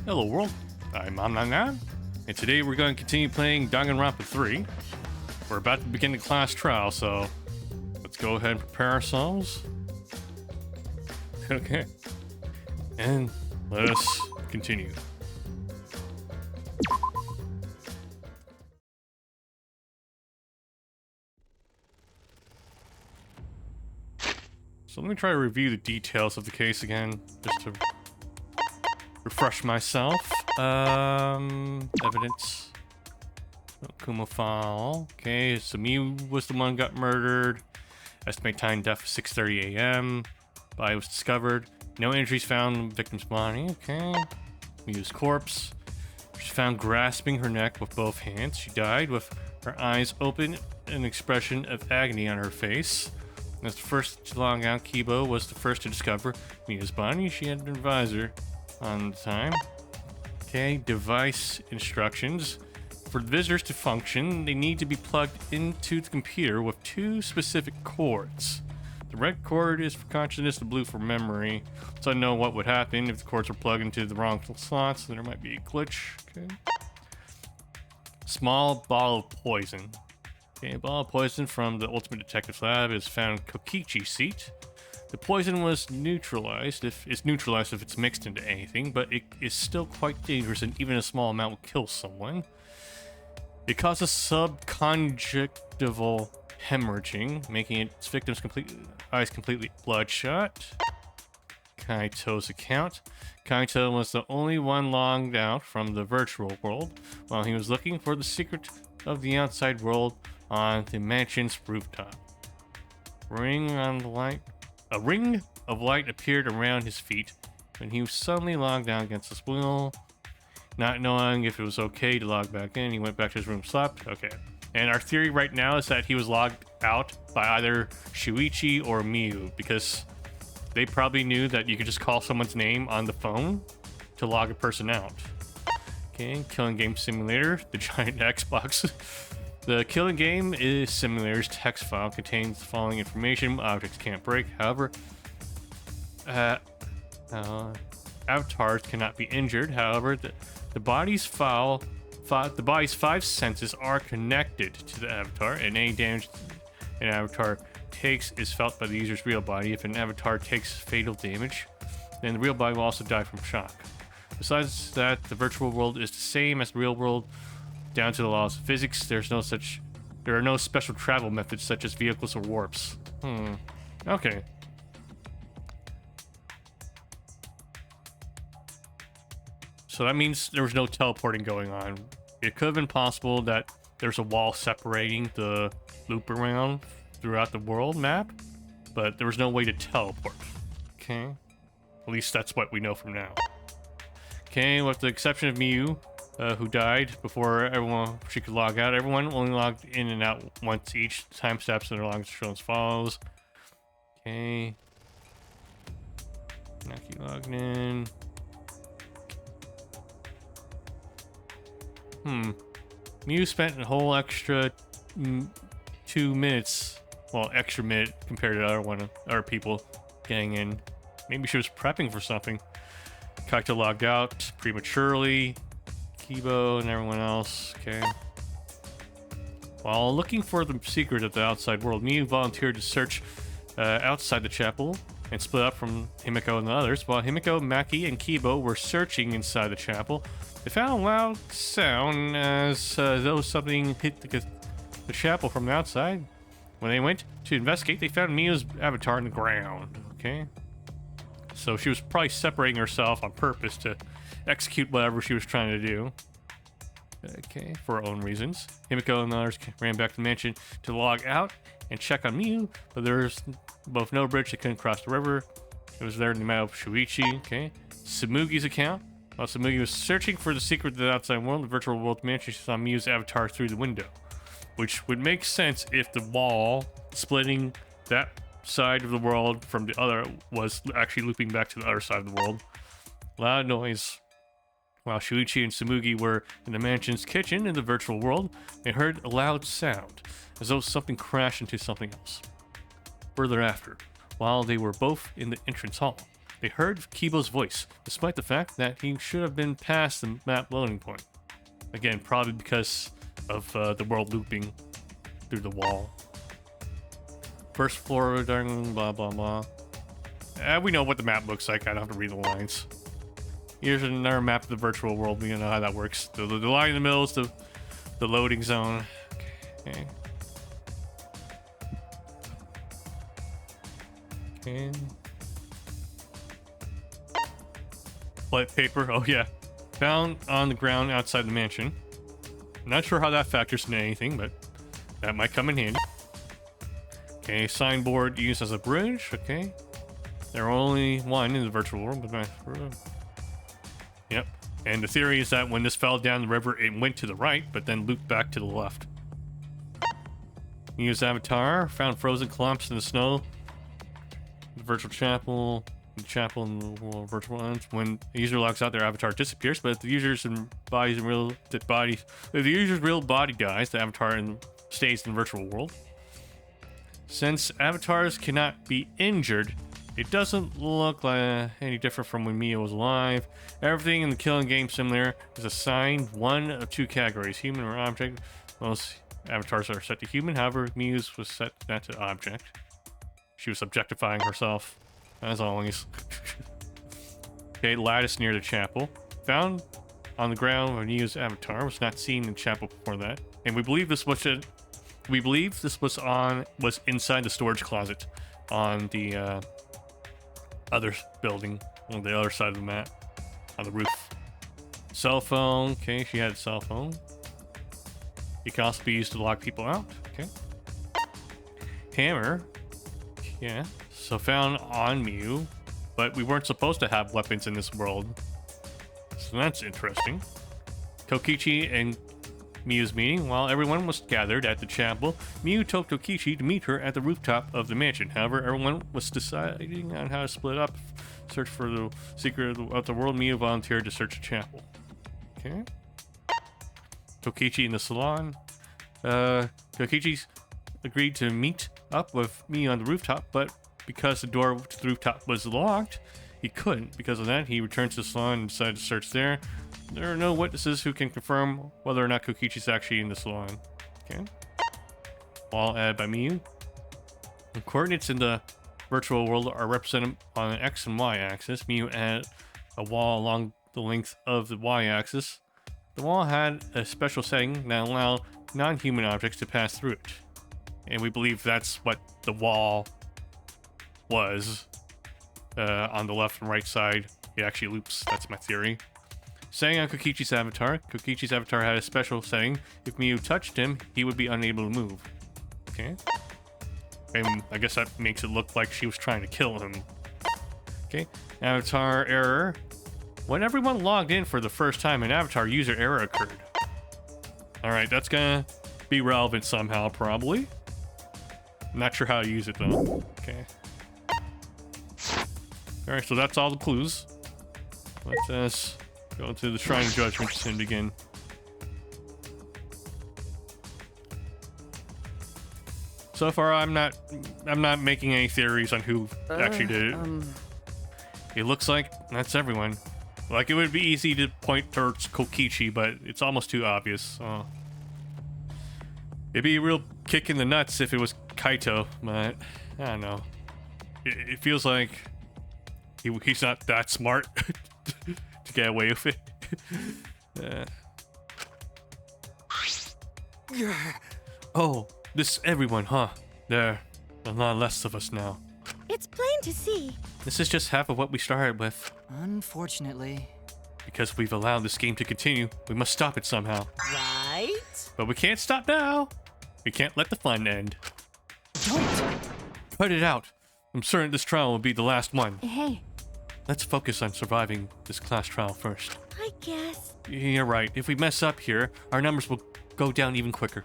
Hello world, I'm Nan, and today we're going to continue playing Danganronpa 3. We're about to begin the class trial, so let's go ahead and prepare ourselves. Okay, and let us continue. So let me try to review the details of the case again, just to refresh myself. Evidence. Kuma file. Okay, so Miu was the one who got murdered. Estimate time death 6:30 a.m. Body was discovered. No injuries found in the victim's body. Okay. Miu's corpse. She found grasping her neck with both hands. She died with her eyes open, an expression of agony on her face. As the first to log out, Kibo was the first to discover Miu's body. She had an advisor on the time. Okay, device instructions. For the visitors to function, they need to be plugged into the computer with two specific cords. The red cord is for consciousness, the blue for memory. So I know what would happen if the cords were plugged into the wrong slots. There might be a glitch. Okay. Small bottle of poison. Okay, a bottle of poison from the Ultimate Detective's lab is found in Kokichi's seat. The poison was neutralized if it's mixed into anything, but it is still quite dangerous, and even a small amount will kill someone. It causes subconjunctival hemorrhaging, making its victim's eyes completely bloodshot. Kaito's account. Kaito was the only one logged out from the virtual world while he was looking for the secret of the outside world on the mansion's rooftop. A ring of light appeared around his feet when he was suddenly logged out against the wall. Not knowing if it was okay to log back in, he went back to his room, slept. Okay. And our theory right now is that he was logged out by either Shuichi or Miu, because they probably knew that you could just call someone's name on the phone to log a person out. Okay, Killing Game Simulator, the giant Xbox. The Killing Game is Simulator's text file contains the following information. Objects can't break. However, avatars cannot be injured. However, the body's five senses are connected to the avatar, and any damage an avatar takes is felt by the user's real body. If an avatar takes fatal damage, then the real body will also die from shock. Besides that, the virtual world is the same as the real world, down to the laws of physics. There are no special travel methods such as vehicles or warps. Okay. So that means there was no teleporting going on. It could have been possible that there's a wall separating the loop around throughout the world map, but there was no way to teleport. Okay. At least that's what we know from now. Okay, with the exception of Miu, who died before she could log out. Everyone only logged in and out once each. Time steps in their logs shown as follows. Okay. Naki logged in. Miu spent a whole extra 2 minutes. Well, extra minute compared to other people getting in. Maybe she was prepping for something. Kaito logged out prematurely. Kibo and everyone else. Okay. While looking for the secret of the outside world, Miu volunteered to search outside the chapel and split up from Himiko and the others. While Himiko, Maki, and Kibo were searching inside the chapel, they found a loud sound as though something hit the chapel from the outside. When they went to investigate, they found Miu's avatar in the ground. Okay. So she was probably separating herself on purpose to execute whatever she was trying to do. Okay, for her own reasons. Himiko and the others ran back to the mansion to log out and check on Miu, but there's both no bridge, they couldn't cross the river. It was there in the middle of Shuichi. Okay. Tsurugi's account. While Tsurugi was searching for the secret of the outside world, the virtual world mansion, she saw Miu's avatar through the window, which would make sense if the wall splitting that side of the world from the other was actually looping back to the other side of the world. Loud noise. While Shuichi and Tsurugi were in the mansion's kitchen in the virtual world, they heard a loud sound, as though something crashed into something else. Further after, while they were both in the entrance hall, They heard Kibo's voice, despite the fact that he should have been past the map loading point. Again, probably because of the world looping through the wall. First floor during blah blah blah. We know what the map looks like. I don't have to read the lines. Here's another map of the virtual world. We know how that works. The line in the middle is the loading zone. Okay. Okay. Light paper. Oh yeah. Found on the ground outside the mansion. Not sure how that factors into anything, but that might come in handy. Okay, signboard used as a bridge. Okay. There are only one in the virtual world, but yep. And the theory is that when this fell down the river, it went to the right, but then looped back to the left. Use avatar. Found frozen clumps in the snow. The virtual chapel. The chapel in the world virtual ends. When the user logs out, their avatar disappears. But if the user's body dies, the avatar stays in the virtual world. Since avatars cannot be injured, it doesn't look like any different from when Mio was alive. Everything in the killing game simulator is assigned one of two categories: human or object. Most avatars are set to human. However, Mio's was set not to object. She was objectifying herself. As always. Okay, lattice near the chapel. Found on the ground where Neo's avatar was not seen in the chapel before that. And we believe this was inside the storage closet on the other building, on the other side of the map, on the roof. Cell phone. Okay, she had a cell phone. It can also be used to lock people out. Okay. Hammer. Yeah. So found on Mew, but we weren't supposed to have weapons in this world. So that's interesting. Kokichi and Mew's meeting. While everyone was gathered at the chapel, Mew told Kokichi to meet her at the rooftop of the mansion. However, everyone was deciding on how to split up, search for the secret of the world. Mew volunteered to search the chapel. Okay. Kokichi in the salon. Kokichi agreed to meet up with Mew on the rooftop, but because the door to the rooftop was locked, he couldn't. Because of that, he returned to the salon and decided to search there. There are no witnesses who can confirm whether or not Kokichi's actually in the salon. Okay. Wall added by Mew. The coordinates in the virtual world are represented on an X and Y axis. Mew added a wall along the length of the Y axis. The wall had a special setting that allowed non-human objects to pass through it. And we believe that's what the wall was. On the left and right side, it actually loops. That's my theory. Setting on Kokichi's avatar. Kokichi's avatar had a special setting. If Mew touched him, he would be unable to move. Okay. And I guess that makes it look like she was trying to kill him. Okay. Avatar error. When everyone logged in for the first time, an avatar user error occurred. Alright, that's gonna be relevant somehow, probably. Not sure how to use it, though. Okay. Alright, so that's all the clues. Let us go to the Shrine of Judgment and begin. So far, I'm not making any theories on who actually did it. It looks like that's everyone. Like, it would be easy to point towards Kokichi, but it's almost too obvious. It'd be a real kick in the nuts if it was Kaito, but I don't know. It feels like he's not that smart to get away with it. Oh, this everyone, huh? There are a lot less of us now. It's plain to see. This is just half of what we started with. Unfortunately. Because we've allowed this game to continue, we must stop it somehow. Right? But we can't stop now. We can't let the fun end. Don't! Put it out. I'm certain this trial will be the last one. Hey. Let's focus on surviving this class trial first. I guess. You're right. If we mess up here, our numbers will go down even quicker.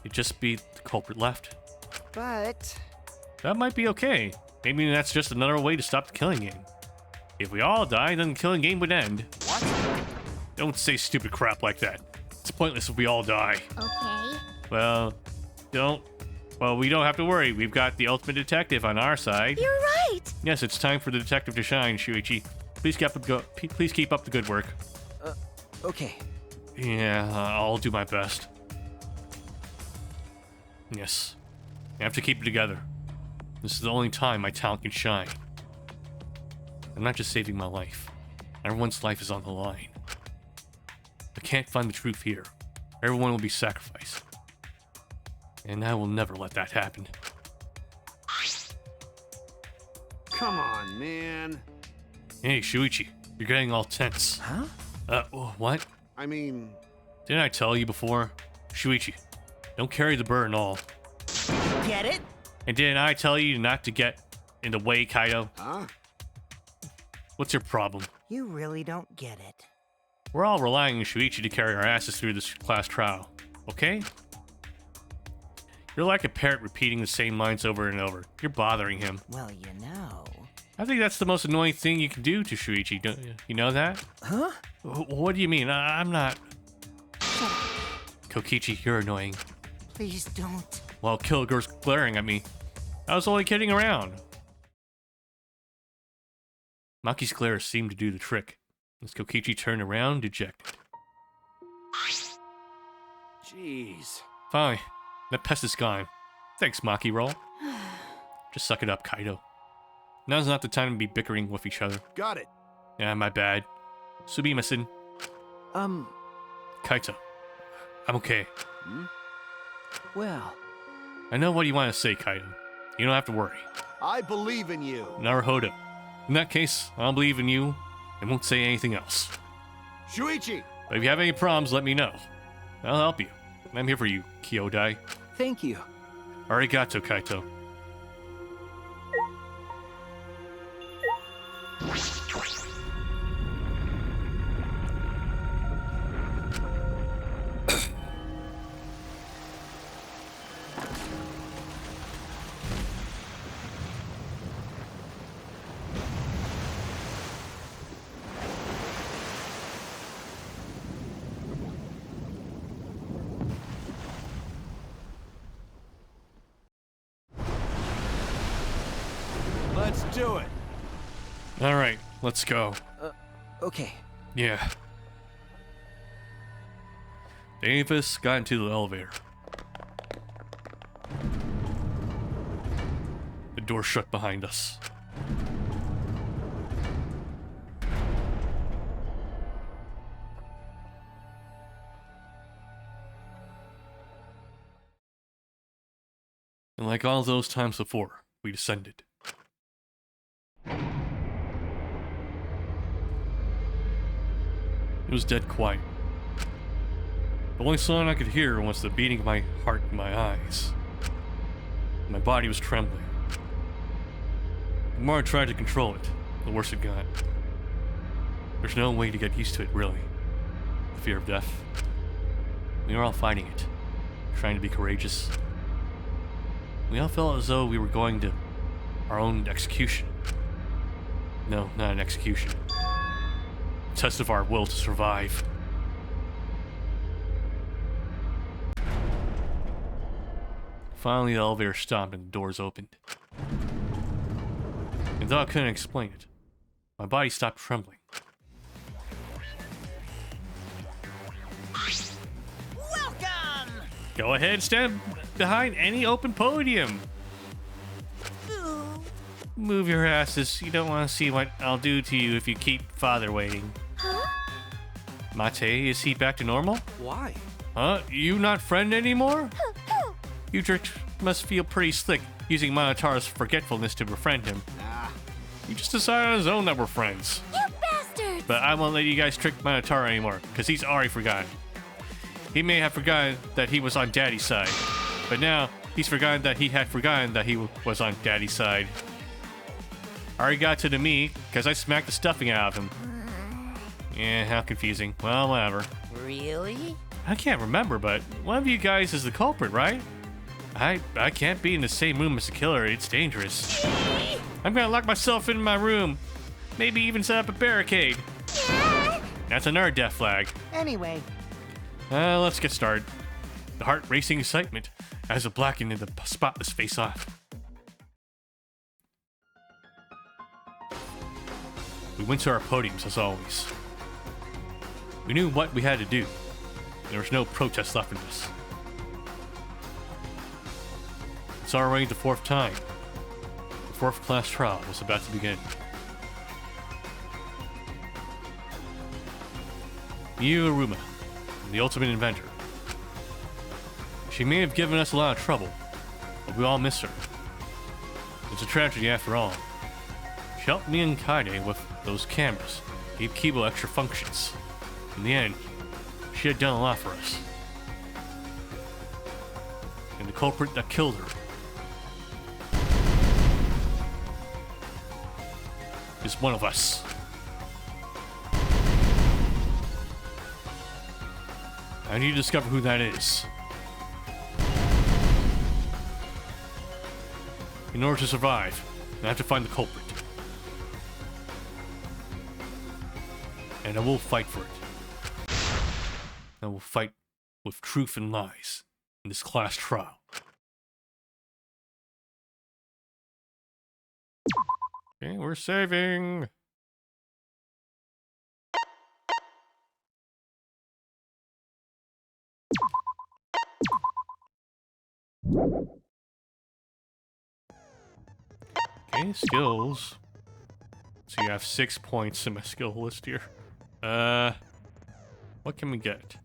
It'd just be the culprit left. But... That might be okay. Maybe that's just another way to stop the killing game. If we all die, then the killing game would end. What? Don't say stupid crap like that. It's pointless if we all die. Okay. Well, we don't have to worry. We've got the ultimate detective on our side. You're right. Yes, it's time for the detective to shine, Shuichi. Please keep up the good work. Okay. Yeah, I'll do my best. Yes. I have to keep it together. This is the only time my talent can shine. I'm not just saving my life. Everyone's life is on the line. I can't find the truth here. Everyone will be sacrificed. And I will never let that happen. Come on, man. Hey, Shuichi, you're getting all tense. Huh? What? I mean, Didn't I tell you before? Shuichi, don't carry the burden all. Get it? And didn't I tell you not to get in the way, Kaido? huh? What's your problem? You really don't get it. We're all relying on Shuichi to carry our asses through this class trial, okay? You're like a parrot repeating the same lines over and over. You're bothering him. Well, you know. I think that's the most annoying thing you can do to Shuichi. Don't you know that? Huh? What do you mean? I'm not. Kokichi, you're annoying. Please don't. While Kilgore's glaring at me. I was only kidding around. Maki's glare seemed to do the trick, as Kokichi turned around dejected. Jeez. Fine. That pest is gone. Thanks, Maki Roll. Just suck it up, Kaido. Now's not the time to be bickering with each other. Got it. Yeah, my bad. Subimasen. Kaito. I'm okay. Well, I know what you want to say, Kaido. You don't have to worry. I believe in you. Naruhodo. In that case, I'll believe in you and won't say anything else. Shuichi! But if you have any problems, let me know. I'll help you. I'm here for you, Kyodai. thank you. Arigato, Kaito. Let's do it. Alright, let's go. Okay. Yeah. The eight of us got into the elevator. The door shut behind us. And like all those times before, we descended. It was dead quiet. The only sound I could hear was the beating of my heart in my eyes. My body was trembling. The more I tried to control it, the worse it got. There's no way to get used to it, really. The fear of death. We were all fighting it, trying to be courageous. We all felt as though we were going to our own execution. No, not an execution. A test of our will to survive. Finally, the elevator stopped and the doors opened. And though I couldn't explain it, my body stopped trembling. Welcome! Go ahead, stand behind any open podium. Ooh. Move your asses. You don't want to see what I'll do to you if you keep father waiting. Huh? Mate, is he back to normal? Why? Huh? You not friend anymore? You jerks must feel pretty slick using Minotaur's forgetfulness to befriend him. Nah. He just decided on his own that we're friends. You bastards! But I won't let you guys trick Minotaur anymore, because he's already forgotten. He may have forgotten that he was on Daddy's side, but now he's forgotten that he had forgotten that he was on Daddy's side. Arigato to me, because I smacked the stuffing out of him. Yeah, how confusing. Well, whatever. Really? I can't remember, but one of you guys is the culprit, right? I can't be in the same room as the killer. It's dangerous. I'm gonna lock myself in my room. Maybe even set up a barricade. That's another death flag. Anyway, Let's get started. The heart racing excitement as it blackened in the spotless face off. We went to our podiums as always. We knew what we had to do. There was no protest left in us. It's already the 4th time. The 4th class trial was about to begin. Miyu Aruma, the ultimate inventor. She may have given us a lot of trouble, but we all miss her. It's a tragedy after all. She helped me and Kaide with those cameras, gave Kibo extra functions. In the end, she had done a lot for us. And the culprit that killed her is one of us. I need to discover who that is. In order to survive, I have to find the culprit. And I will fight for it. I will fight with truth and lies in this class trial. Okay, we're saving. Okay, skills. So you have 6 points in my skill list here. What can we get?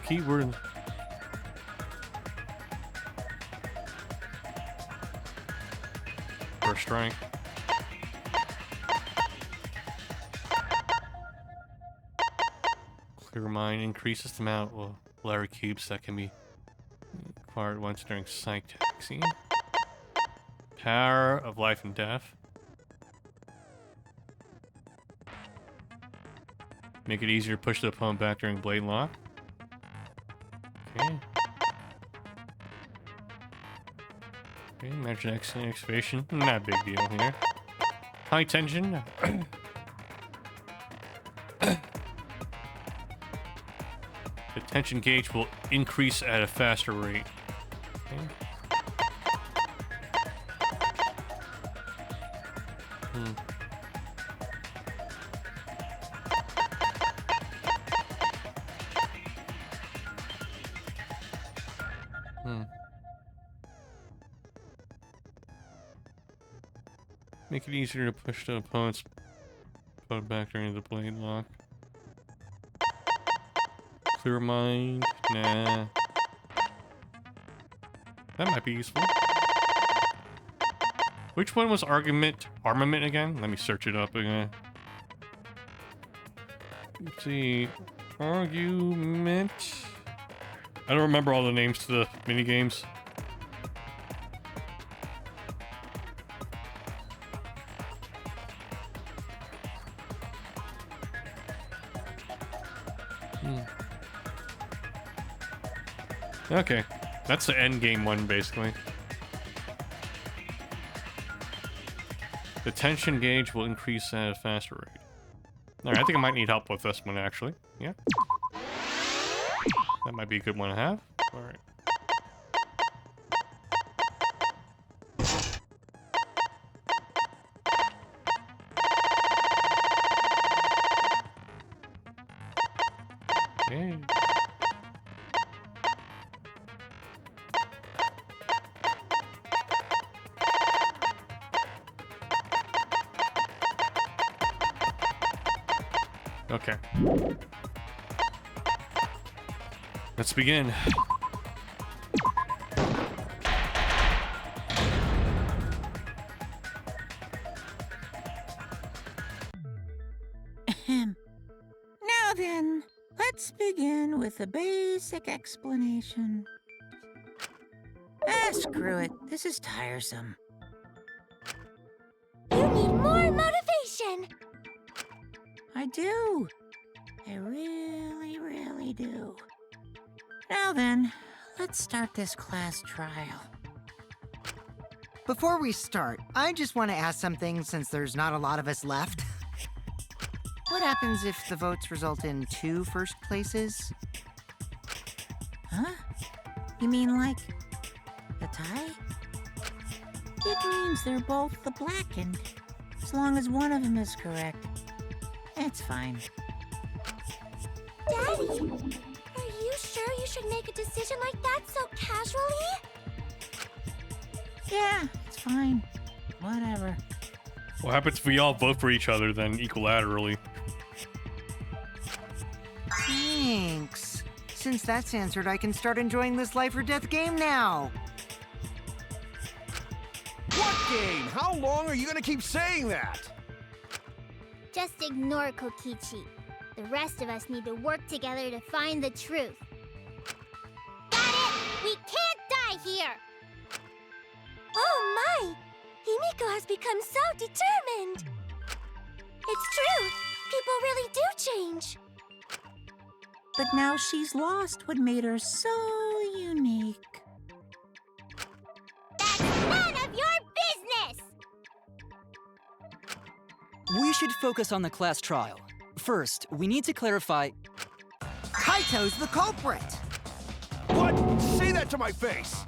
Keyword. For strength. Clear mind increases the amount of Larry cubes that can be acquired once during psych taxi. Power of life and death. Make it easier to push the opponent back during blade lock. Okay. Okay, magic excavation. Not a big deal here. High tension. The tension gauge will increase at a faster rate. Okay. Make it easier to push the opponent's opponent back during the blade lock. Clear mind. Nah. That might be useful. Which one was armament again? Let me search it up again. Let's see. Argument. I don't remember all the names to the minigames. Okay, that's the end game one, basically. The tension gauge will increase at a faster rate. Alright, I think I might need help with this one, actually. Yeah. That might be a good one to have. Alright. Okay. Okay. Let's begin. Now then, let's begin with a basic explanation. Screw it. This is tiresome. You need more motivation. I do. I really, really do. Now then, let's start this class trial. Before we start, I just want to ask something since there's not a lot of us left. What happens if the votes result in 2 first places? Huh? You mean like a tie? It means they're both the blackened. As long as one of them is correct, it's fine. Daddy, are you sure you should make a decision like that so casually? Yeah, it's fine. Whatever. What happens if we all vote for each other then equilaterally? Thanks. Since that's answered, I can start enjoying this life or death game now. What game? How long are you gonna keep saying that? Just ignore Kokichi. The rest of us need to work together to find the truth. Got it! We can't die here! Oh my! Himiko has become so determined! It's true! People really do change! But now she's lost what made her so unique. That's none of your business! We should focus on the class trial. First, we need to clarify... Kaito's the culprit! What? Say that to my face!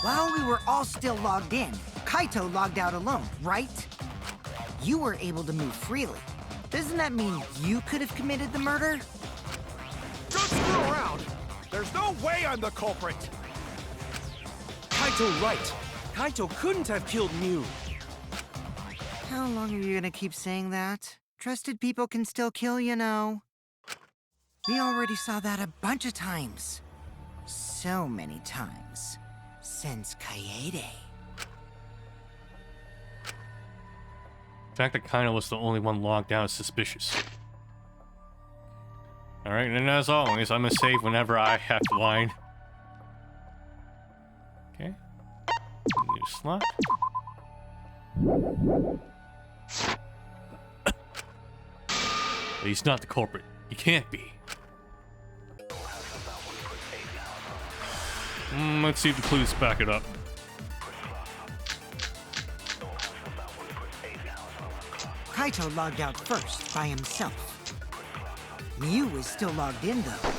While we were all still logged in, Kaito logged out alone, right? You were able to move freely. Doesn't that mean you could have committed the murder? Don't screw around! There's no way I'm the culprit! Kaito right. Kaito couldn't have killed Mew. How long are you gonna keep saying that? Trusted people can still kill, you know. We already saw that a bunch of times. So many times. Since Kaede. The fact that Kaino was the only one logged down is suspicious. Alright, and as always, I'm gonna save whenever I have to line. Okay. New slot. But he's not the culprit. He can't be. Let's see if the clues back it up. Kaito logged out first, by himself. Mew was still logged in, though.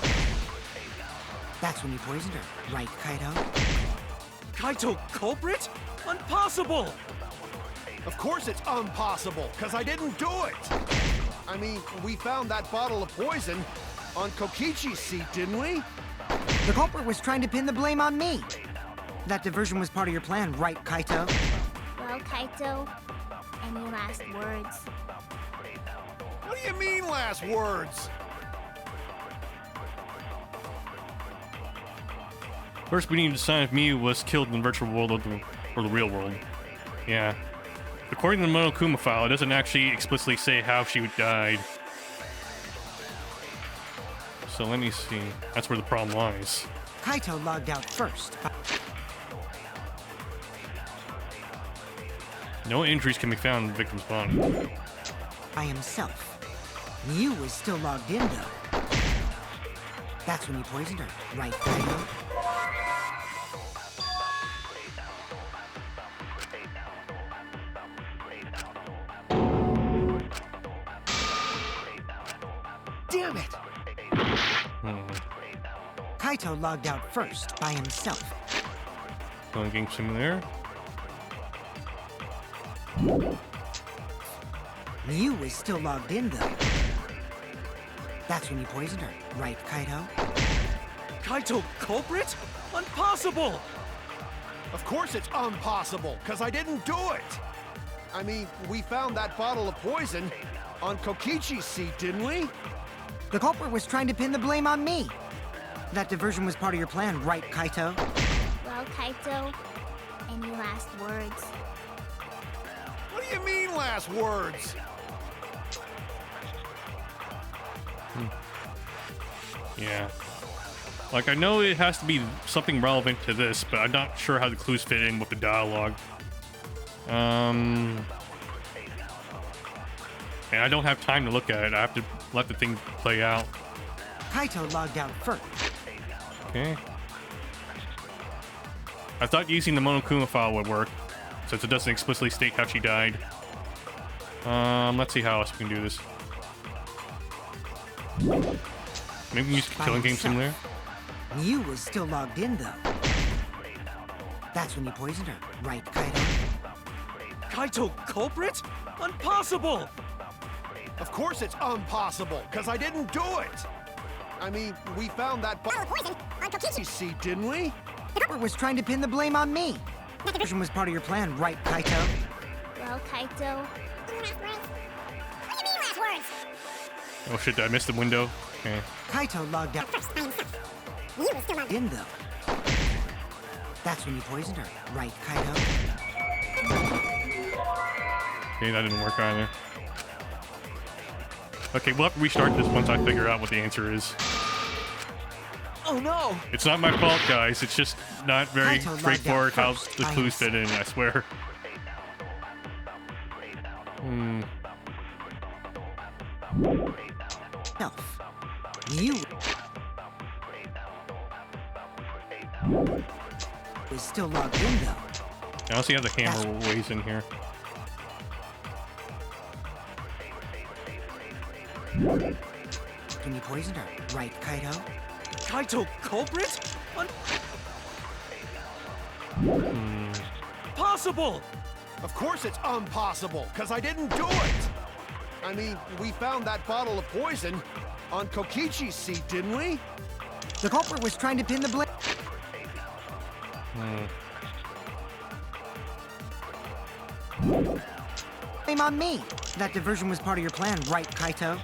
That's when you poisoned her, right, Kaito? Kaito culprit? Impossible! Of course it's impossible, because I didn't do it! I mean, we found that bottle of poison on Kokichi's seat, didn't we? The culprit was trying to pin the blame on me. That diversion was part of your plan, right, Kaito? Well, Kaito, any last words? What do you mean, last words? First, we need to decide if Miyu was killed in the virtual world or the real world. Yeah. According to the Monokuma file, it doesn't actually explicitly say how she died. So let me see. That's where the problem lies. Kaito logged out first. No injuries can be found in the victim's body. By himself. Mew was still logged in, though. That's when you poisoned her, right, Kaito? Damn it! Kaito logged out first, by himself. Going game simulator. Mew was still logged in, though. That's when you poisoned her, right, Kaito? Kaito culprit? Impossible! Of course it's impossible, because I didn't do it! I mean, we found that bottle of poison on Kokichi's seat, didn't we? The culprit was trying to pin the blame on me. That diversion was part of your plan, right, Kaito? Well, Kaito, any last words? What do you mean, last words? Yeah. Like, I know it has to be something relevant to this, but I'm not sure how the clues fit in with the dialogue. And I don't have time to look at it. I have to let the thing play out. Kaito logged out first. Okay. I thought using the Monokuma file would work, since it doesn't explicitly state how she died. Let's see how else we can do this. Maybe we can use Killing Game Simulator. Mew was still logged in, though. That's when you poisoned her, right, Kaito? Kaito culprit? Impossible! Of course it's impossible, because I didn't do it! I mean, we found that bottle of poison on Kokichi's seat, didn't we? The culprit was trying to pin the blame on me. That diversion was part of your plan, right, Kaito? Well, Kaito. What do you mean last words? Oh shit, did I miss the window? Okay. Kaito logged out First, by himself. You was still in, though. That's when you poisoned her, right, Kaito? Okay, that didn't work either. Okay, we'll have to restart this once I figure out what the answer is. Oh no! It's not my fault, guys. It's just not very Kaito logged straightforward out how first the by clues fit in, I swear. Elf. Mew was still logged in, though. I don't see how the hammer weighs in here. When you poisoned her, right, Kaito? Kaito culprit? Possible! Of course it's impossible, because I didn't do it! I mean, we found that bottle of poison on Kokichi's seat, didn't we? The culprit was trying to pin the blame. Blame on me. That diversion was part of your plan, right, Kaito?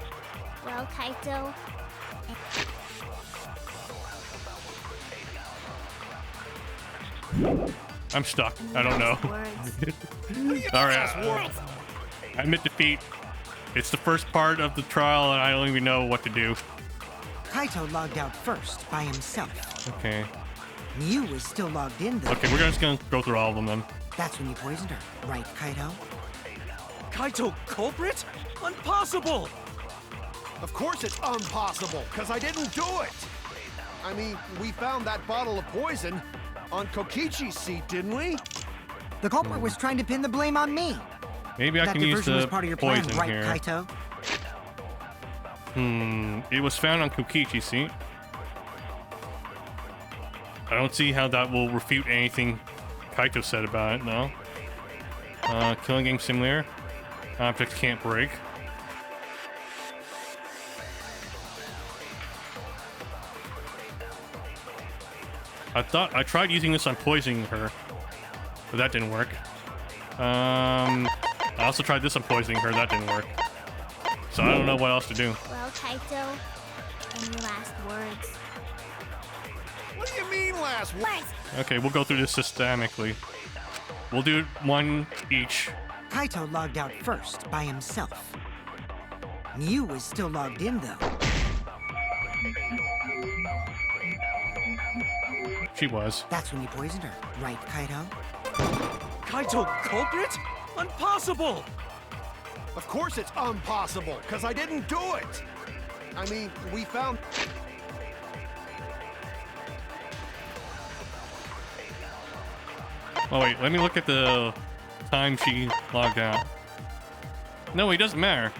Well, Kaito. I'm stuck. I don't know. Words. Alright. I admit defeat. It's the first part of the trial and I don't even know what to do. Kaito logged out first by himself. Okay. Mew was still logged in, though. Okay, we're just gonna go through all of them then. That's when you poisoned her, right, Kaito? Kaito culprit? Impossible! Of course it's impossible, because I didn't do it! I mean, we found that bottle of poison on Kokichi's seat, didn't we? The culprit was trying to pin the blame on me. Maybe I That can use diversion was the part of your plan, poison right, here. Kaito? It was found on Kokichi's seat. I don't see how that will refute anything Kaito said about it, no. Killing Game Simulator. Objects can't break. I tried using this on poisoning her, but that didn't work. I also tried this on poisoning her, that didn't work. So I don't know what else to do. Well, Kaito. Any last words? What do you mean last words? Okay, we'll go through this systemically. We'll do one each. Kaito logged out first by himself. Mew was still logged in, though. She was. That's when you poisoned her, right, Kaito? Kaito culprit? Impossible! Of course it's impossible, because I didn't do it! I mean, we found... Oh wait, let me look at the time she logged out. No, it doesn't matter.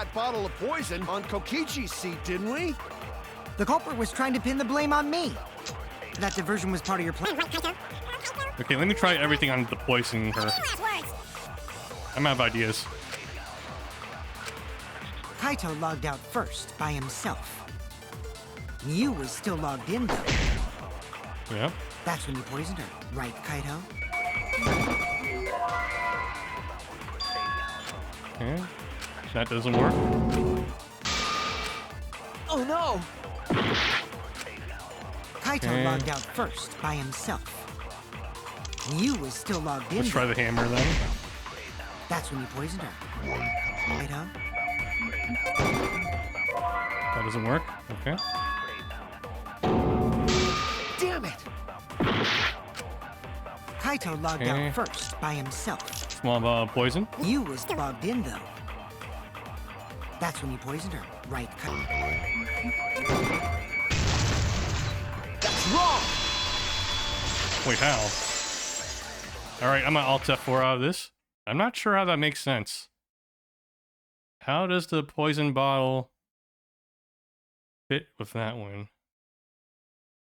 that bottle of poison on Kokichi's seat, didn't we? The culprit was trying to pin the blame on me. That diversion was part of your plan. Okay, let me try everything on the poisoning her. I'm out of ideas. Kaito logged out first by himself. Mew was still logged in, though. Yeah. That's when you poisoned her, right, Kaito? Okay. That doesn't work. Oh no! Kaito Okay. logged out first by himself. Mew was still logged in. Let's try though. the hammer then. That's when you poisoned her. Kaito? That doesn't work. Okay. Damn it! Kaito logged Okay. out first by himself. Small bottle of poison. You was logged in though. That's when you poisoned her, right, Kaito? That's wrong! Wait, how? Alright, I'm gonna Alt F4 out of this. I'm not sure how that makes sense. How does the poison bottle fit with that one?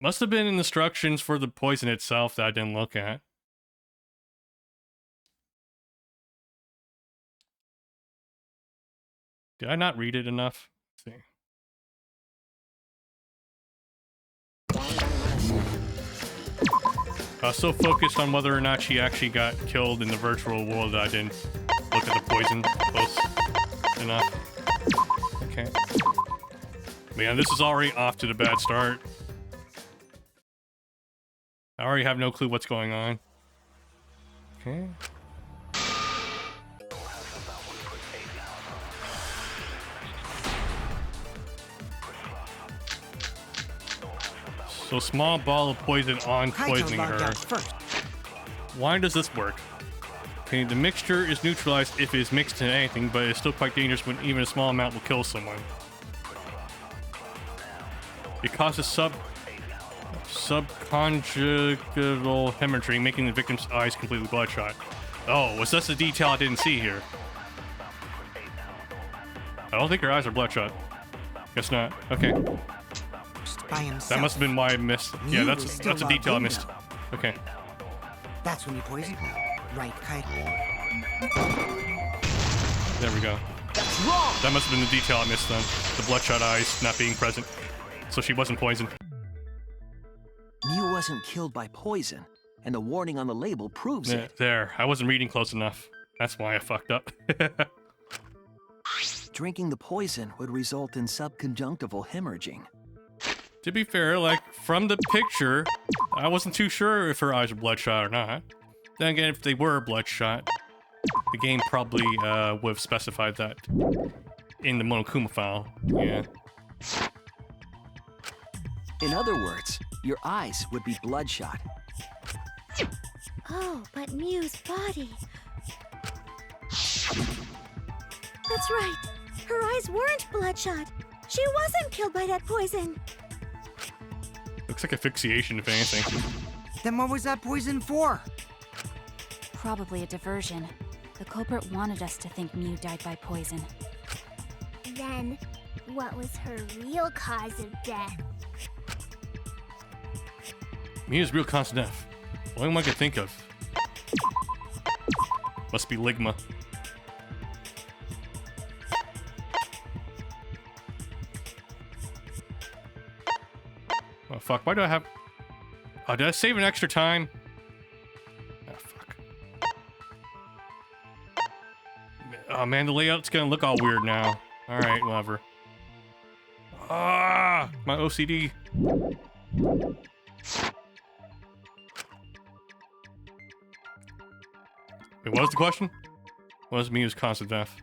Must have been in instructions for the poison itself that I didn't look at. Did I not read it enough? Let's see. I was so focused on whether or not she actually got killed in the virtual world that I didn't look at the poison close enough. Okay. Man, this is already off to the bad start. I already have no clue what's going on. Okay. So small ball of poison on Kaito poisoning logged her. out first. Why does this work? Okay, the mixture is neutralized if it is mixed in anything, but it's still quite dangerous when even a small amount will kill someone. It causes subconjugal hemorrhaging, making the victim's eyes completely bloodshot. Oh, was that a detail I didn't see here? I don't think her eyes are bloodshot. Guess not. Okay. By himself. That must have been why I missed. Yeah, You that's was still a detail I logged in, missed. though. Okay. That's when you poisoned her, right, Kaito? There we go. That's wrong! That must have been the detail I missed then. The bloodshot eyes not being present. So she wasn't poisoned. Mew wasn't killed by poison, and the warning on the label proves Yeah, it. there. I wasn't reading close enough. That's why I fucked up. Drinking the poison would result in subconjunctival hemorrhaging. To be fair, like, from the picture, I wasn't too sure if her eyes were bloodshot or not. Then again, if they were bloodshot, the game probably would have specified that in the Monokuma file. Yeah. In other words, your eyes would be bloodshot. Oh, but Mew's body. That's right. Her eyes weren't bloodshot. She wasn't killed by that poison. Looks like asphyxiation, if anything. Then what was that poison for? Probably a diversion. The culprit wanted us to think Mew died by poison. Then, what was her real cause of death? Mew's real cause of death. Only one I could think of. Must be Ligma. Oh fuck, why do I have... Oh, did I save an extra time? Oh fuck. Oh man, the layout's gonna look all weird now. Alright, whatever. Ah, my OCD. Wait, what was the question? What was Mew's cause of death?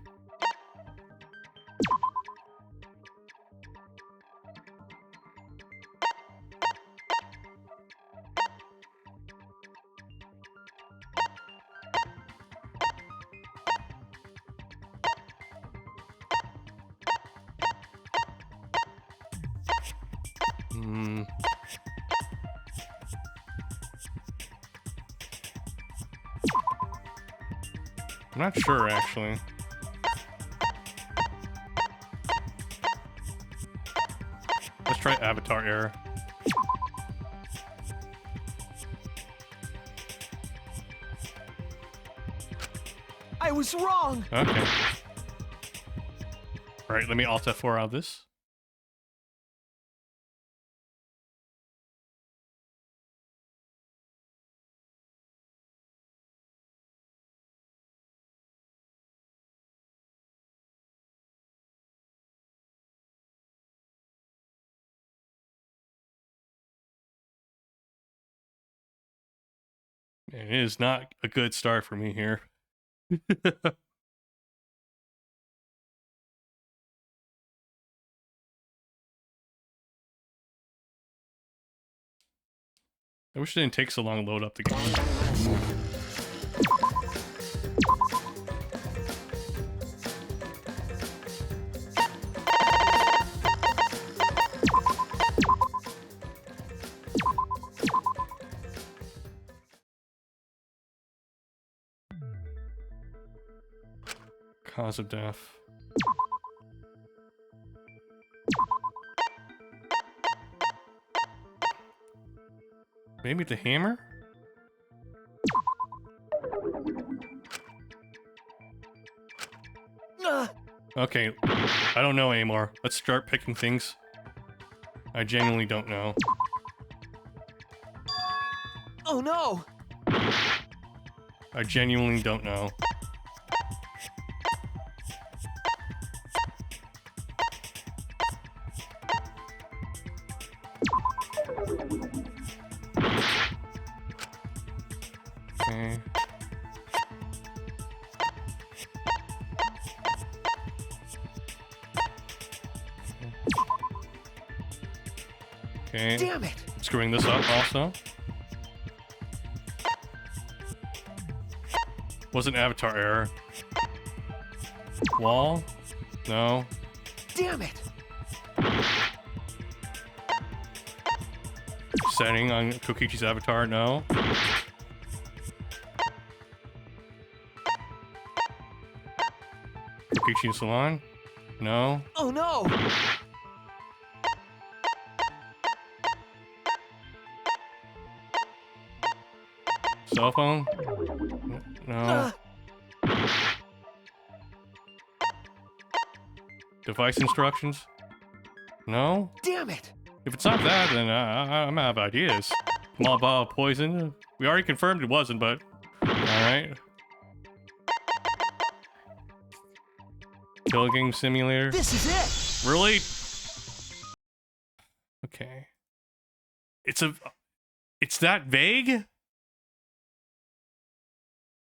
Hmm. I'm not sure, actually. Let's try Avatar error. I was wrong! Okay. Alright, let me Alt F4 out of this. It is not a good start for me here. I wish it didn't take so long to load up the game. Cause of death. Maybe the hammer? Okay, I don't know anymore. Let's start picking things. I genuinely don't know. Oh no! I genuinely don't know. Okay. Okay. Damn it! Screwing this up also. Was an avatar error. Wall? No. Damn it! Setting on Kokichi's avatar? No. Kokichi in salon? No. Oh no! Cell phone? No. Device instructions? No? Damn it! If it's not that, then I'm out of ideas. Small bottle of poison? We already confirmed it wasn't, but... Alright. Kill game simulator? This is it! Really? Okay. It's that vague?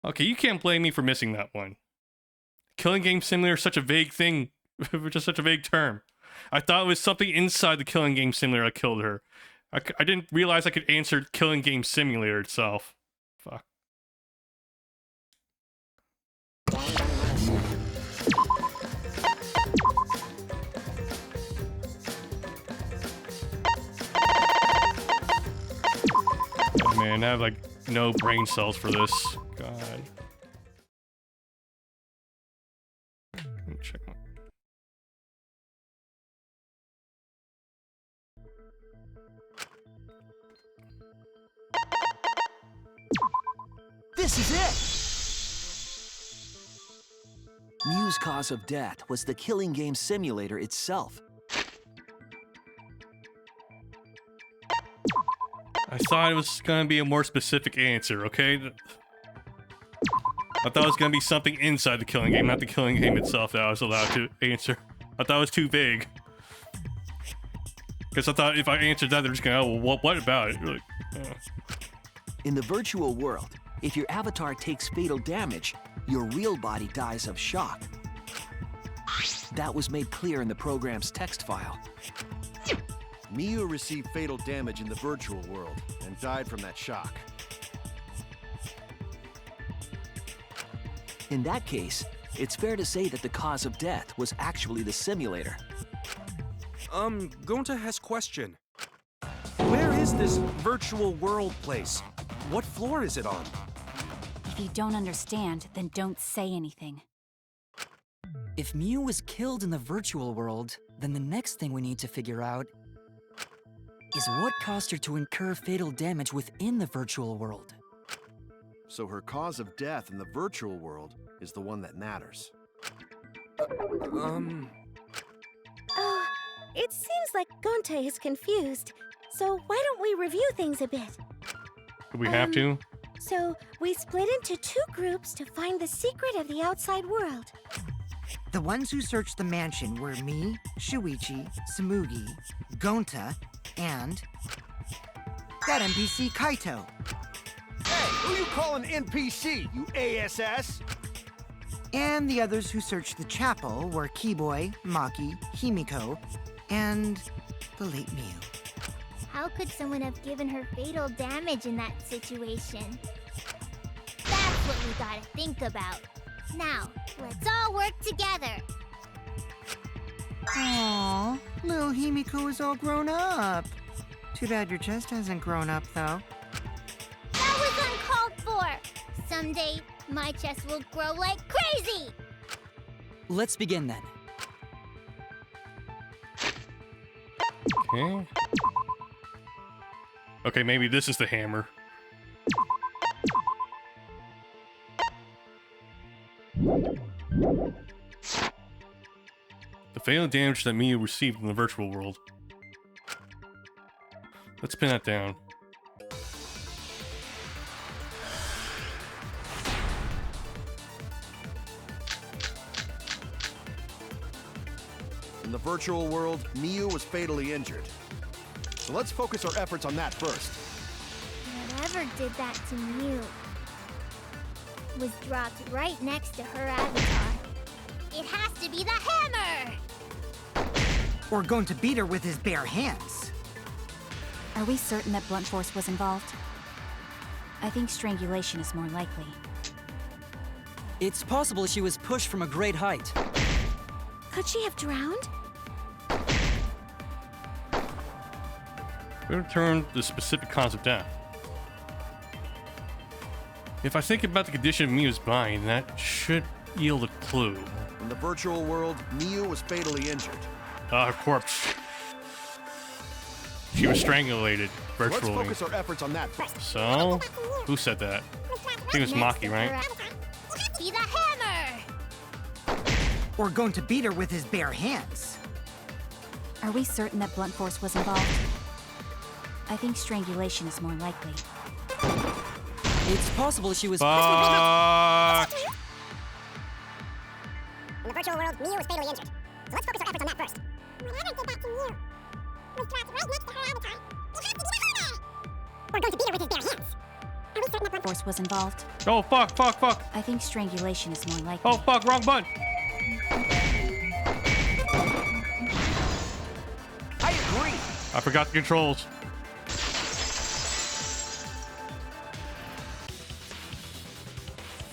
Okay, you can't blame me for missing that one. Killing game simulator is such a vague thing. Just such a vague term. I thought it was something inside the killing game simulator that killed her. I didn't realize I could answer killing game simulator itself. Fuck. Oh man, I have like no brain cells for this. God. Let me check my... This is it! Mew's cause of death was the killing game simulator itself. I thought it was gonna be a more specific answer, okay? I thought it was gonna be something inside the killing game, not the killing game itself that I was allowed to answer. I thought it was too vague. Because I thought if I answered that, they're just gonna, oh, well, what about it? Like, In the virtual world, if your avatar takes fatal damage, your real body dies of shock. That was made clear in the program's text file. Miu received fatal damage in the virtual world and died from that shock. In that case, it's fair to say that the cause of death was actually the simulator. Gonta has question. Where is this virtual world place? What floor is it on? If you don't understand, then don't say anything. If Mew was killed in the virtual world, then the next thing we need to figure out is what caused her to incur fatal damage within the virtual world. So her cause of death in the virtual world is the one that matters. Oh, it seems like Gonta is confused. So why don't we review things a bit? do we have to? So we split into two groups to find the secret of the outside world. The ones who searched the mansion were me, Shuichi, Samugi, Gonta, and that NPC Kaito. Hey, who you calling NPC, you ASS? And the others who searched the chapel were Keyboy, Maki, Himiko, and the late Mew. How could someone have given her fatal damage in that situation? That's what we gotta think about. Now, let's all work together. Aww, little Himiko is all grown up. Too bad your chest hasn't grown up, though. That was uncalled for. Someday, my chest will grow like crazy. Let's begin then. Okay. Okay, maybe this is the hammer. The fatal damage that Miu received in the virtual world. Let's pin that down. In the virtual world, Miu was fatally injured. So let's focus our efforts on that first. Whatever did that to Mew was dropped right next to her avatar. It has to be the hammer! Or going to beat her with his bare hands. Are we certain that blunt force was involved? I think strangulation is more likely. It's possible she was pushed from a great height. Could she have drowned? We return the specific cause of death. If I think about the condition of Miu's mind, that should yield a clue. In the virtual world, Miu was fatally injured. Her corpse. She was strangulated virtually. Let's focus our efforts on that first. So, who said that? I think it was Maki, right? Be the hammer! Or going to beat her with his bare hands. Are we certain that blunt force was involved? I think strangulation is more likely. It's possible she was. Fuck. In the virtual world, Miu was fatally injured. So let's focus our efforts on that first. Whatever did that to Miu was dropped right next to her avatar. It has to be the hammer! Or going to beat her with his bare hands. Are we certain that blunt Force was involved? Oh, fuck, fuck, fuck. I think strangulation is more likely. Oh, fuck, wrong button. I agree. I forgot the controls.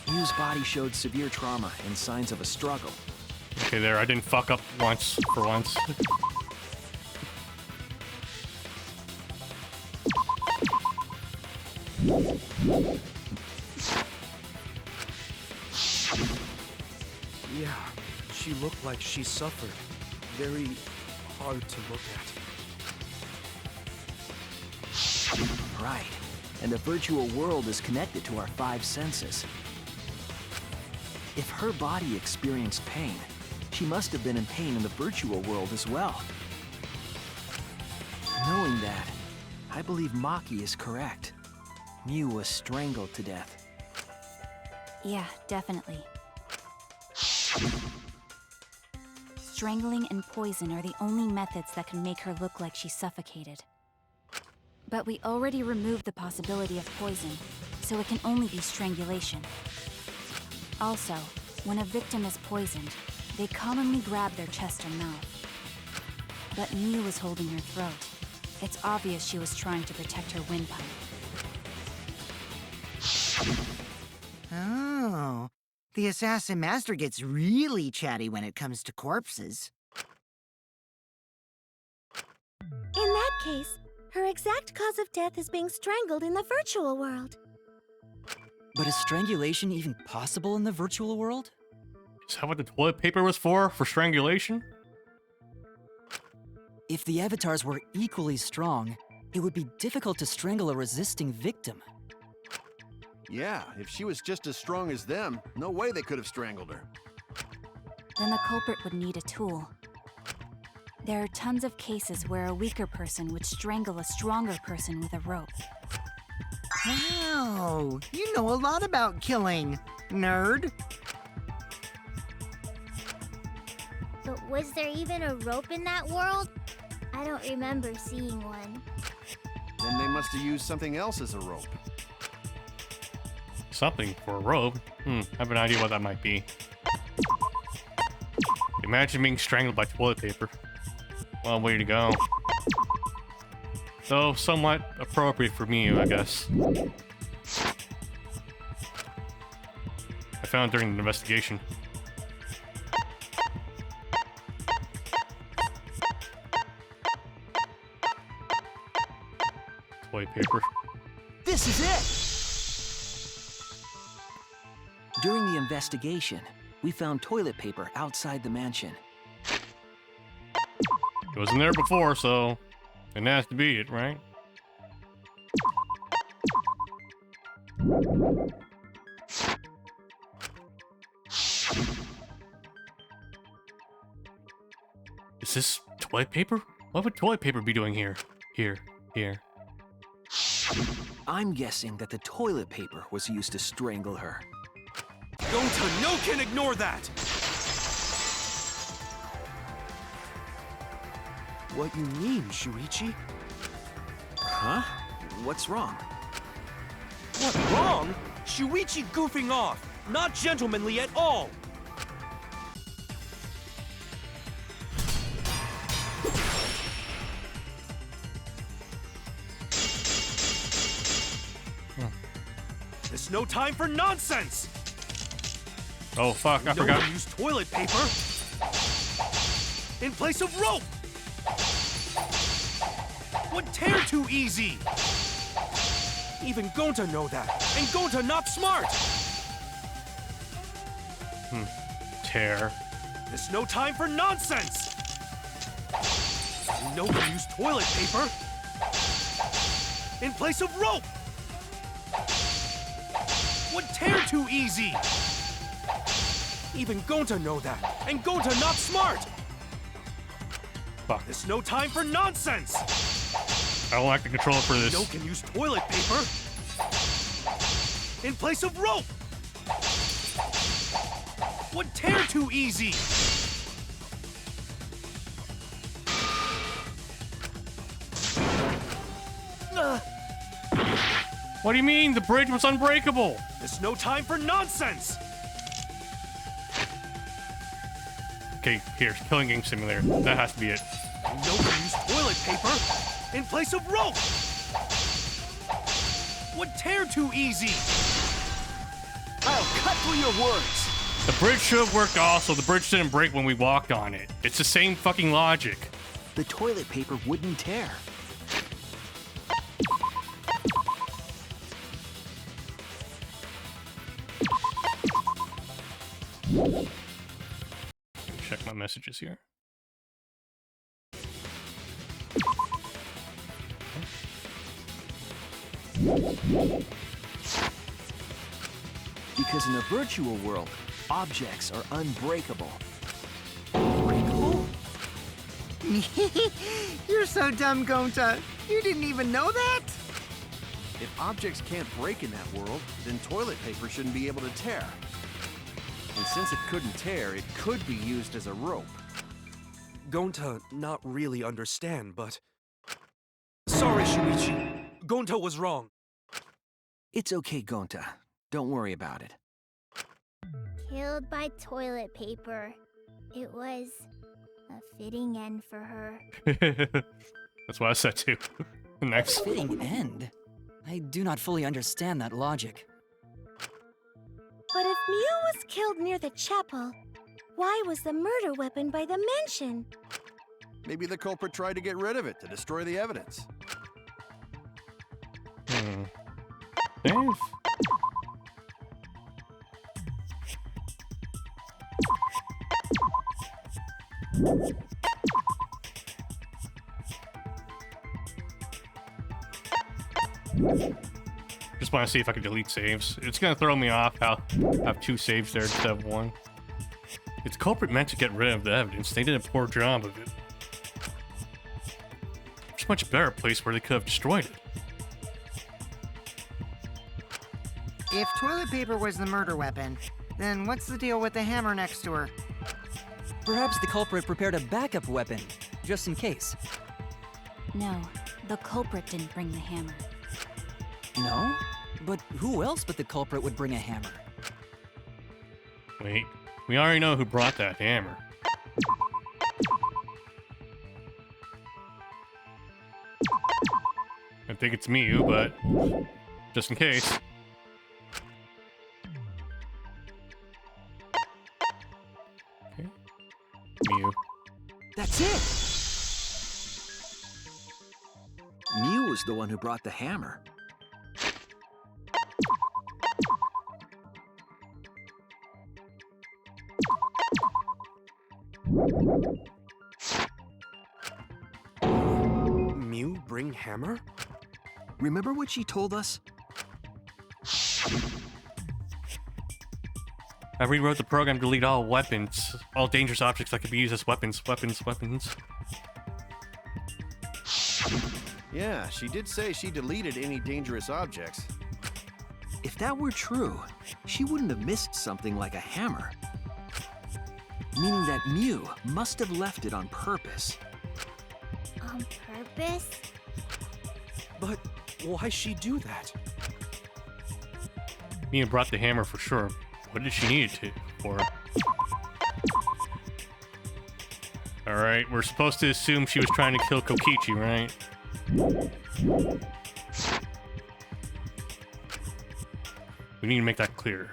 Miu's body showed severe trauma and signs of a struggle. Okay, there, I didn't fuck up once, for once. Yeah, she looked like she suffered. Very hard to look at. Right. And the virtual world is connected to our 5 senses. If her body experienced pain, she must have been in pain in the virtual world as well. Knowing that, I believe Maki is correct. Miu was strangled to death. Yeah, definitely. Strangling and poison are the only methods that can make her look like she suffocated. But we already removed the possibility of poison, so it can only be strangulation. Also, when a victim is poisoned, they commonly grab their chest or mouth. But Miu was holding her throat. It's obvious she was trying to protect her windpipe. Oh, the Assassin Master gets really chatty when it comes to corpses. In that case, her exact cause of death is being strangled in the virtual world. But is strangulation even possible in the virtual world? Is that what the toilet paper was for? For strangulation? If the avatars were equally strong, it would be difficult to strangle a resisting victim. Yeah, if she was just as strong as them, no way they could have strangled her. Then the culprit would need a tool. There are tons of cases where a weaker person would strangle a stronger person with a rope. Wow, you know a lot about killing, nerd. But was there even a rope in that world? I don't remember seeing one. Then they must have used something else as a rope. Something for a rope? I have an idea what that might be. Imagine being strangled by toilet paper. Well, way to go. Though somewhat appropriate for me, I guess. I found it during the investigation. Toilet paper. This is it! During the investigation, We found toilet paper outside the mansion. It wasn't there before, so it has to be it, right? Is this toilet paper? What would toilet paper be doing here? Here. I'm guessing that the toilet paper was used to strangle her. Gonta, no can ignore that! What you mean, Shuichi? Huh? What's wrong? What, wrong? Shuichi goofing off! Not gentlemanly at all! There's no time for nonsense! Oh fuck, I forgot. Use toilet paper in place of rope! Would tear too easy! Even Gonta know that, and Gonta not smart! Tear. There's no time for nonsense! You know we use toilet paper in place of rope! Would tear too easy! Even Gonta know that, and Gonta not smart! Fuck. There's no time for nonsense! I don't like the controller for this. No can use toilet paper in place of rope! Would tear too easy! What do you mean? The bridge was unbreakable! There's no time for nonsense! Okay, here, Killing Game Simulator. That has to be it. No can use toilet paper in place of rope! Would tear too easy! I'll cut through your words! The bridge should have worked also. The bridge didn't break when we walked on it. It's the same fucking logic. The toilet paper wouldn't tear. Check my messages here. Because in the virtual world, objects are unbreakable. Unbreakable? You're so dumb, Gonta. You didn't even know that? If objects can't break in that world, then toilet paper shouldn't be able to tear. And since it couldn't tear, it could be used as a rope. Gonta not really understand, but... Sorry, Shuichi. Gonta was wrong. It's okay, Gonta. Don't worry about it. Killed by toilet paper. It was a fitting end for her. That's what I said too. Next. Fitting end? I do not fully understand that logic. But if Mew was killed near the chapel, why was the murder weapon by the mansion? Maybe the culprit tried to get rid of it to destroy the evidence. Dave? Just want to see if I can delete saves. It's gonna throw me off how I have 2 saves there instead of 1. It's culprit meant to get rid of the evidence. They did a poor job of it. There's a much better place where they could have destroyed it. If toilet paper was the murder weapon, then what's the deal with the hammer next to her? Perhaps the culprit prepared a backup weapon, just in case. No, the culprit didn't bring the hammer. No? But who else but the culprit would bring a hammer? Wait, we already know who brought that hammer. I think it's Mew, but just in case. Okay. Mew. That's it! Mew was the one who brought the hammer. Mew bring hammer? Remember what she told us? I rewrote the program to delete all weapons, all dangerous objects that could be used as weapons. Yeah, she did say she deleted any dangerous objects. If that were true, she wouldn't have missed something like a hammer. Meaning that Mew must have left it on purpose. On purpose? But why'd she do that? Mia brought the hammer for sure. What did she need it to for? Alright, we're supposed to assume she was trying to kill Kokichi, right? We need to make that clear.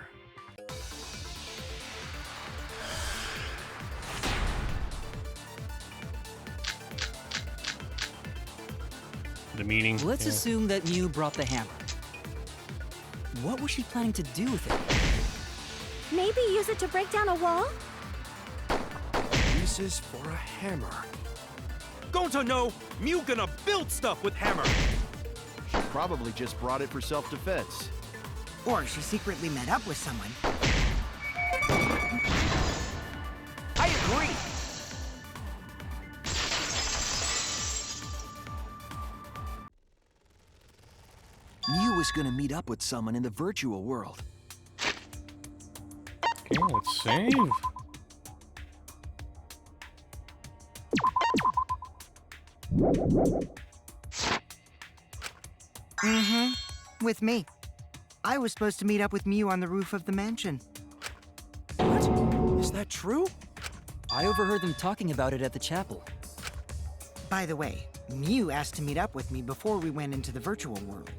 The meaning. Let's assume that Mew brought the hammer. What was she planning to do with it? Maybe use it to break down a wall? Pieces for a hammer. Going to know, Mew gonna build stuff with hammer. Probably just brought it for self-defense. Or she secretly met up with someone. I agree! Mew was gonna meet up with someone in the virtual world. Okay, let's save. Mm-hmm. With me. I was supposed to meet up with Mew on the roof of the mansion. What? Is that true? I overheard them talking about it at the chapel. By the way, Mew asked to meet up with me before we went into the virtual world.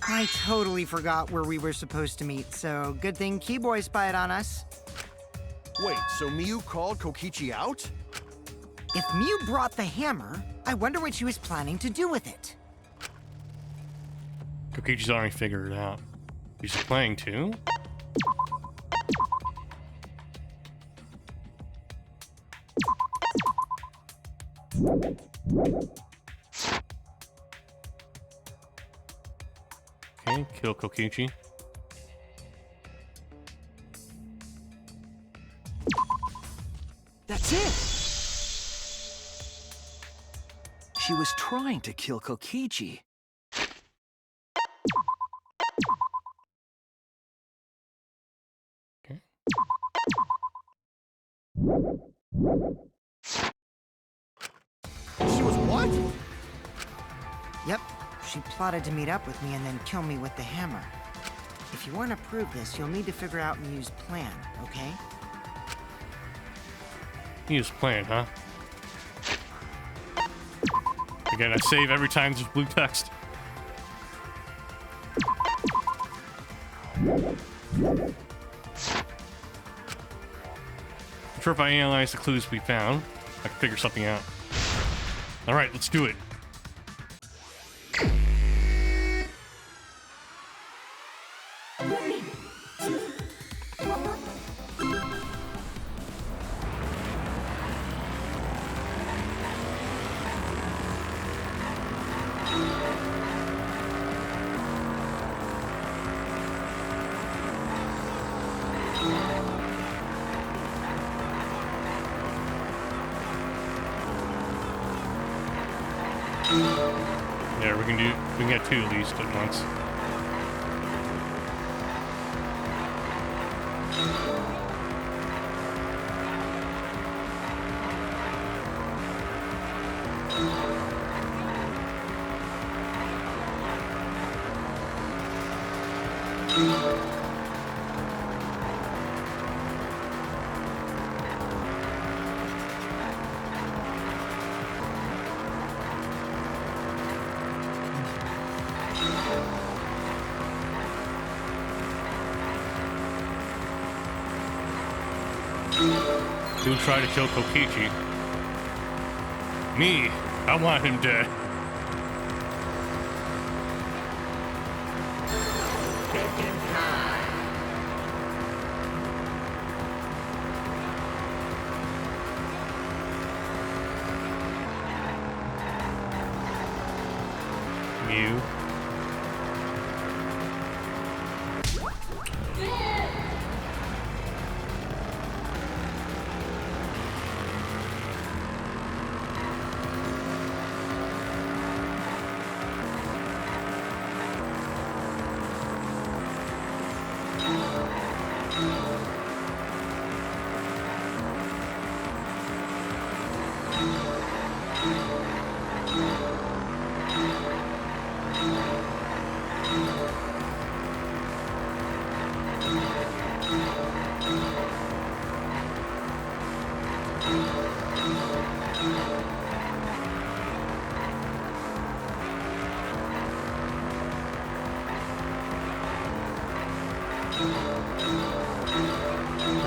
I totally forgot where we were supposed to meet, so good thing Keyboy spied on us. Wait, so Mew called Kokichi out? If Mew brought the hammer, I wonder what she was planning to do with it. Kokichi's already figured it out. He's playing too? Okay, kill Kokichi. That's it! She was trying to kill Kokichi. Okay. She was what? Yep, she plotted to meet up with me and then kill me with the hammer. If you want to prove this, you'll need to figure out Mew's plan, okay? Mew's plan, huh? Again, I save every time there's blue text. I'm sure if I analyze the clues we found, I can figure something out. Alright, let's do it. Yeah, we can get two at least at once. Who tried to kill Kokichi? Me. I want him dead. Mew.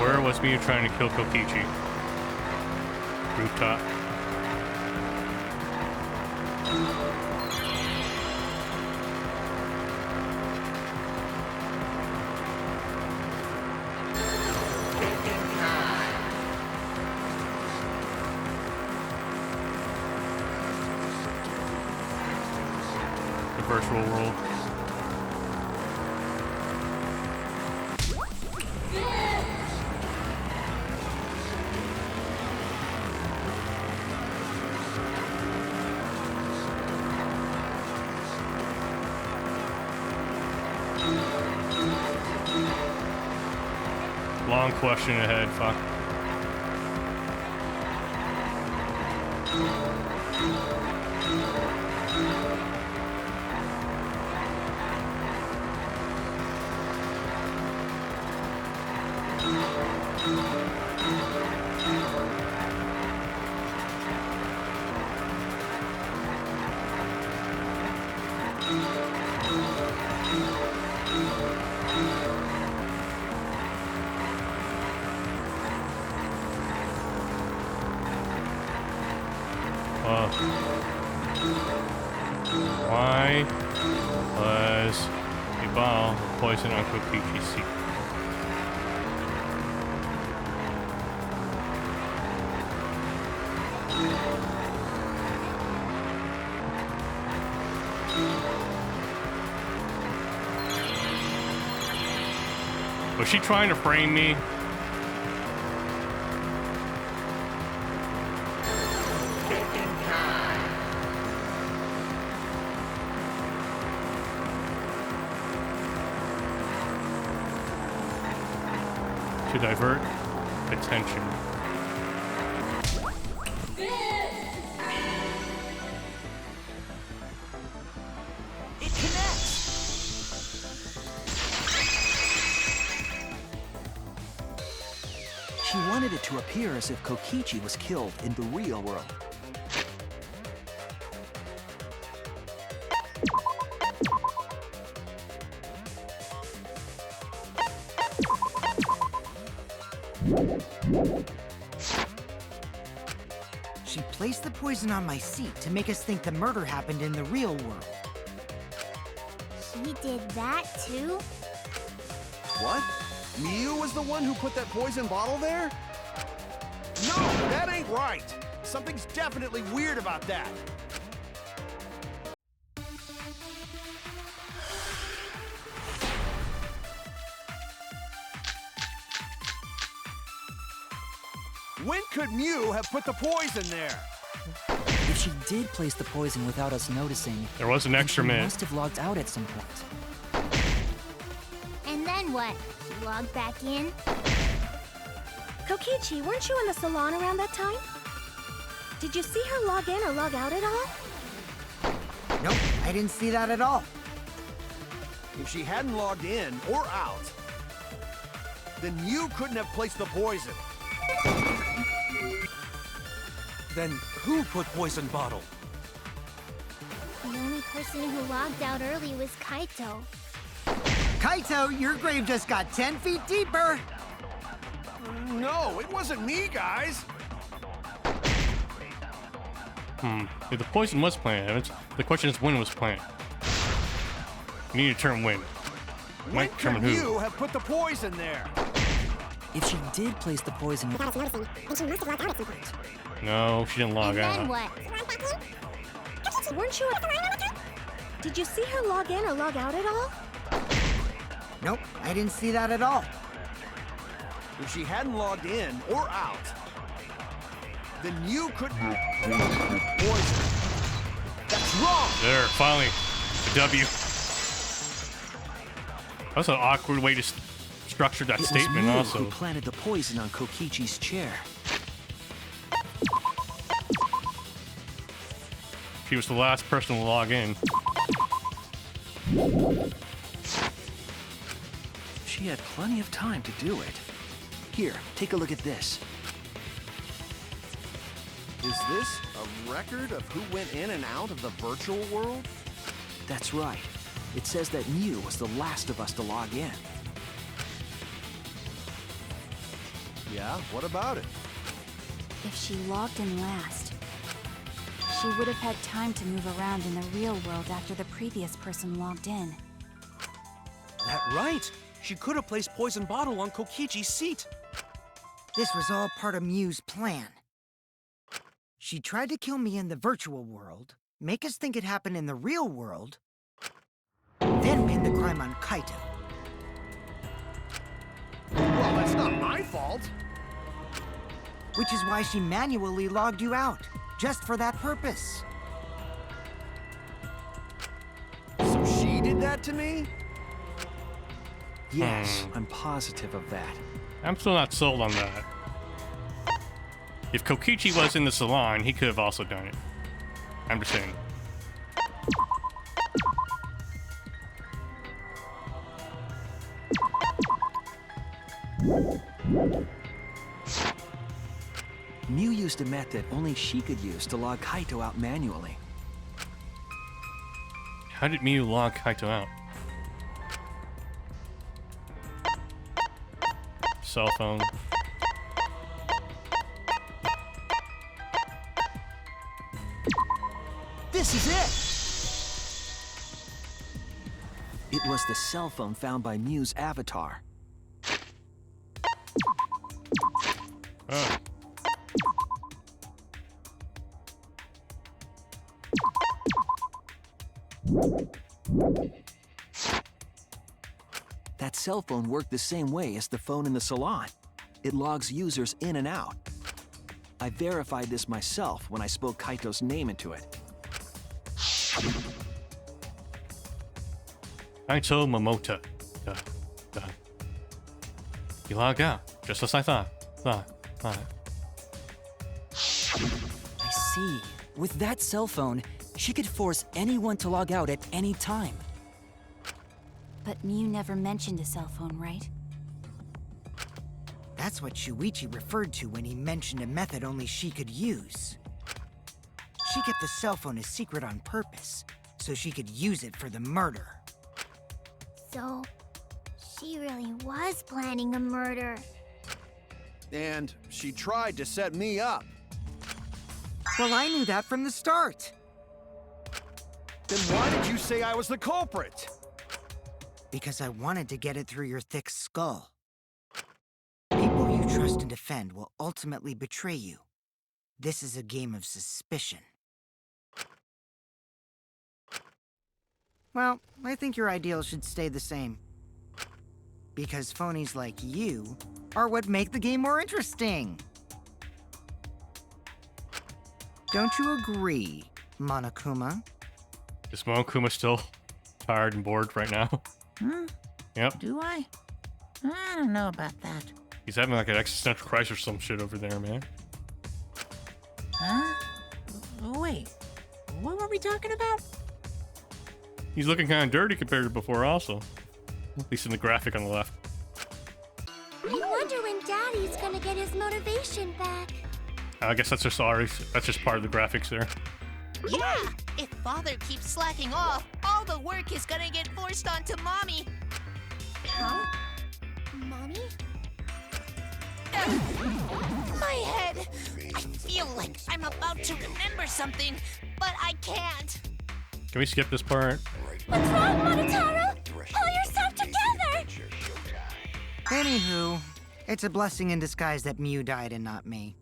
Where was Mew trying to kill Kokichi? Rooftop. The virtual world. Long question ahead, fuck. Why was a ball poison on Kokichi's seat? Was she trying to frame me? To divert attention. It connects! She wanted it to appear as if Kokichi was killed in the real world. She placed the poison on my seat to make us think the murder happened in the real world. She did that too? What? Mew was the one who put that poison bottle there? No, that ain't right. Something's definitely weird about that. When could Mew have put the poison there? If she did place the poison without us noticing, There was an then extra she minute. must have logged out at some point. And then what? She logged back in? Kokichi, weren't you in the salon around that time? Did you see her log in or log out at all? Nope, I didn't see that at all. If she hadn't logged in or out, then Mew couldn't have placed the poison. Then who put poison bottle? The only person who logged out early was Kaito. Kaito, your grave just got 10 feet deeper. No, it wasn't me, guys. If the poison was planted, the question is when it was planted. You need to determine when. When Might could determine who. Mew have put the poison there? If she did place the poison Without us noticing, then she must have logged out at some point. No, she didn't log And out. then what? Weren't you Did you see her log in or log out at all? Nope, I didn't see that at all. If she hadn't logged in or out, then you could poison. That's wrong! There, finally. W. That's an awkward way to structure that statement, It was Mew also. who planted the poison on Kokichi's chair. She was the last person to log in. She had plenty of time to do it. Here, take a look at this. Is this a record of who went in and out of the virtual world? That's right. It says that Mew was the last of us to log in. Yeah, what about it? If she logged in last, she would have had time to move around in the real world after the previous person logged in. That right. She could have placed poison bottle on Kokichi's seat. This was all part of Mew's plan. She tried to kill me in the virtual world, make us think it happened in the real world, then pin the crime on Kaito. Well, that's not my fault. Which is why she manually logged you out, just for that purpose. So she did that to me? Yes, I'm positive of that. I'm still not sold on that. If Kokichi was in the salon, he could have also done it. I'm just saying. Mew used a method only she could use to log Kaito out manually. How did Mew log Kaito out? Cell phone. This is it! It was the cell phone found by Mew's avatar. Oh. That cell phone worked the same way as the phone in the salon. It logs users in and out. I verified this myself when I spoke Kaito's name into it. Kaito Momota. He logged out, just as I thought. I see. With that cell phone, she could force anyone to log out at any time. But Mew never mentioned a cell phone, right? That's what Shuichi referred to when he mentioned a method only she could use. She kept the cell phone a secret on purpose, so she could use it for the murder. So, she really was planning a murder. And she tried to set me up. Well, I knew that from the start. Then why did you say I was the culprit? Because I wanted to get it through your thick skull. People you trust and defend will ultimately betray you. This is a game of suspicion. Well, I think your ideals should stay the same. Because phonies like you are what make the game more interesting. Don't you agree, Monokuma? Is Monokuma still tired and bored right now? Yep. Do I? I don't know about that. He's having like an existential crisis or some shit over there, man. Huh? Wait, what were we talking about? He's looking kind of dirty compared to before also. At least in the graphic on the left. I wonder when Daddy's gonna get his motivation back. I guess that's just part of the graphics there. Yeah, if Father keeps slacking off, all the work is gonna get forced onto Mommy. Huh? Mommy? My head! I feel like I'm about to remember something, but I can't. Can we skip this part? What's wrong, Monotaro? Pull yourself together! Anywho, it's a blessing in disguise that Mew died and not me.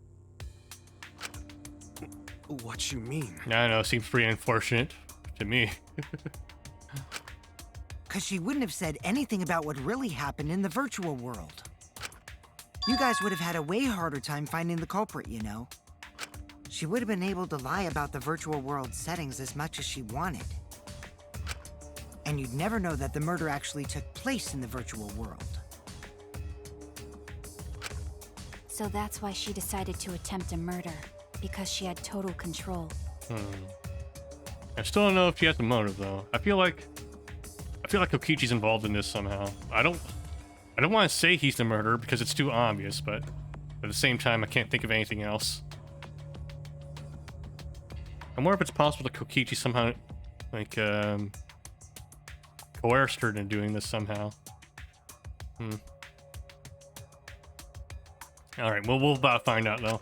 What you mean? I don't know, seems pretty unfortunate to me. 'Cause she wouldn't have said anything about what really happened in the virtual world. You guys would have had a way harder time finding the culprit, you know. She would have been able to lie about the virtual world settings as much as she wanted. And you'd never know that the murder actually took place in the virtual world. So that's why she decided to attempt a murder, because she had total control. I still don't know if she has the motive though. I feel like Kokichi's involved in this somehow. I don't want to say he's the murderer because it's too obvious, but at the same time I can't think of anything else. I wonder if it's possible that Kokichi somehow like coerced her into doing this somehow. Alright, well, we'll about find out, though.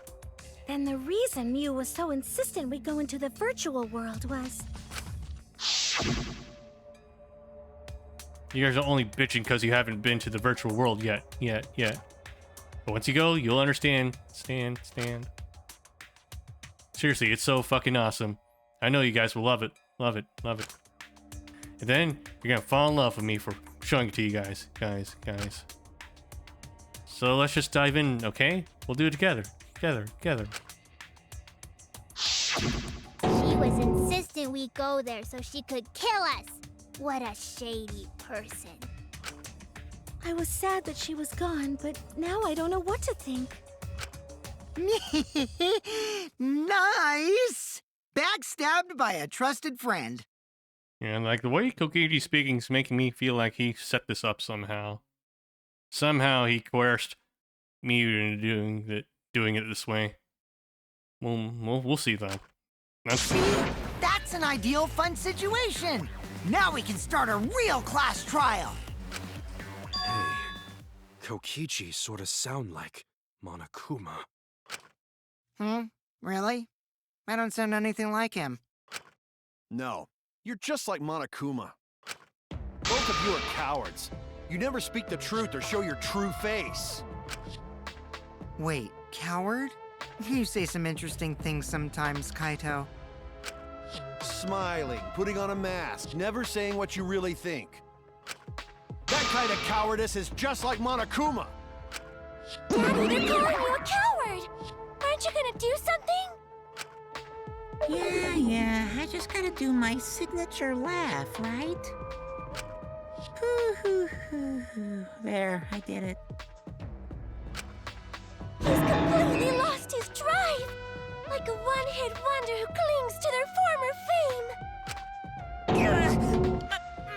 Then the reason Mew was so insistent we go into the virtual world was... You guys are only bitching because you haven't been to the virtual world yet. But once you go, you'll understand. Stand. Seriously, it's so fucking awesome. I know you guys will love it. Love it. And then, you're gonna fall in love with me for showing it to you guys. Guys. So let's just dive in, okay? We'll do it together. She was insistent we go there so she could kill us. What a shady person. I was sad that she was gone, but now I don't know what to think. Nice! Backstabbed by a trusted friend. Yeah, like the way Kokichi's speaking is making me feel like he set this up somehow. Somehow he coerced me into doing it this way. We'll see though. That's an ideal fun situation! Now we can start a real class trial! Hey, Kokichi sorta sound like Monokuma. Really? I don't sound anything like him. No, you're just like Monokuma. Both of you are cowards. You never speak the truth or show your true face. Wait, coward? You say some interesting things sometimes, Kaito. Smiling, putting on a mask, never saying what you really think. That kind of cowardice is just like Monokuma. Daddy, they're calling you a coward! Aren't you gonna do something? Yeah, I just gotta do my signature laugh, right? There, I did it. He's completely lost his drive! Like a one-hit wonder who clings to their former fame!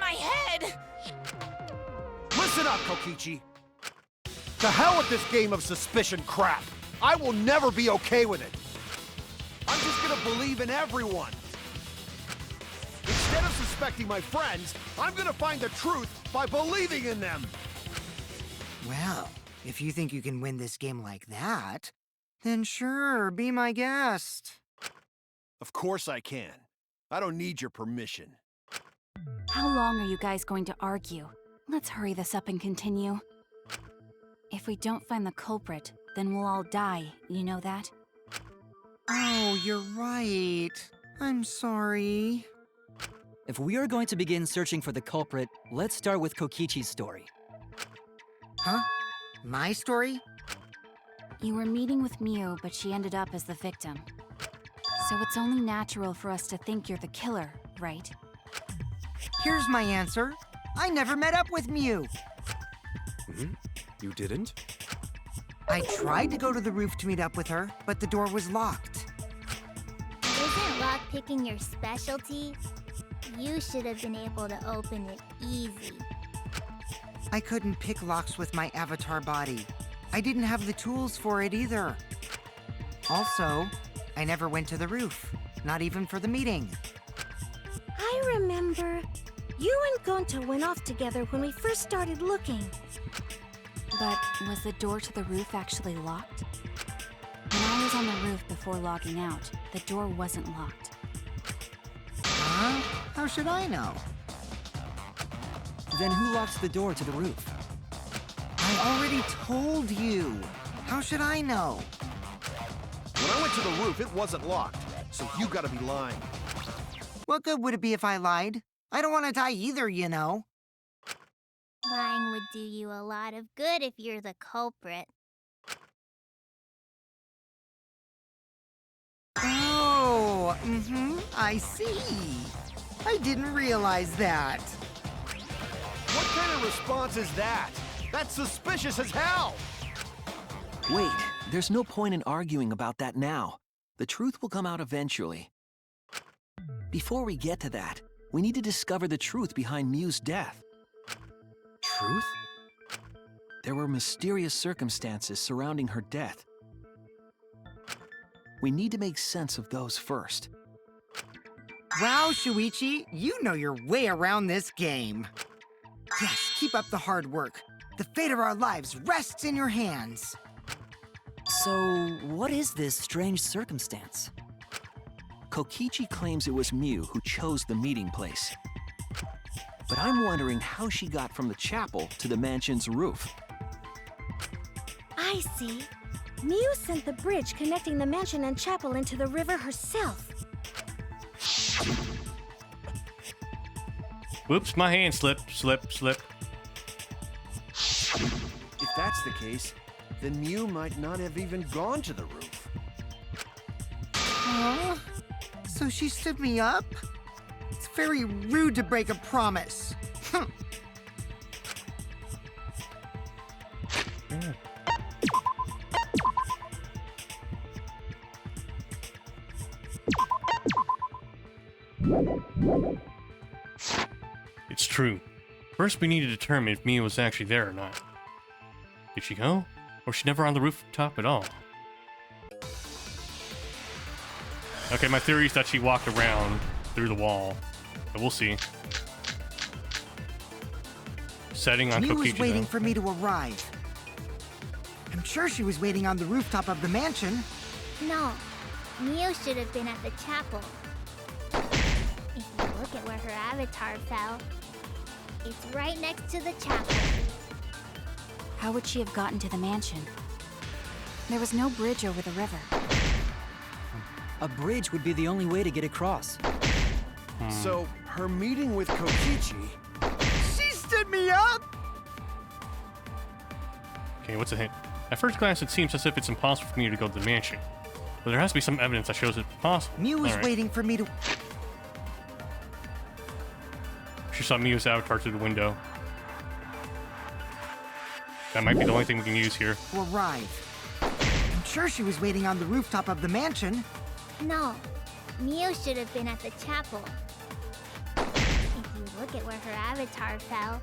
My head! Listen up, Kokichi. To hell with this game of suspicion crap. I will never be okay with it. I'm just gonna believe in everyone. Instead of suspecting my friends, I'm gonna find the truth by believing in them. Well, if you think you can win this game like that, then sure, be my guest. Of course I can. I don't need your permission. How long are you guys going to argue? Let's hurry this up and continue. If we don't find the culprit, then we'll all die, you know that? Oh, you're right. I'm sorry. If we are going to begin searching for the culprit, let's start with Kokichi's story. Huh? My story? You were meeting with Mew, but she ended up as the victim. So it's only natural for us to think you're the killer, right? Here's my answer. I never met up with Mew. You didn't? I tried to go to the roof to meet up with her, but the door was locked. Isn't lockpicking your specialty? You should have been able to open it easy. I couldn't pick locks with my avatar body. I didn't have the tools for it either. Also, I never went to the roof, not even for the meeting. I remember. You and Gonta went off together when we first started looking. But was the door to the roof actually locked? When I was on the roof before logging out, the door wasn't locked. Huh? How should I know? Then who locks the door to the roof? I already told you. How should I know? When I went to the roof, it wasn't locked. So you gotta be lying. What good would it be if I lied? I don't want to die either, you know. Lying would do you a lot of good if you're the culprit. Oh, I see. I didn't realize that. What kind of response is that? That's suspicious as hell! Wait, there's no point in arguing about that now. The truth will come out eventually. Before we get to that, we need to discover the truth behind Mew's death. Truth? There were mysterious circumstances surrounding her death. We need to make sense of those first. Wow, Shuichi, you know your way around this game. Yes, keep up the hard work. The fate of our lives rests in your hands. So, what is this strange circumstance? Kokichi claims it was Mew who chose the meeting place. But I'm wondering how she got from the chapel to the mansion's roof. I see. Mew sent the bridge connecting the mansion and chapel into the river herself. Whoops, my hand slipped. If that's the case, then Mew might not have even gone to the roof. Huh? So she stood me up? It's very rude to break a promise. It's true. First, we need to determine if Mia was actually there or not. Did she go? Or was she never on the rooftop at all? Okay, my theory is that she walked around through the wall. But we'll see. Setting on Mew Kokichi. was waiting for me to arrive. I'm sure she was waiting on the rooftop of the mansion. No, Mew should have been at the chapel. If you look at where her avatar fell, it's right next to the chapel. How would she have gotten to the mansion? There was no bridge over the river. A bridge would be the only way to get across. So, her meeting with Kokichi... She stood me up! Okay, what's a hint? At first glance, it seems as if it's impossible for me to go to the mansion. But there has to be some evidence that shows it's possible. Mew was Alright. waiting for me to... She saw Mew's avatar through the window. That might be the only thing we can use here. arrive. I'm sure she was waiting on the rooftop of the mansion. No, Mew should have been at the chapel. If you look at where her avatar fell,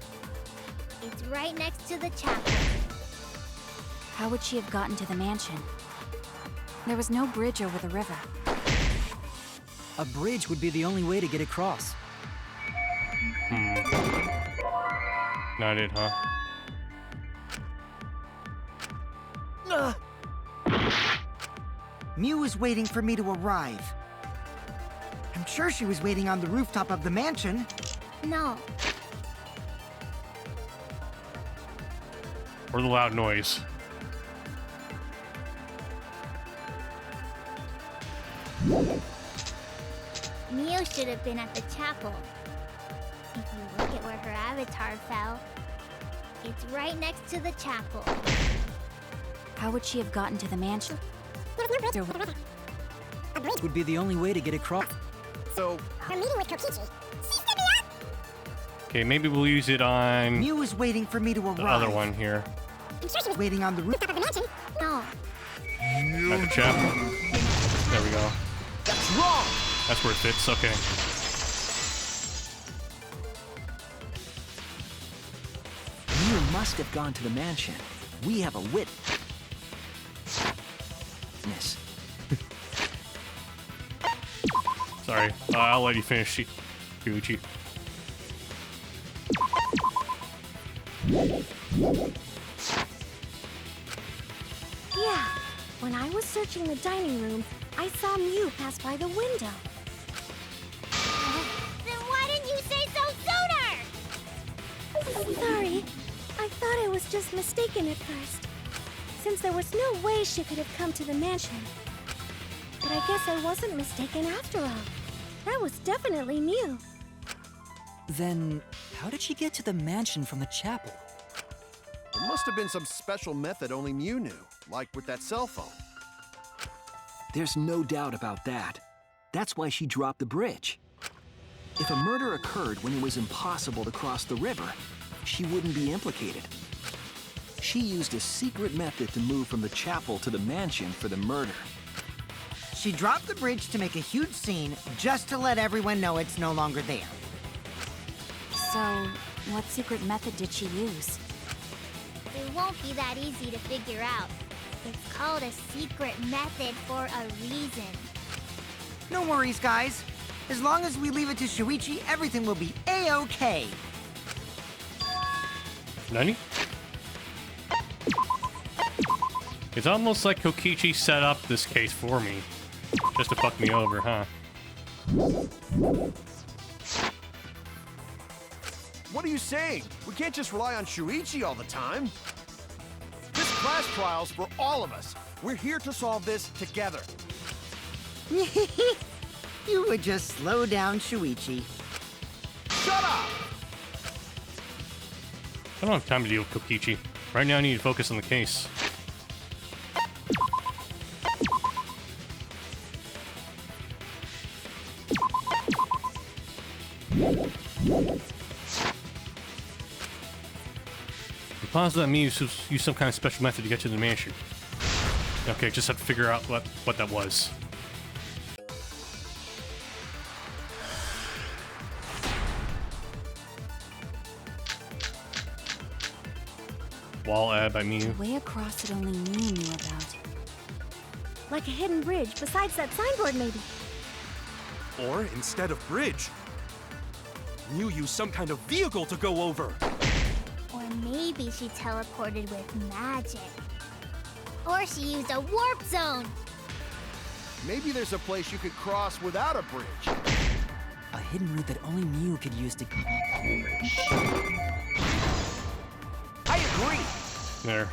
it's right next to the chapel. How would she have gotten to the mansion? There was no bridge over the river. A bridge would be the only way to get across. Not it, huh? Mew was waiting for me to arrive. I'm sure she was waiting on the rooftop of the mansion. No, Or the loud noise. Mew should have been at the chapel. If you look at where her avatar fell, it's right next to the chapel. How would she have gotten to the mansion? There w- Would be the only way to get across. So, Her meeting with Kokichi. She stood me up! Okay, maybe we'll use it on Mew was waiting for me to arrive. the other one here. I'm sure she was Waiting on the rooftop top of the mansion. No, At the chapel. There we go. that's wrong! That's where it fits, okay. Mew must have gone to the mansion. We have a witness. Sorry. I'll let you finish, Shuichi. Yeah, when I was searching the dining room, I saw Mew pass by the window. then why didn't you say so sooner? Sorry, I thought I was just mistaken at first, since there was no way she could have come to the mansion. But I guess I wasn't mistaken after all. That was definitely Mew. Then, how did she get to the mansion from the chapel? There must have been some special method only Mew knew, like with that cell phone. There's no doubt about that. That's why she dropped the bridge. If a murder occurred when it was impossible to cross the river, she wouldn't be implicated. She used a secret method to move from the chapel to the mansion for the murder. She dropped the bridge to make a huge scene just to let everyone know it's no longer there. So, what secret method did she use? It won't be that easy to figure out. It's called a secret method for a reason. No worries, guys. As long as we leave it to Shuichi, everything will be A-OK. Nani? It's almost like Kokichi set up this case for me. Just to fuck me over, huh? What are you saying? We can't just rely on Shuichi all the time. This class trial's for all of us. We're here to solve this together. You would just slow down Shuichi. Shut up! I don't have time to deal with Kokichi. Right now I need to focus on the case. I'm positive that Mew used some kind of special method to get to the mansion. Okay, just have to figure out what that was. Wall added by Mew. The way across it only Mew knew about. Like a hidden bridge besides that signboard, maybe. Or instead of bridge, Mew used some kind of vehicle to go over. Or maybe she teleported with magic. Or she used a warp zone. Maybe there's a place you could cross without a bridge. A hidden route that only Mew could use to... I agree. There.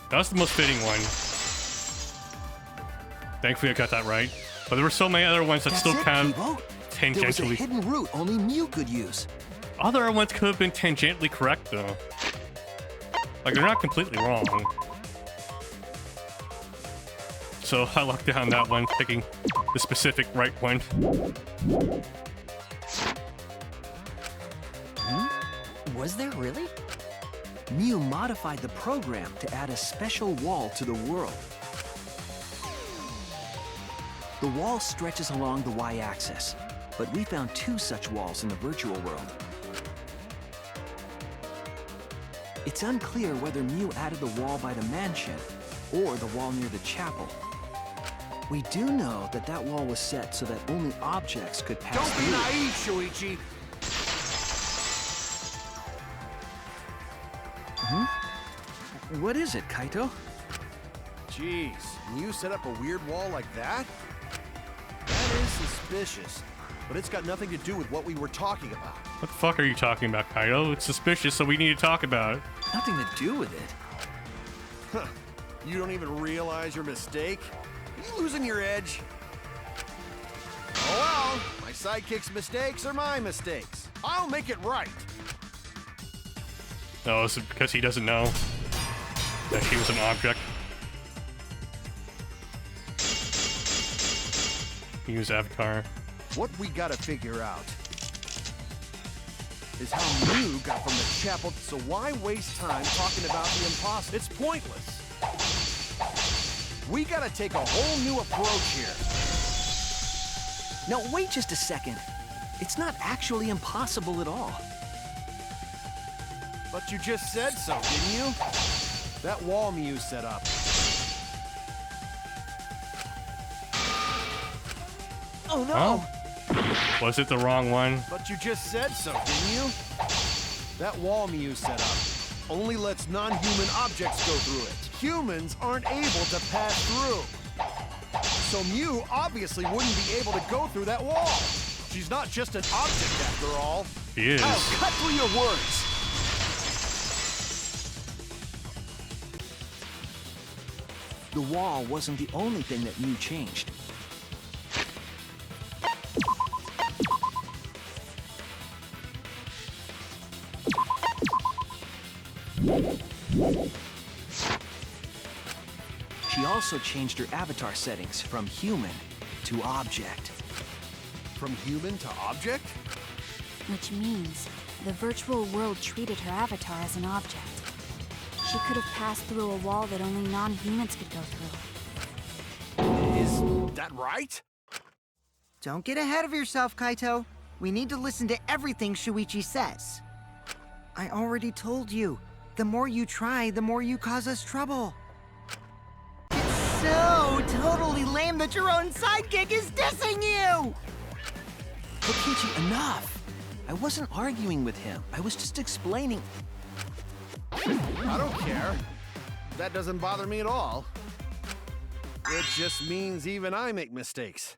That was the most fitting one. Thankfully I got that right. But there were so many other ones that still kind of There was a tangentially... hidden route only Mew could use. Other ones could have been tangentially correct, though. Like, they're not completely wrong. So I lucked out on that one, picking the specific right one. Was there really? Mew modified the program to add a special wall to the world. The wall stretches along the y-axis, but we found 2 such walls in the virtual world. It's unclear whether Mew added the wall by the mansion or the wall near the chapel. We do know that that wall was set so that only objects could pass Don't be through. naive, Shuichi. What is it, Kaito? Jeez, Mew set up a weird wall like that? That is suspicious, but it's got nothing to do with what we were talking about. What the fuck are you talking about, Kaido? It's suspicious, so we need to talk about it. Nothing to do with it. Huh. You don't even realize your mistake? Are you losing your edge? Oh well, my sidekick's mistakes are my mistakes. I'll make it right. No, it's because he doesn't know that she was an object. He was Avatar. What we gotta figure out is how Mew got from the chapel, so why waste time talking about the impossible? It's pointless. We gotta take a whole new approach here. Now, wait just a second. It's not actually impossible at all. But you just said so, didn't you? That wall Mew set up. Oh no! Huh? Was it the wrong one? But you just said so, didn't you? That wall Mew set up only lets non-human objects go through it. Humans aren't able to pass through. So Mew obviously wouldn't be able to go through that wall. She's not just an object after all. He is. I'll cut through your words. The wall wasn't the only thing that Mew changed. also changed her avatar settings from human to object. From human to object? Which means the virtual world treated her avatar as an object. She could have passed through a wall that only non-humans could go through. Is that right? Don't get ahead of yourself, Kaito. We need to listen to everything Shuichi says. I already told you, the more you try, the more you cause us trouble. It's so totally lame that your own sidekick is dissing you! Kokichi, enough! I wasn't arguing with him. I was just explaining. I don't care. That doesn't bother me at all. It just means even I make mistakes.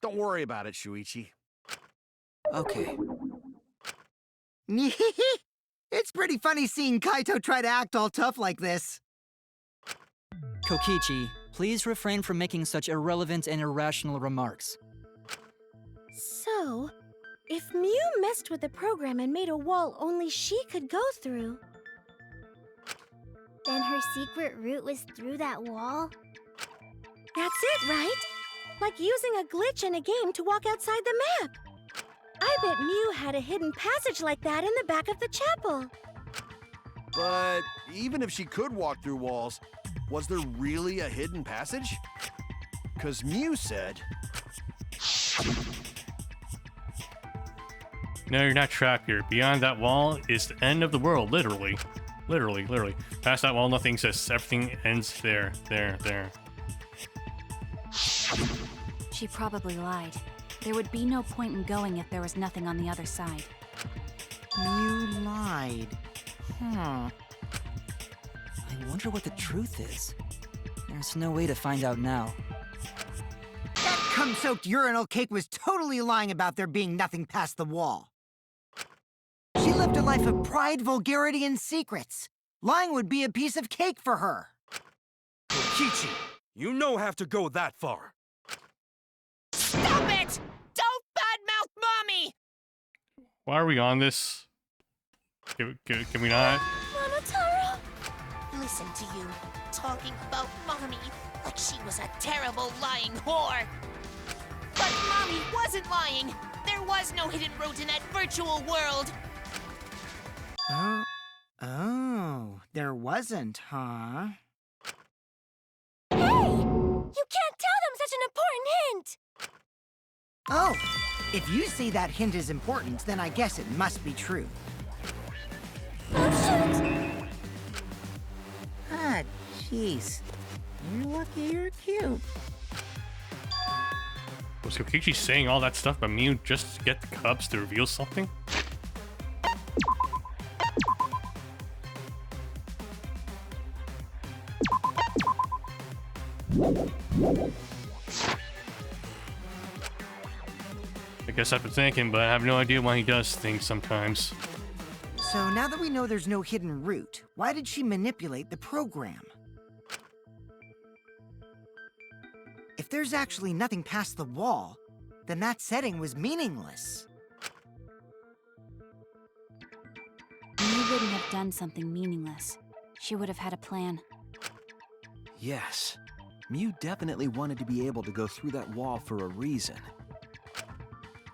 Don't worry about it, Shuichi. Okay. It's pretty funny seeing Kaito try to act all tough like this. Kokichi, please refrain from making such irrelevant and irrational remarks. So, if Mew messed with the program and made a wall only she could go through, Then her secret route was through that wall? that's it, right? Like using a glitch in a game to walk outside the map. I bet Mew had a hidden passage like that in the back of the chapel. But even if she could walk through walls, was there really a hidden passage? 'Cause Mew said... No, you're not trapped here. Beyond that wall is the end of the world, literally. Literally. Past that wall, nothing exists. Everything ends there. She probably lied. There would be no point in going if there was nothing on the other side. Mew lied. I wonder what the truth is. There's no way to find out now. That cum-soaked urinal cake was totally lying about there being nothing past the wall. She lived a life of pride, vulgarity, and secrets. Lying would be a piece of cake for her. Kokichi, you no have to go that far. Stop it! Don't badmouth Mommy! Why are we on this? Can we not? Monotaro? Listen to you, talking about Mommy like she was a terrible lying whore. But Mommy wasn't lying. There was no hidden route in that virtual world. Oh, there wasn't, huh? Hey! You can't tell them such an important hint! Oh, if you say that hint is important, then I guess it must be true. Oh, shoot! Ah, jeez. You're lucky you're cute. Was Kokichi saying all that stuff about Mew just to get the Cubs to reveal something? I guess I've been thinking, but I have no idea why he does things sometimes. So now that we know there's no hidden route, why did she manipulate the program? If there's actually nothing past the wall, then that setting was meaningless. Mew wouldn't have done something meaningless. She would have had a plan. Yes. Mew definitely wanted to be able to go through that wall for a reason.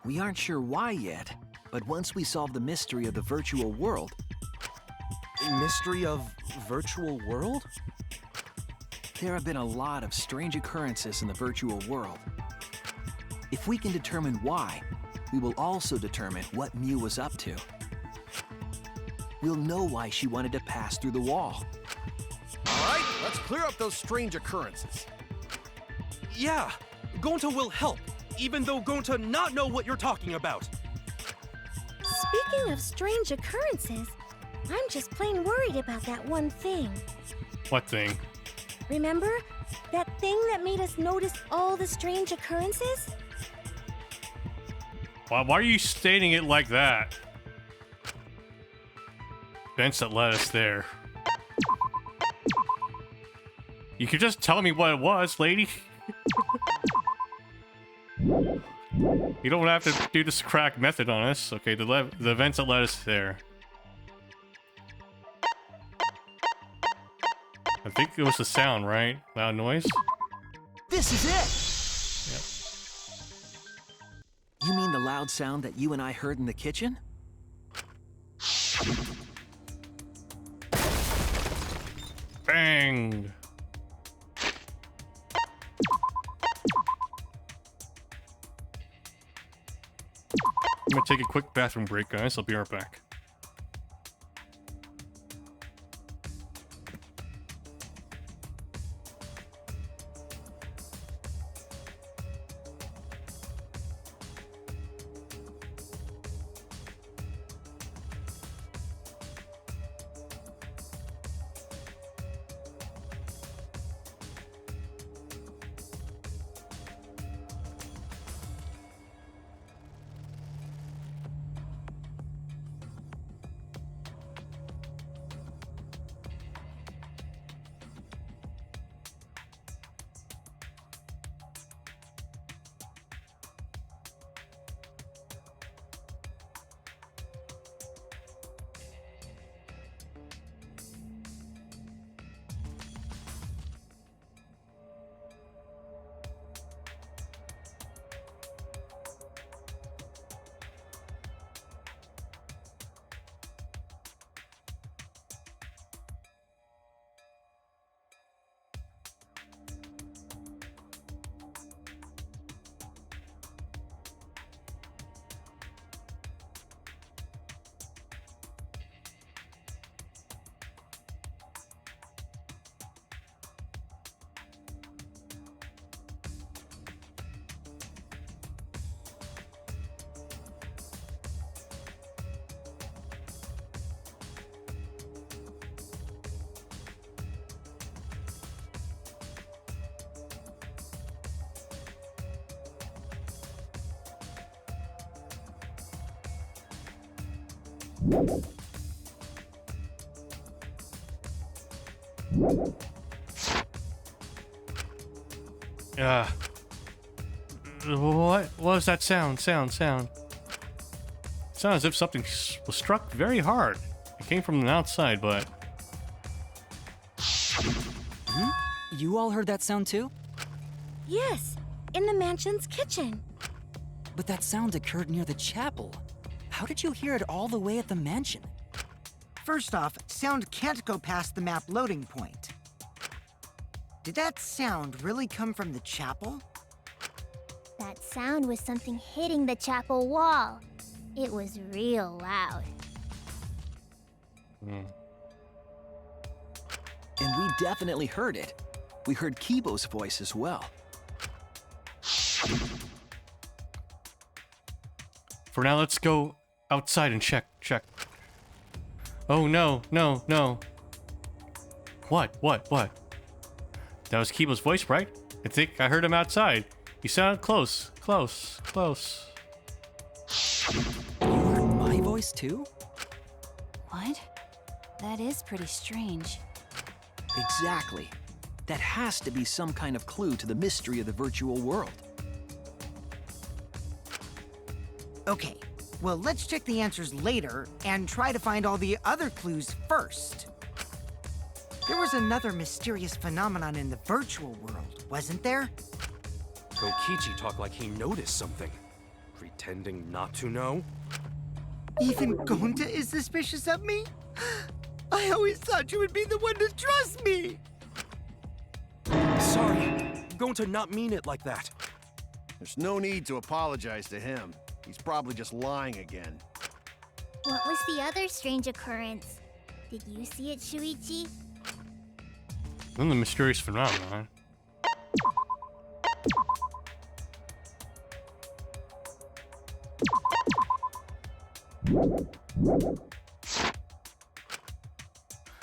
We aren't sure why yet, but once we solve the mystery of the virtual world... Mystery of virtual world? There have been a lot of strange occurrences in the virtual world. If we can determine why, we will also determine what Mew was up to. We'll know why she wanted to pass through the wall. All right, let's clear up those strange occurrences. Yeah, Gonta will help, even though Gonta not know what you're talking about. Speaking of strange occurrences, I'm just plain worried about that one thing. What thing? Remember? That thing that made us notice all the strange occurrences? Why are you stating it like that? Vents that led us there. You could just tell me what it was, lady. You don't have to do this crack method on us. Okay, the events that led us there. I think it was the sound, right? Loud noise? This is it! You mean the loud sound that you and I heard in the kitchen? Bang! I'm gonna take a quick bathroom break, guys. I'll be right back. What was that sound? Sound. Sounded as if something was struck very hard. It came from the outside, but... You all heard that sound too? Yes, in the mansion's kitchen. But that sound occurred near the chapel. How did you hear it all the way at the mansion? First off, sound can't go past the map loading point. Did that sound really come from the chapel? That sound was something hitting the chapel wall. It was real loud. And we definitely heard it. We heard Kibo's voice as well. For now, let's go outside and check. Oh, no. What? That was Kibo's voice, right? I think I heard him outside. He sounded close. You heard my voice too? What? That is pretty strange. Exactly. That has to be some kind of clue to the mystery of the virtual world. Okay, well, let's check the answers later and try to find all the other clues first. There was another mysterious phenomenon in the virtual world, wasn't there? Kokichi talked like he noticed something. Pretending not to know? Even Gonta is suspicious of me? I always thought you would be the one to trust me! Sorry, going to not mean it like that. There's no need to apologize to him. He's probably just lying again. What was the other strange occurrence? Did you see it, Shuichi? Then the mysterious phenomenon.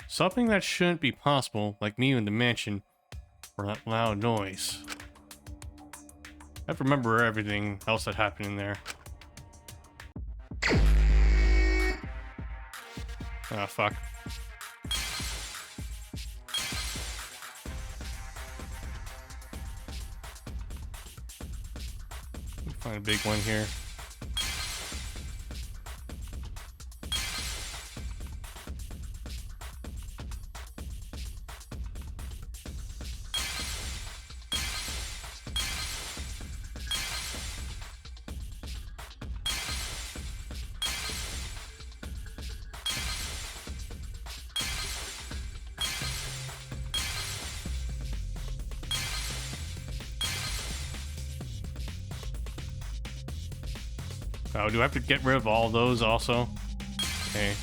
Something that shouldn't be possible, like me in the mansion, or that loud noise. I have to remember everything else that happened in there. Ah, fuck. Let me find a big one here. Oh, do I have to get rid of all those also? Okay.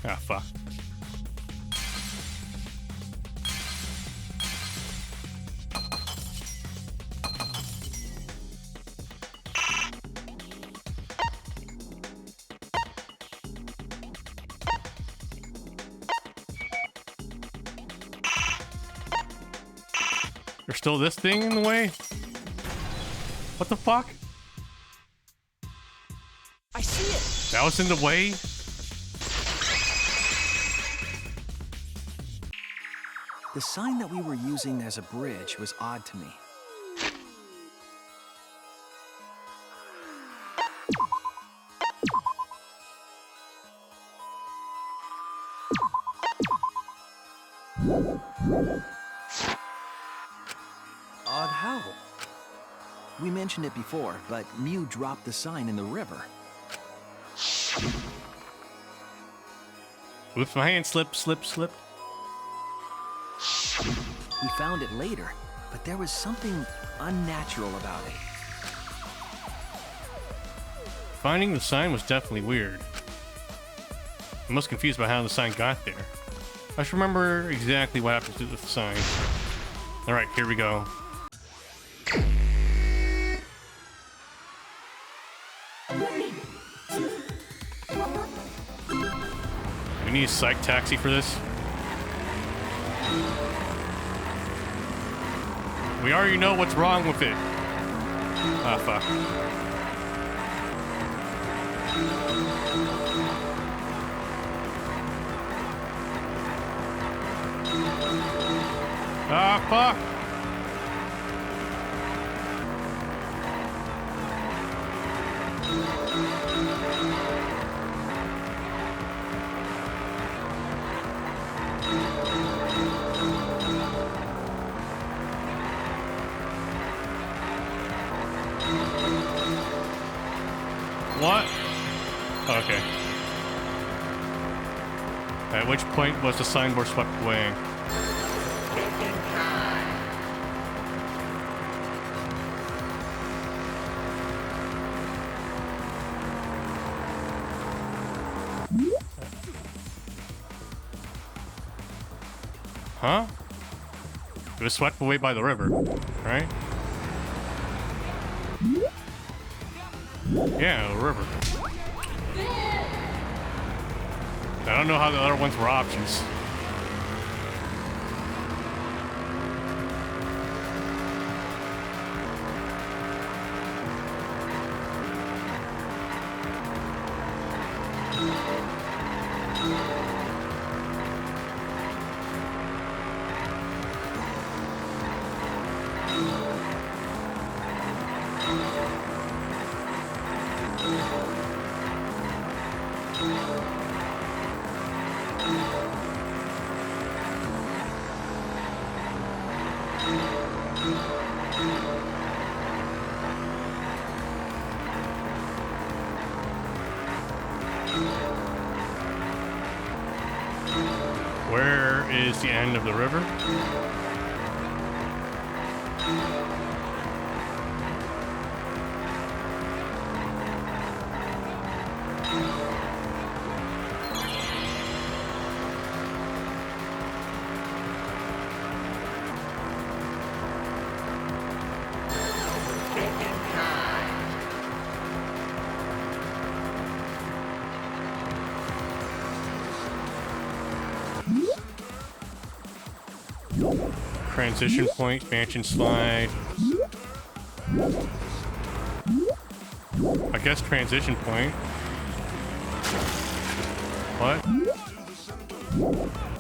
Ah, fuck. There's still this thing in the way? What the fuck? I see it! That was in the way? The sign that we were using as a bridge was odd to me. Odd how? We mentioned it before, but Mew dropped the sign in the river. Oops, my hand slipped. We found it later, but there was something unnatural about it. Finding the sign was definitely weird. I'm most confused by how the sign got there. I just remember exactly what happened to the sign. Alright, here we go. We need a psych taxi for this. We already know what's wrong with it. Ah, fuck. Ah, fuck. What? Okay. At which point was the signboard swept away? Huh? It was swept away by the river, right? Yeah, the river. I don't know how the other ones were options. Where is the end of the river? Transition point, mansion slide. I guess transition point. What?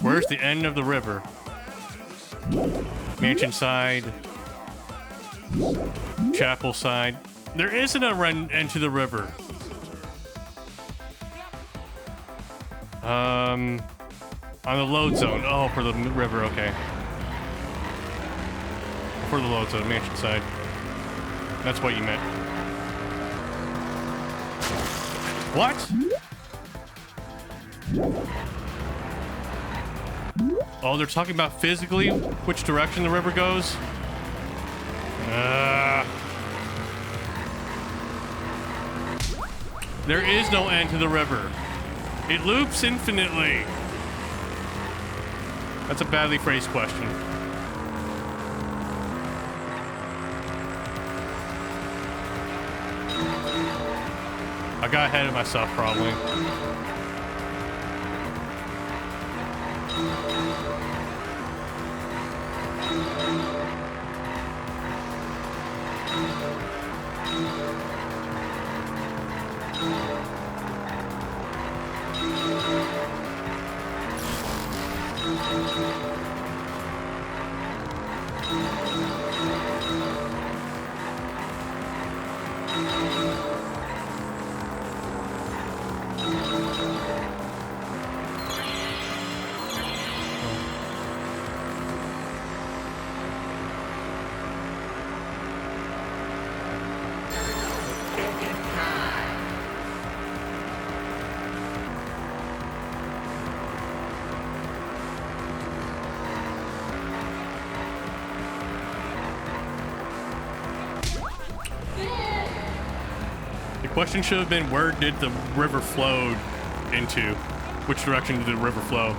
Where's the end of the river? Mansion side. Chapel side. There isn't a run into the river. On the load zone. Oh, for the river, okay. For the load zone, mansion side. That's what you meant. Oh, they're talking about physically which direction the river goes? There is no end to the river. It loops infinitely. That's a badly phrased question. I got ahead of myself, probably. The question should have been, where did the river flow into? Which direction did the river flow?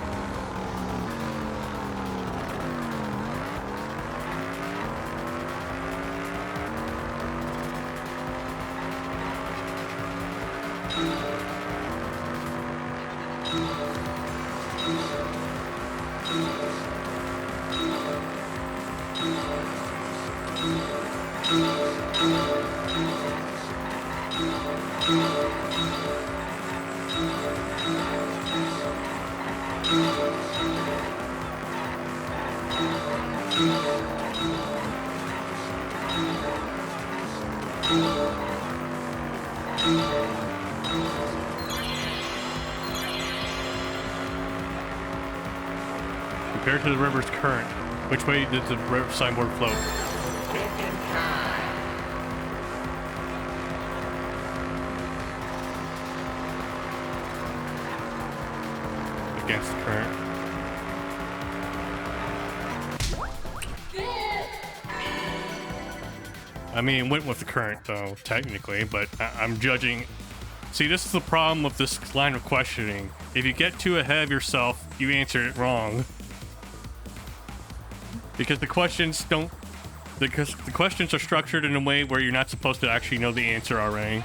Compared to the river's current, which way did the river signboard flow? Against the current. I mean, it went with the current, though, technically, but I'm judging. See, this is the problem with this line of questioning. If you get too ahead of yourself, you answer it wrong. Because the questions don't... Because the questions are structured in a way where you're not supposed to actually know the answer already.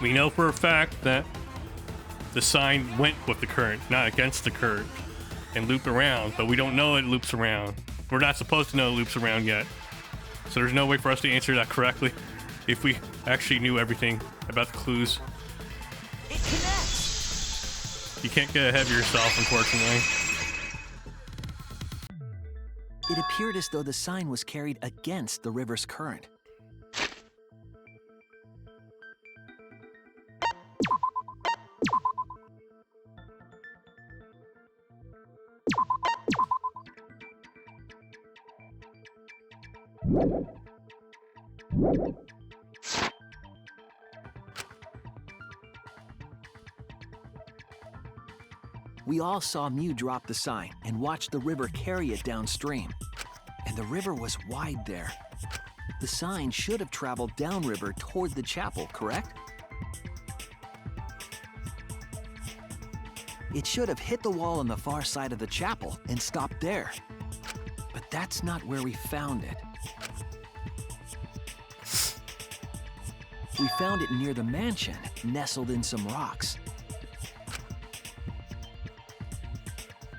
We know for a fact that the sign went with the current, not against the current, and looped around, but we don't know it loops around. We're not supposed to know it loops around yet. So there's no way for us to answer that correctly if we actually knew everything about the clues. It connects! You can't get ahead of yourself, unfortunately. It appeared as though the sign was carried against the river's current. We all saw Mew drop the sign and watched the river carry it downstream. And the river was wide there. The sign should have traveled downriver toward the chapel, correct? It should have hit the wall on the far side of the chapel and stopped there. But that's not where we found it. We found it near the mansion, nestled in some rocks.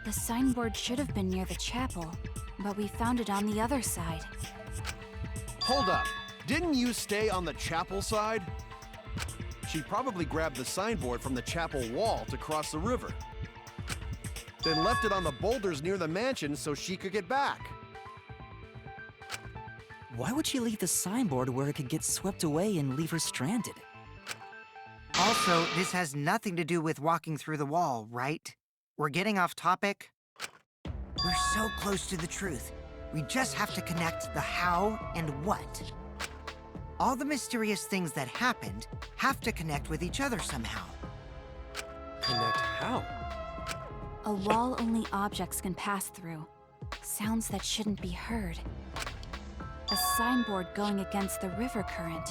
The signboard should have been near the chapel, but we found it on the other side. Hold up. Didn't you stay on the chapel side? She probably grabbed the signboard from the chapel wall to cross the river. Then left it on the boulders near the mansion so she could get back. Why would she leave the signboard where it could get swept away and leave her stranded? Also, this has nothing to do with walking through the wall, right? We're getting off topic. We're so close to the truth. We just have to connect the how and what. All the mysterious things that happened have to connect with each other somehow. Connect how? A wall only objects can pass through. Sounds that shouldn't be heard. A signboard going against the river current.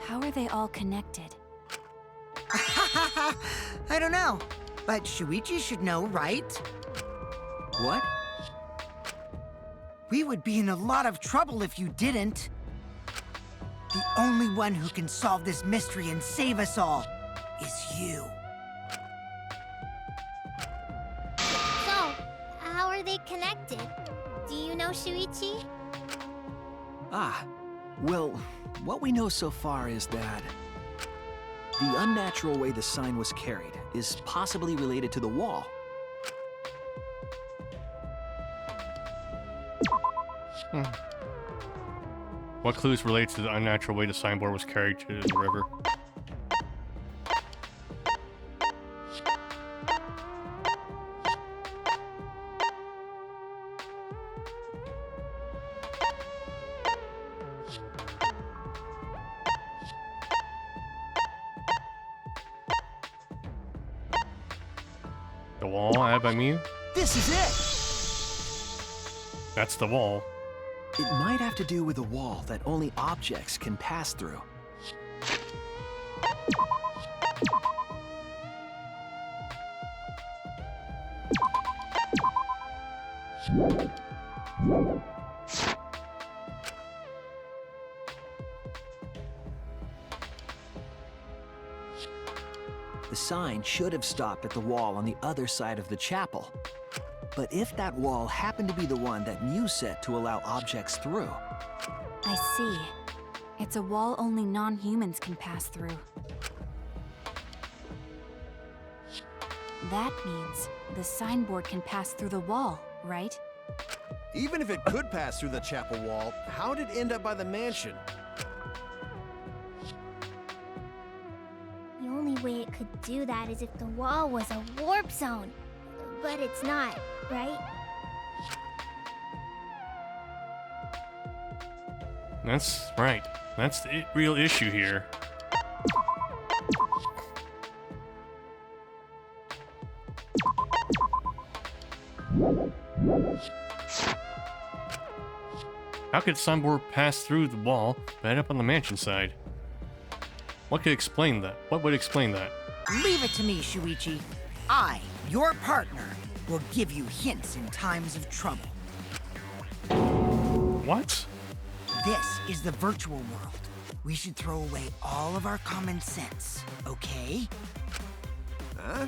How are they all connected? I don't know, but Shuichi should know, right? What? We would be in a lot of trouble if you didn't. The only one who can solve this mystery and save us all is you. So, how are they connected? Do you know, Shuichi? Ah, well, what we know so far is that the unnatural way the sign was carried is possibly related to the wall. What clues relate to the unnatural way the signboard was carried to the river? The wall added by Mew? This is it! That's the wall. It might have to do with a wall that only objects can pass through. The sign should have stopped at the wall on the other side of the chapel. But if that wall happened to be the one that Mew set to allow objects through... I see. It's a wall only non-humans can pass through. That means the signboard can pass through the wall, right? Even if it could pass through the chapel wall, how did it end up by the mansion? The only way it could do that is if the wall was a warp zone. But it's not, right? That's right. That's the real issue here. How could signboard pass through the wall but end up on the mansion side? What could explain that? What would explain that? Leave it to me, Shuichi. I, your partner, will give you hints in times of trouble. What? This is the virtual world. We should throw away all of our common sense, okay? Huh?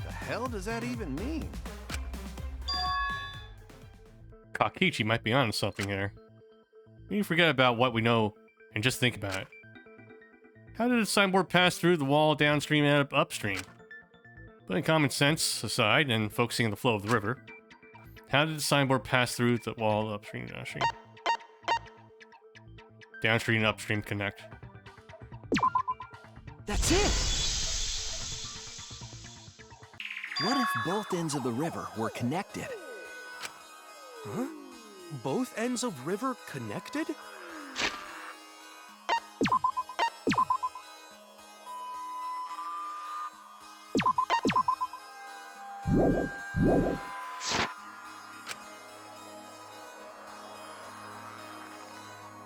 The hell does that even mean? Kakichi might be onto something here. We need to forget about what we know and just think about it. How did the signboard pass through the wall downstream and upstream? Putting common sense aside and focusing on the flow of the river, how did the signboard pass through the wall upstream, downstream? Downstream and upstream connect. That's it! What if both ends of the river were connected? Huh? Both ends of river connected?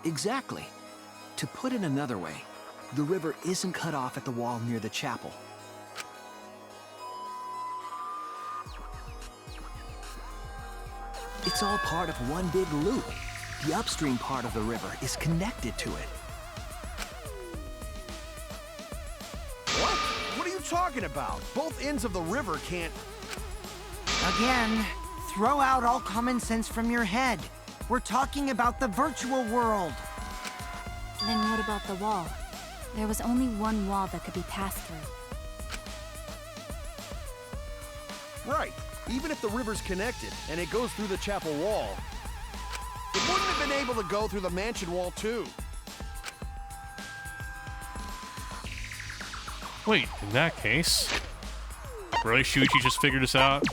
Exactly. To put it another way, the river isn't cut off at the wall near the chapel. It's all part of one big loop. The upstream part of the river is connected to it. What? What are you talking about? Both ends of the river can't... Again, throw out all common sense from your head. We're talking about the virtual world. Then what about the wall? There was only one wall that could be passed through. Right. Even if the river's connected and it goes through the chapel wall, it wouldn't have been able to go through the mansion wall too. Wait, in that case... Really, Shuichi just figured this out?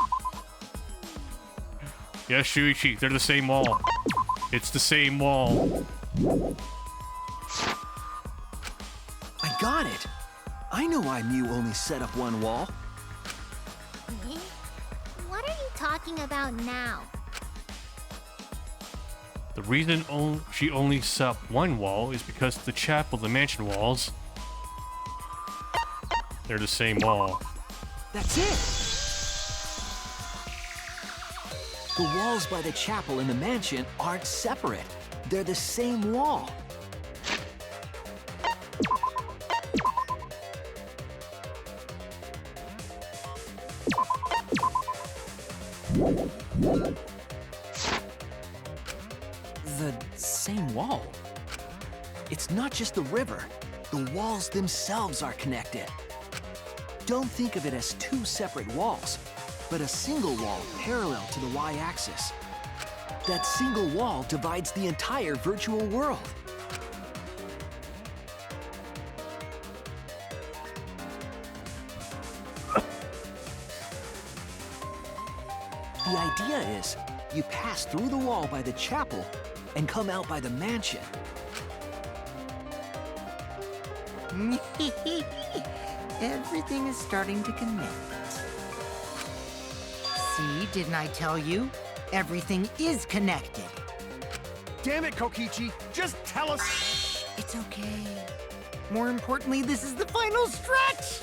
Yes, Shuichi, they're the same wall. It's the same wall. why Mew only set up one wall. Eh? What are you talking about now? The reason she only set up one wall is because the chapel, the mansion walls, they're the same wall. That's it! The walls by the chapel and the mansion aren't separate. They're the same wall. The same wall? It's not just the river. The walls themselves are connected. Don't think of it as two separate walls, but a single wall parallel to the y-axis. That single wall divides the entire virtual world. The idea is, you pass through the wall by the chapel and come out by the mansion. Everything is starting to connect. See, didn't I tell you? Everything is connected. Damn it, Kokichi! Just tell us! It's okay. More importantly, this is the final stretch!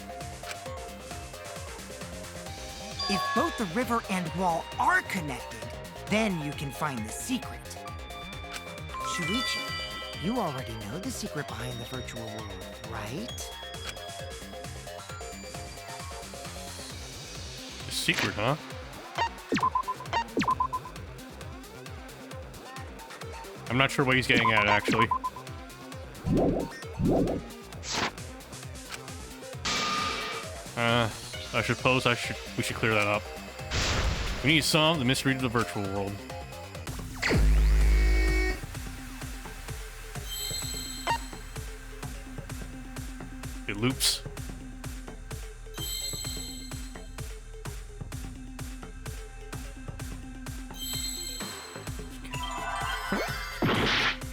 If both the river and wall are connected, then you can find the secret. Shuichi, you already know the secret behind the virtual world, right? Secret, huh? I'm not sure what he's getting at, actually. I suppose we should clear that up. We need to solve the mystery of the virtual world. It loops.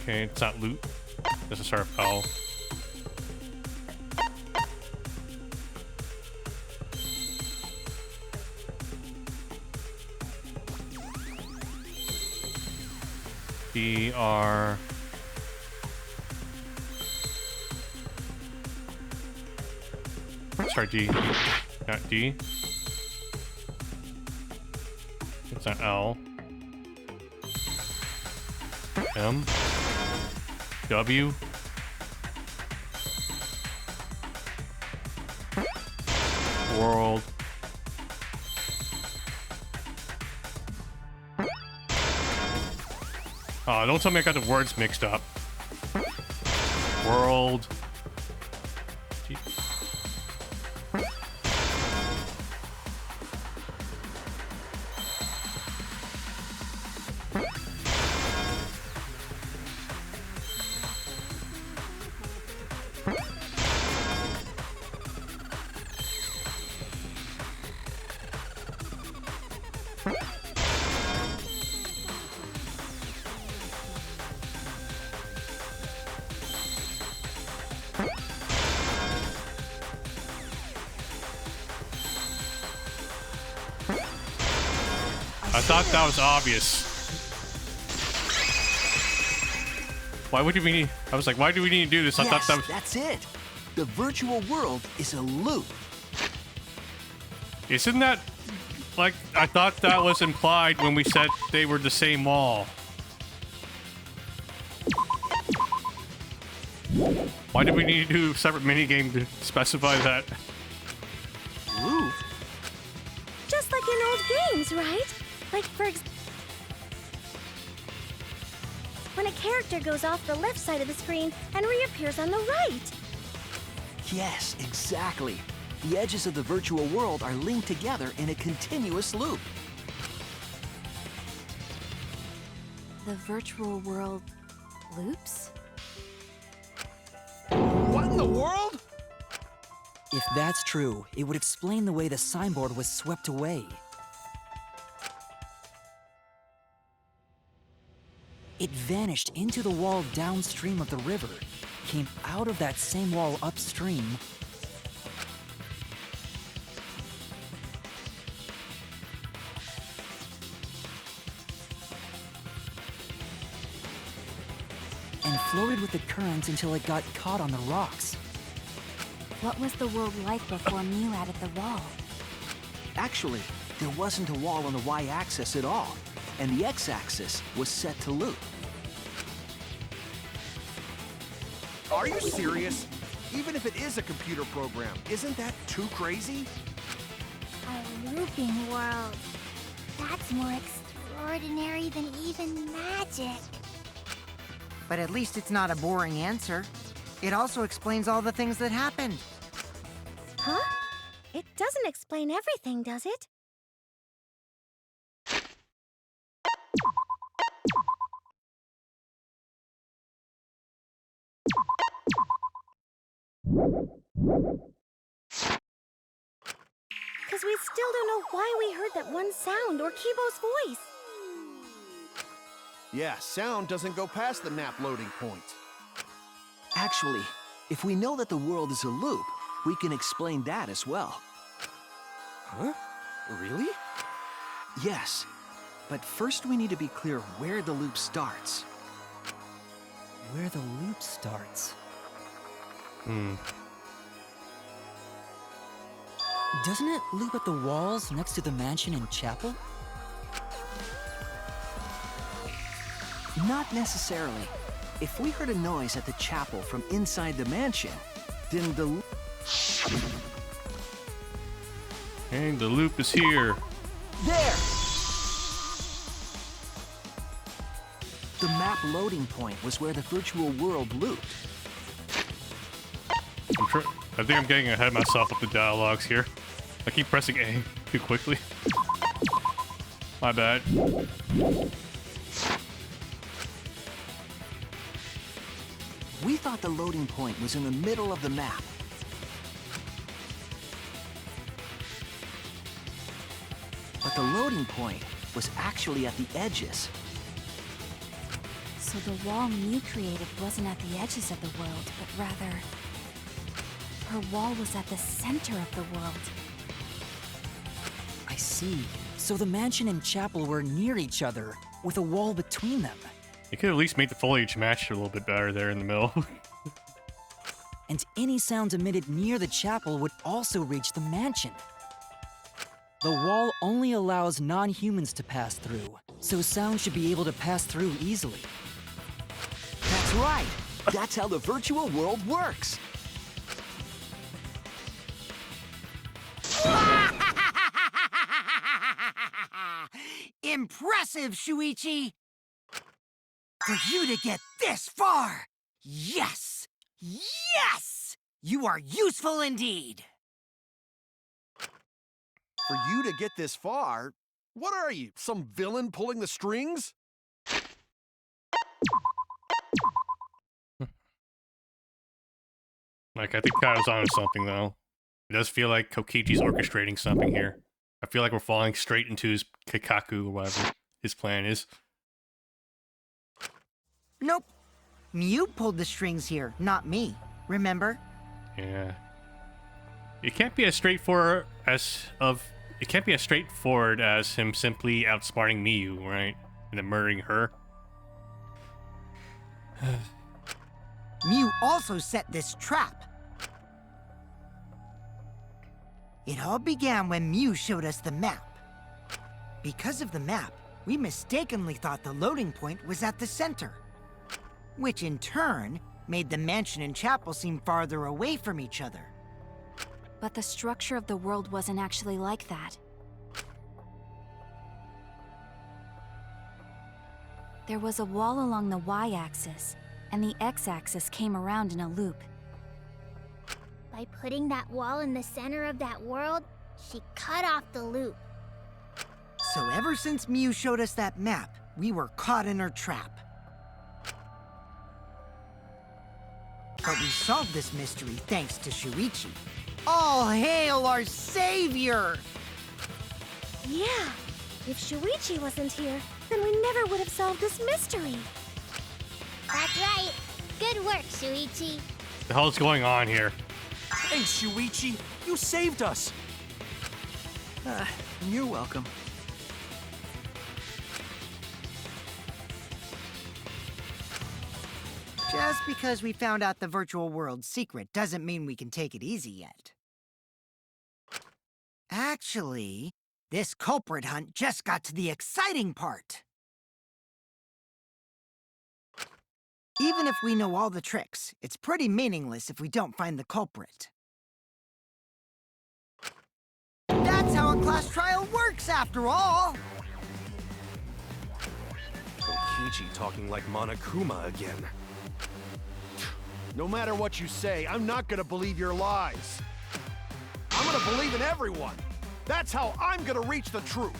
Okay, it's not loot. This is our foul. B R. Sorry, D. Not D. It's not L. M. W. World. Oh, don't tell me I got the words mixed up. World. G I thought that was obvious. Why would we need? I was like, why do we need to do this? I thought that was. That's it. The virtual world is a loop. Isn't that like? I thought that was implied when we said they were the same wall. Why did we need to do a separate minigame to specify that? Loop? Just like in old games, right? Like, for example, when a character goes off the left side of the screen and reappears on the right. Yes, exactly. The edges of the virtual world are linked together in a continuous loop. The virtual world loops? What in the world? If that's true, it would explain the way the signboard was swept away. It vanished into the wall downstream of the river, came out of that same wall upstream, floated with the current until it got caught on the rocks. What was the world like before Mew added the wall? Actually, there wasn't a wall on the y-axis at all, and the x-axis was set to loop. Are you serious? Even if it is a computer program, isn't that too crazy? A looping world. That's more extraordinary than even magic. But at least it's not a boring answer. It also explains all the things that happened. Huh? It doesn't explain everything, does it? Because we still don't know why we heard that one sound or Kibo's voice. Yeah, sound doesn't go past the map loading point. Actually, if we know that the world is a loop, we can explain that as well. Huh? Really? Yes, but first we need to be clear where the loop starts. Where the loop starts. Doesn't it loop at the walls next to the mansion and chapel? Not necessarily. If we heard a noise at the chapel from inside the mansion, then the loop... And the loop is here. There! The map loading point was where the virtual world looped. I think I'm getting ahead of myself with the dialogues here. I keep pressing A too quickly. My bad. We thought the loading point was in the middle of the map. But the loading point was actually at the edges. So the wall Mew created wasn't at the edges of the world, but rather... her wall was at the center of the world. I see. So the mansion and chapel were near each other, with a wall between them. You could at least make the foliage match a little bit better there in the middle. And any sounds emitted near the chapel would also reach the mansion. The wall only allows non-humans to pass through, so sound should be able to pass through easily. That's right! That's how the virtual world works! Impressive, Shuichi! For you to get this far! Yes! Yes! You are useful indeed! For you to get this far? What are you, some villain pulling the strings? Like, I think Kaido's onto something, though. It does feel like Kokichi's orchestrating something here. I feel like we're falling straight into his Kikaku, or whatever his plan is. Nope. Mew pulled the strings here, not me. Remember? Yeah. It can't be as straightforward as him simply outsmarting Miyu, right? And then murdering her. Mew also set this trap. It all began when Mew showed us the map. Because of the map, we mistakenly thought the loading point was at the center, which in turn made the mansion and chapel seem farther away from each other. But the structure of the world wasn't actually like that. There was a wall along the y-axis, and the x-axis came around in a loop. By putting that wall in the center of that world, she cut off the loop. So ever since Mew showed us that map, we were caught in her trap. But we solved this mystery thanks to Shuichi. All hail our savior! Yeah, if Shuichi wasn't here, then we never would have solved this mystery. That's right. Good work, Shuichi. The hell is going on here? Thanks, Shuichi. You saved us. You're welcome. Just because we found out the virtual world's secret doesn't mean we can take it easy yet. Actually, this culprit hunt just got to the exciting part. Even if we know all the tricks, it's pretty meaningless if we don't find the culprit. That's how a class trial works, after all! Kokichi talking like Monokuma again. No matter what you say, I'm not gonna believe your lies. I'm gonna believe in everyone. That's how I'm gonna reach the truth.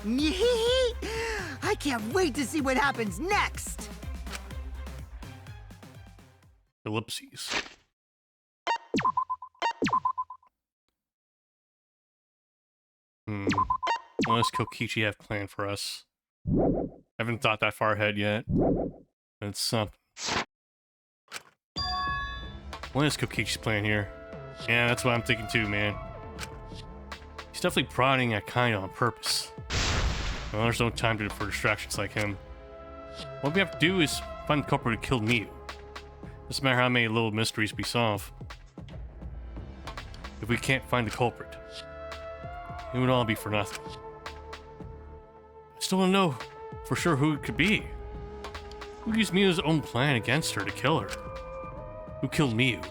I can't wait to see what happens next! Ellipses. What does Kokichi have planned for us? I haven't thought that far ahead yet. It's something. What is Kokichi's plan here? Yeah, that's what I'm thinking too, man. He's definitely prodding at Kaino on purpose. Well, there's no time for distractions like him. What we have to do is find the culprit who killed Miu. Doesn't matter how many little mysteries we solve. If we can't find the culprit, it would all be for nothing. I still don't know for sure who it could be. Who used Miu's own plan against her to kill her? Who killed Miu?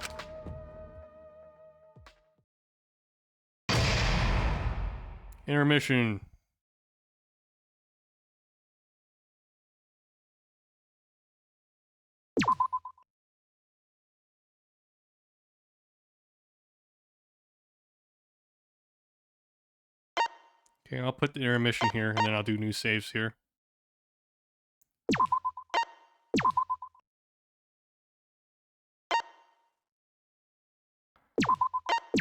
Intermission. Okay, I'll put the intermission here, and then I'll do new saves here.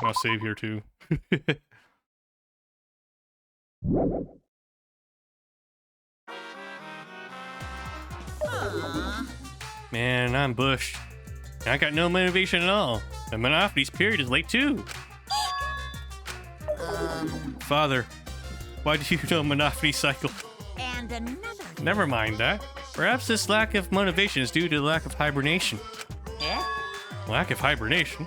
I'll save here too. Man, I'm bushed. I got no motivation at all. And Monophy's period is late too. Father, why do you know Monophy's cycle? And another. Never mind that. Perhaps this lack of motivation is due to the lack of hibernation. Eh? Lack of hibernation?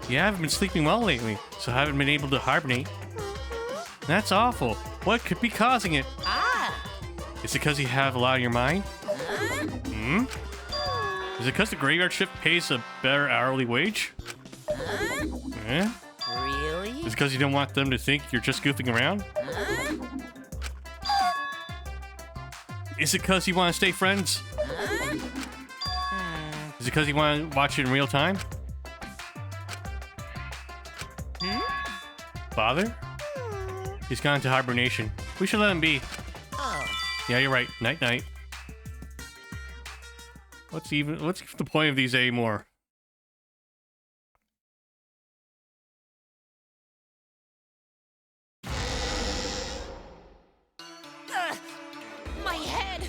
Yeah, I haven't been sleeping well lately, so I haven't been able to hibernate. That's awful. What could be causing it? Is it because you have a lot on your mind? Is it because the graveyard shift pays a better hourly wage? Eh? Really? Is it because you don't want them to think you're just goofing around? Is it because you want to stay friends? Is it because you want to watch it in real time? Father? He's gone into hibernation. We should let him be. Yeah, you're right. Night night. What's even the point of these anymore? My head!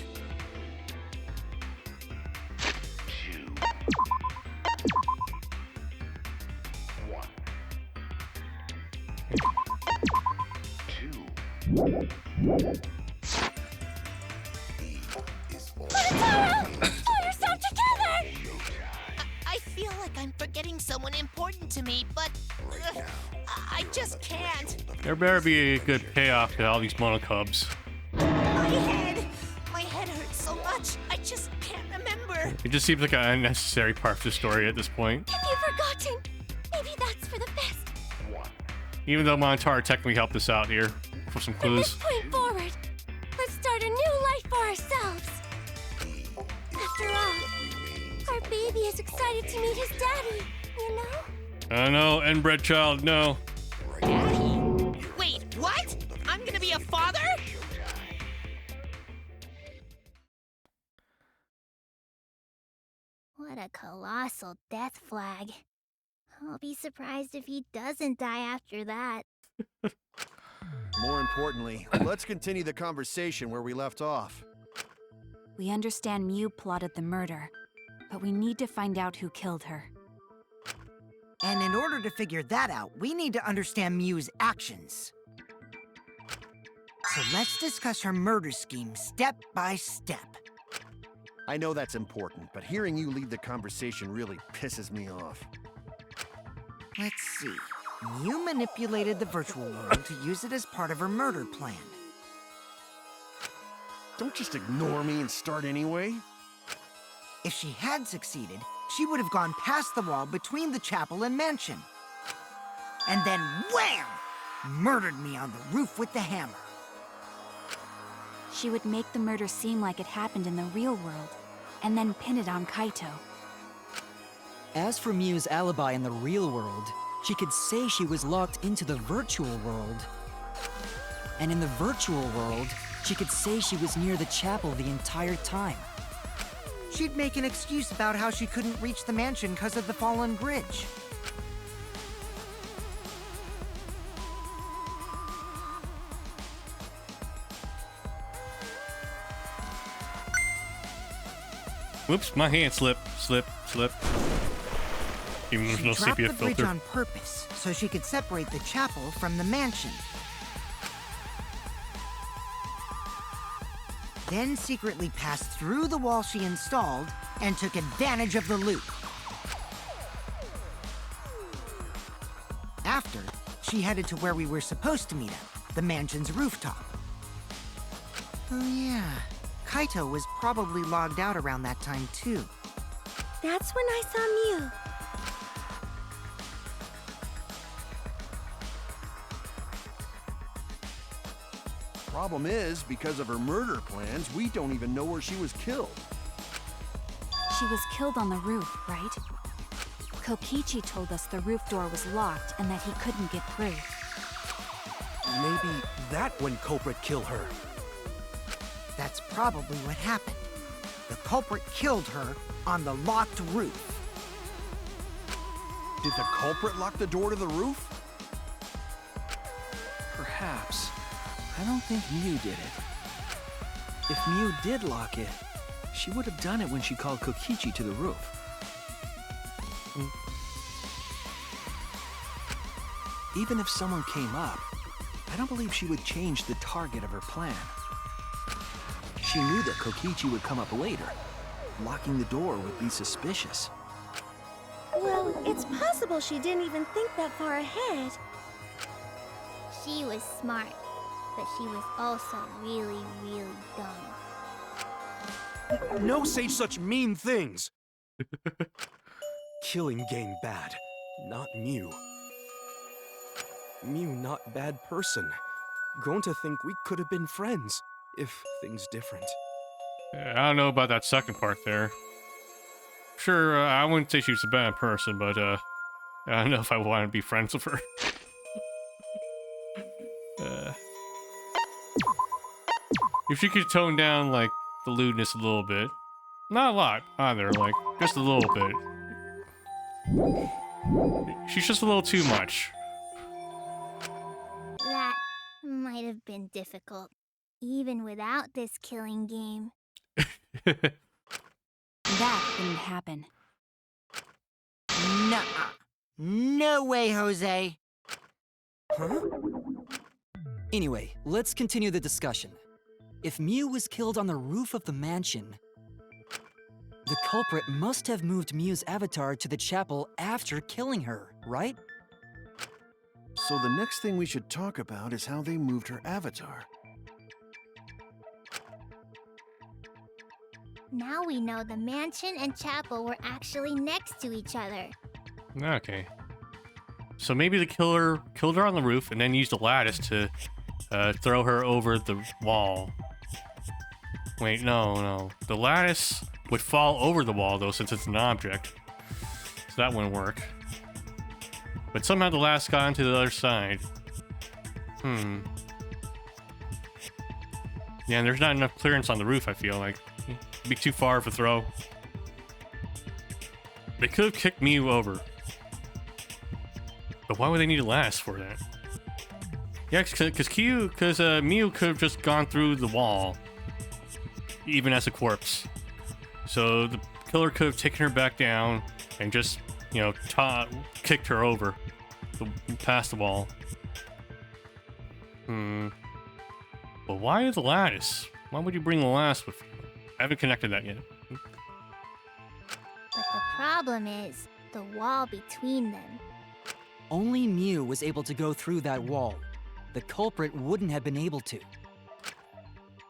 I feel like I'm forgetting someone important to me, but I just can't. There better be a good payoff to all these monocubs. My head hurts so much, I just can't remember. It just seems like an unnecessary part of the story at this point. Have you forgotten? Maybe that's for the best. Even though Montara technically helped us out here for some From this clues. point forward, let's start a new life for ourselves. After all, our baby is excited to meet his daddy, you know? I know, inbred child, no. Daddy? Wait, what? I'm gonna be a father? What a colossal death flag. I'll be surprised if he doesn't die after that. More importantly, let's continue the conversation where we left off. We understand Miu plotted the murder, but we need to find out who killed her. And in order to figure that out, we need to understand Miu's actions. So let's discuss her murder scheme step by step. I know that's important, but hearing you lead the conversation really pisses me off. Let's see. Mew manipulated the virtual world to use it as part of her murder plan. Don't just ignore me and start anyway. If she had succeeded, she would have gone past the wall between the chapel and mansion. And then wham! Murdered me on the roof with the hammer. She would make the murder seem like it happened in the real world, and then pin it on Kaito. As for Mew's alibi in the real world, she could say she was locked into the virtual world. And in the virtual world, she could say she was near the chapel the entire time. She'd make an excuse about how she couldn't reach the mansion because of the fallen bridge. Whoops, my hand slip. Even there's She no dropped sepia the bridge filter. on purpose so she could separate the chapel from the mansion. Then secretly passed through the wall she installed and took advantage of the loop. After, she headed to where we were supposed to meet up, the mansion's rooftop. Oh yeah, Kaito was probably logged out around that time too. That's when I saw Mew. Problem is, because of her murder plans, we don't even know where she was killed. She was killed on the roof, right? Kokichi told us the roof door was locked and that he couldn't get through. Maybe that when culprit killed her. That's probably what happened. The culprit killed her on the locked roof. Did the culprit lock the door to the roof? Perhaps. I don't think Mew did it. If Mew did lock it, she would have done it when she called Kokichi to the roof. Even if someone came up, I don't believe she would change the target of her plan. She knew that Kokichi would come up later. Locking the door would be suspicious. Well, it's possible she didn't even think that far ahead. She was smart, but she was also really, really dumb. No say such mean things. Killing game bad, not Mew. Mew not bad person. Grown to think we could have been friends, if things different. I don't know about that second part there. Sure, I wouldn't say she was a bad person, but I don't know if I want to be friends with her. If she could tone down, like, the lewdness a little bit. Not a lot, either, like, just a little bit. She's just a little too much. That might have been difficult, even without this killing game. That didn't happen. Nuh-uh. No way, Jose. Huh? Anyway, let's continue the discussion. If Mew was killed on the roof of the mansion, the culprit must have moved Mew's avatar to the chapel after killing her, right? So the next thing we should talk about is how they moved her avatar. Now we know the mansion and chapel were actually next to each other. Okay. So maybe the killer killed her on the roof and then used a lattice to throw her over the wall. Wait, no. The lattice would fall over the wall, though, since it's an object. So that wouldn't work. But somehow the lattice got onto the other side. Yeah, and there's not enough clearance on the roof, I feel like. It'd be too far of a throw. They could have kicked Mew over. But why would they need a lattice for that? Yeah, because Mew could have just gone through the wall, even as a corpse. So the killer could have taken her back down and just, you know, kicked her over past the wall. But why the lattice? Why would you bring the lattice with you? I haven't connected that yet. problem is the wall between them. Only Mew was able to go through that wall. The culprit wouldn't have been able to.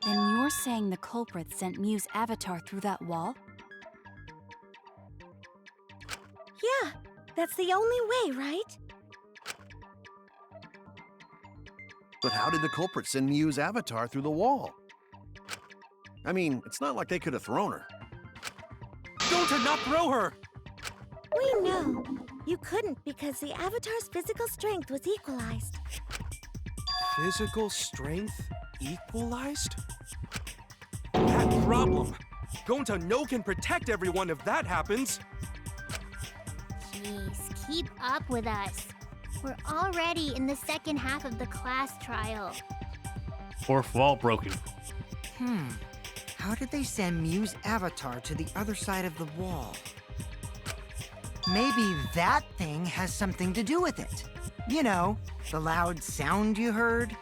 Then you're saying the culprit sent Mew's avatar through that wall? Yeah, that's the only way, right? But how did the culprit send Mew's avatar through the wall? I mean, it's not like they could have thrown her. Don't not throw her! We know. You couldn't because the avatar's physical strength was equalized. Physical strength equalized? That problem! Gonta no can protect everyone if that happens! Jeez, keep up with us. We're already in the second half of the class trial. Fourth wall broken. How did they send Mew's avatar to the other side of the wall? Maybe that thing has something to do with it. You know, the loud sound you heard?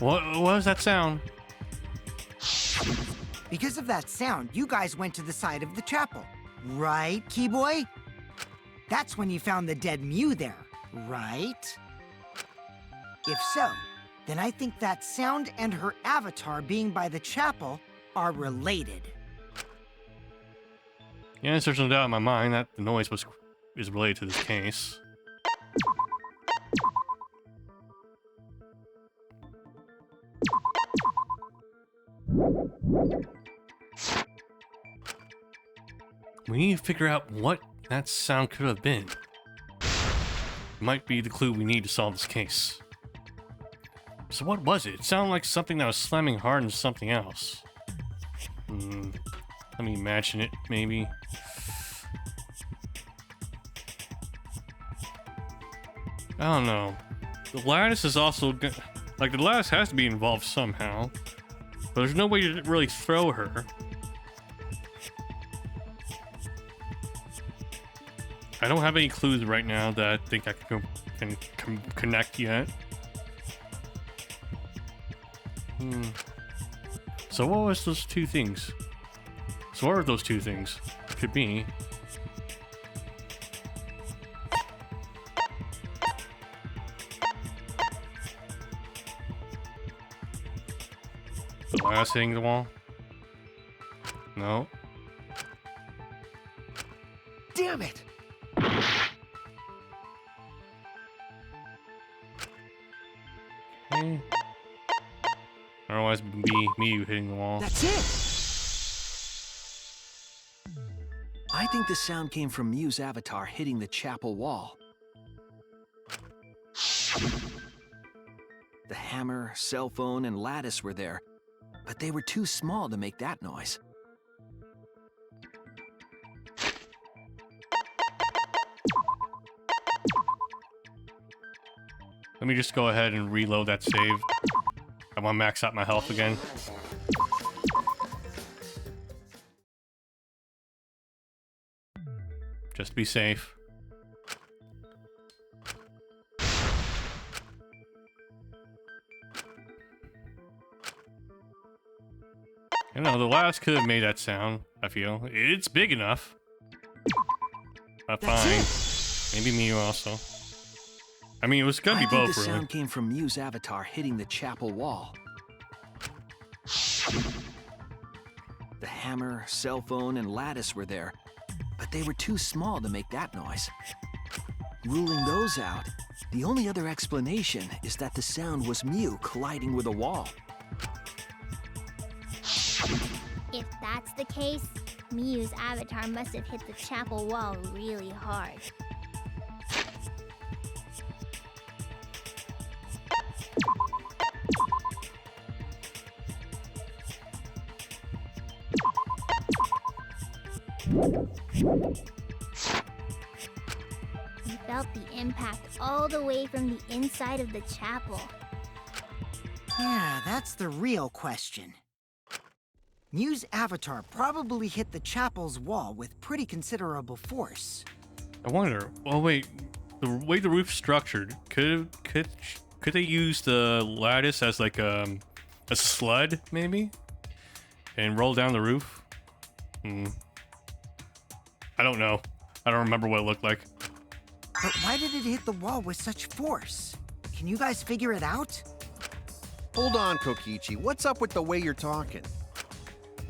What was that sound? Because of that sound, you guys went to the side of the chapel. Right, Keyboy? That's when you found the dead Mew there, right? If so, then I think that sound and her avatar being by the chapel are related. Yes, there's no doubt in my mind that the noise is related to this case. We need to figure out what that sound could have been. Might be the clue we need to solve this case. So what was it? It sounded like something that was slamming hard into something else. Let me imagine it, maybe. I don't know. The lattice is also... Like, the lattice has to be involved somehow. But there's no way to really throw her. I don't have any clues right now that I think I can connect yet. So what was those two things? So what are those two things? Could be. The last hitting the wall? No. Damn it! Okay. Otherwise, it would be me hitting the wall. That's it! I think the sound came from Mew's avatar hitting the chapel wall. The hammer, cell phone, and lattice were there, but they were too small to make that noise. Let me just go ahead and reload that save. I want to max out my health again. Just to be safe. I know, the last could have made that sound, I feel. It's big enough. But fine. Maybe Mew also. I mean, it was gonna be both, I think really. the sound came from Mew's avatar hitting the chapel wall. The hammer, cell phone, and lattice were there, but they were too small to make that noise. Ruling those out, the only other explanation is that the sound was Mew colliding with a wall. If that's the case, Mew's avatar must have hit the chapel wall really hard. We felt the impact all the way from the inside of the chapel. Yeah, that's the real question. Mew's avatar probably hit the chapel's wall with pretty considerable force. I wonder. Oh wait, the way the roof's structured, could Could they use the lattice as like a sled, maybe? And roll down the roof? I don't know. I don't remember what it looked like. But why did it hit the wall with such force? Can you guys figure it out? Hold on, Kokichi. What's up with the way you're talking?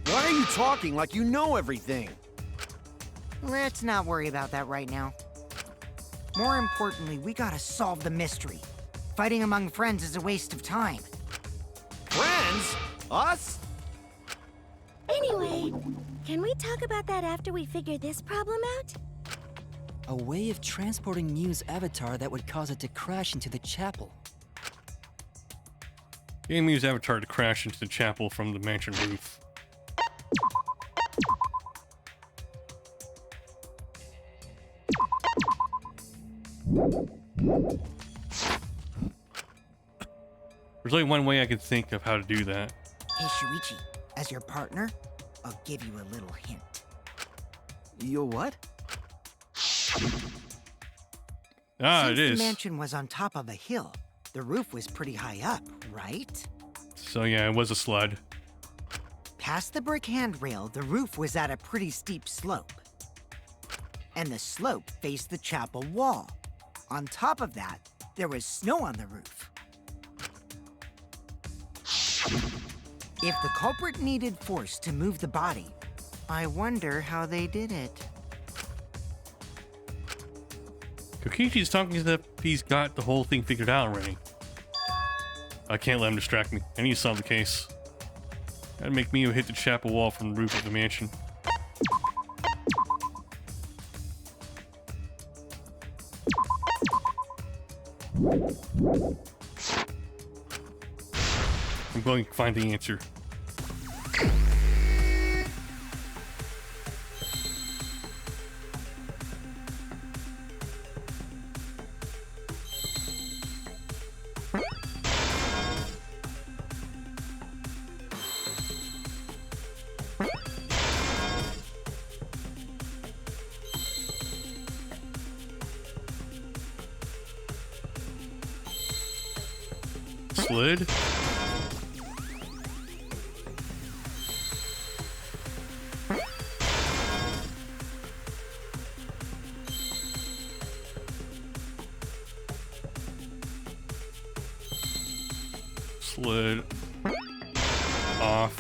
Why are you talking like you know everything? Let's not worry about that right now. More importantly, we gotta solve the mystery. Fighting among friends is a waste of time. Friends? Us? Anyway, can we talk about that after we figure this problem out? A way of transporting Mew's avatar that would cause it to crash into the chapel. Getting Mew's avatar to crash into the chapel from the mansion roof. There's only one way I could think of how to do that. Hey, Shuichi, as your partner, I'll give you a little hint. You what? Ah, Since it is. the mansion was on top of a hill, the roof was pretty high up, right? So yeah, it was a sled. Past the brick handrail, the roof was at a pretty steep slope. And the slope faced the chapel wall. On top of that, there was snow on the roof. If the culprit needed force to move the body, I wonder how they did it. Kokichi's talking as if he's got the whole thing figured out already. I can't let him distract me. I need to solve the case. Gotta make Mew hit the chapel wall from the roof of the mansion. I'm going to find the answer. Slid? Slid off.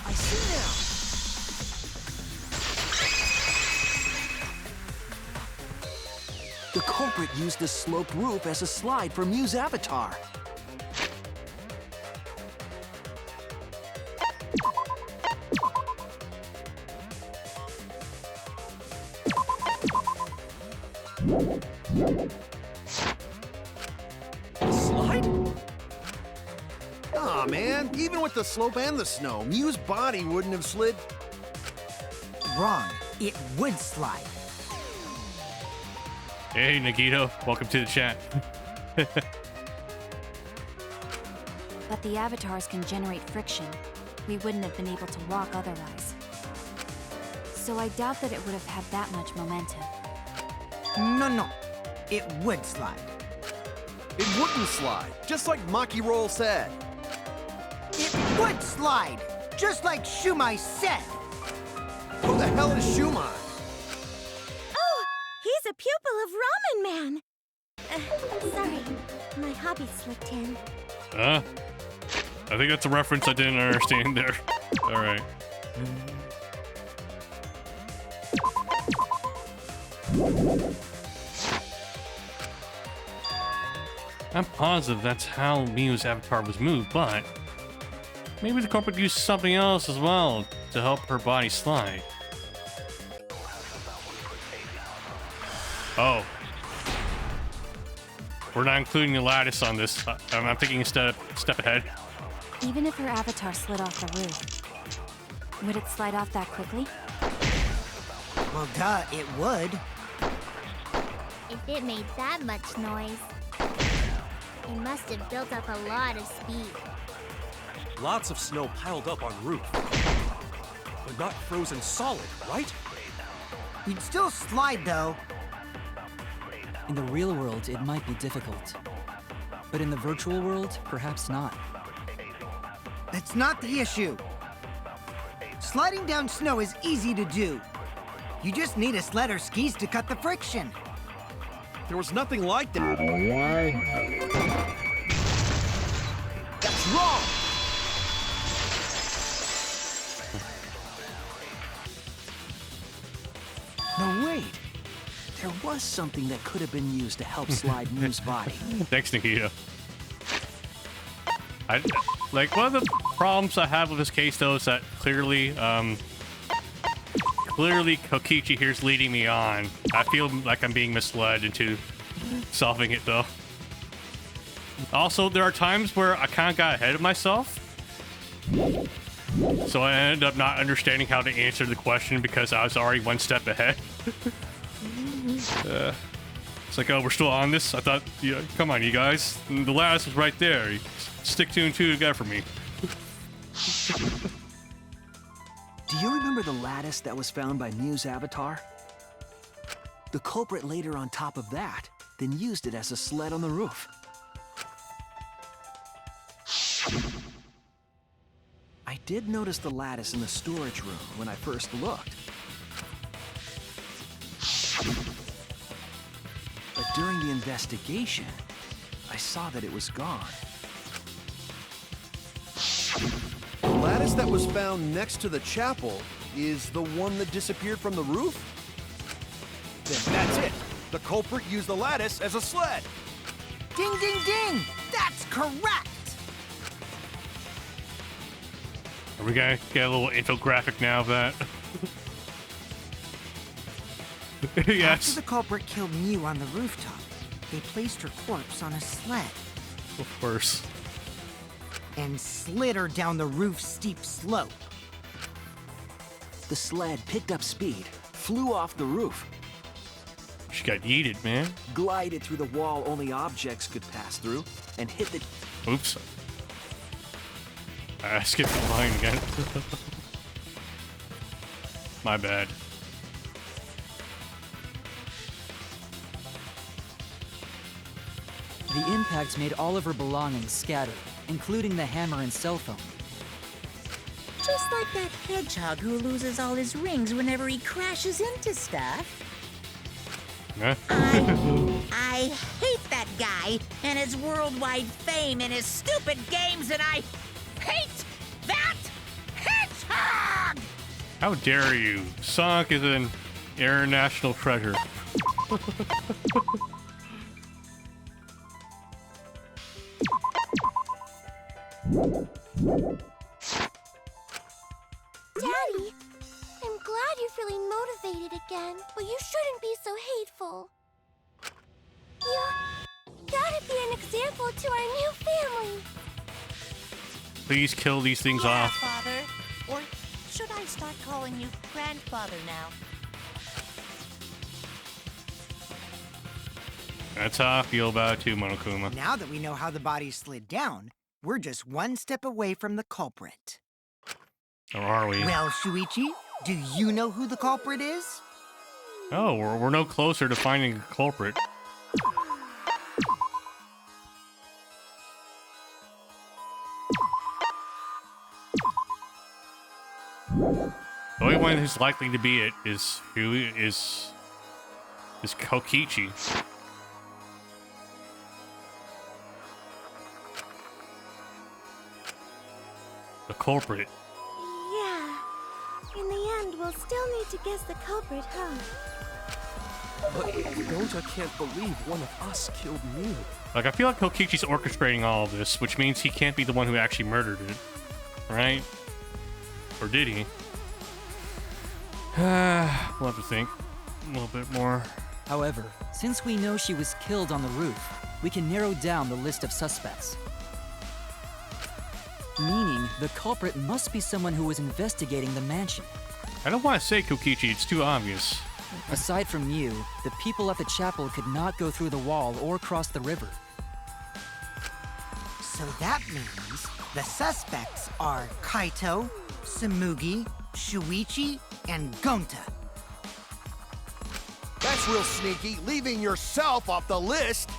I see now. The culprit used the sloped roof as a slide for Mew's avatar. Slide? Aw, man. Even with the slope and the snow, Mew's body wouldn't have slid. Wrong. It would slide. Hey, Nagito. Welcome to the chat. But the avatars can generate friction. We wouldn't have been able to walk otherwise. So I doubt that it would have had that much momentum. No. It would slide. It wouldn't slide, just like Maki Roll said. It would slide, just like Shumai said. Who the hell is Shumai? Oh, he's a pupil of Ramen Man. Sorry, my hobby slipped in. I think that's a reference I didn't understand there. Alright. I'm positive that's how Mew's avatar was moved, but maybe the culprit used something else as well to help her body slide. Oh. We're not including the lattice on this. I'm thinking a step ahead. Even if her avatar slid off the roof, would it slide off that quickly? Well, duh, it would. If it made that much noise, it must have built up a lot of speed. Lots of snow piled up on roof. But not frozen solid, right? You'd still slide, though. In the real world, it might be difficult. But in the virtual world, perhaps not. That's not the issue. Sliding down snow is easy to do. You just need a sled or skis to cut the friction. There was nothing like that. That's wrong! No, wait. There was something that could have been used to help slide Mew's body. Thanks, Nikita. Like, one of the problems I have with this case, though, is that clearly Kokichi here's leading me on. I feel like I'm being misled into solving it, though. Also, there are times where I kind of got ahead of myself. So I ended up not understanding how to answer the question because I was already one step ahead. It's like, oh, we're still on this? I thought, yeah, come on, you guys. The lattice is right there. Stick 2 and 2 together for me. Do you remember the lattice that was found by Mew's avatar? The culprit laid her on top of that, then used it as a sled on the roof. I did notice the lattice in the storage room when I first looked. But during the investigation, I saw that it was gone. The lattice that was found next to the chapel is the one that disappeared from the roof? Then that's it. The culprit used the lattice as a sled. Ding, ding, ding! That's correct! Are we gonna get a little infographic now of that? Yes. After the culprit killed Mew on the rooftop, they placed her corpse on a sled. Of course. And slid her down the roof's steep slope. The sled picked up speed, flew off the roof, She got yeeted, man. glided through the wall only objects could pass through, and hit the... Oops. I skipped the line again. My bad. The impact made all of her belongings scatter, including the hammer and cell phone. Just like that hedgehog who loses all his rings whenever he crashes into stuff. Huh? I hate that guy and his worldwide fame and his stupid games, and I hate that hedgehog! How dare you? Sonic is an international treasure. Daddy, I'm glad you're feeling motivated again, but you shouldn't be so hateful. You gotta be an example to our new family. Please kill these things Yeah, off. Father. Or should I start calling you grandfather now? That's how I feel about it too, Monokuma. Now that we know how the body slid down, we're just one step away from the culprit. Or are we? Well, Shuichi, do you know who the culprit is? Oh, we're no closer to finding a culprit. The only one who's likely to be it is Kokichi. The culprit. Yeah. In the end, we'll still need to guess the culprit, huh? But Gonta can't believe one of us killed Mew. Like, I feel like Kokichi's orchestrating all of this, which means he can't be the one who actually murdered it. Right? Or did he? We'll have to think a little bit more. However, since we know she was killed on the roof, we can narrow down the list of suspects. Meaning, the culprit must be someone who was investigating the mansion. I don't want to say Kokichi, it's too obvious. Aside from you, the people at the chapel could not go through the wall or cross the river. So that means the suspects are Kaito, Samugi, Shuichi, and Gonta. That's real sneaky, leaving yourself off the list.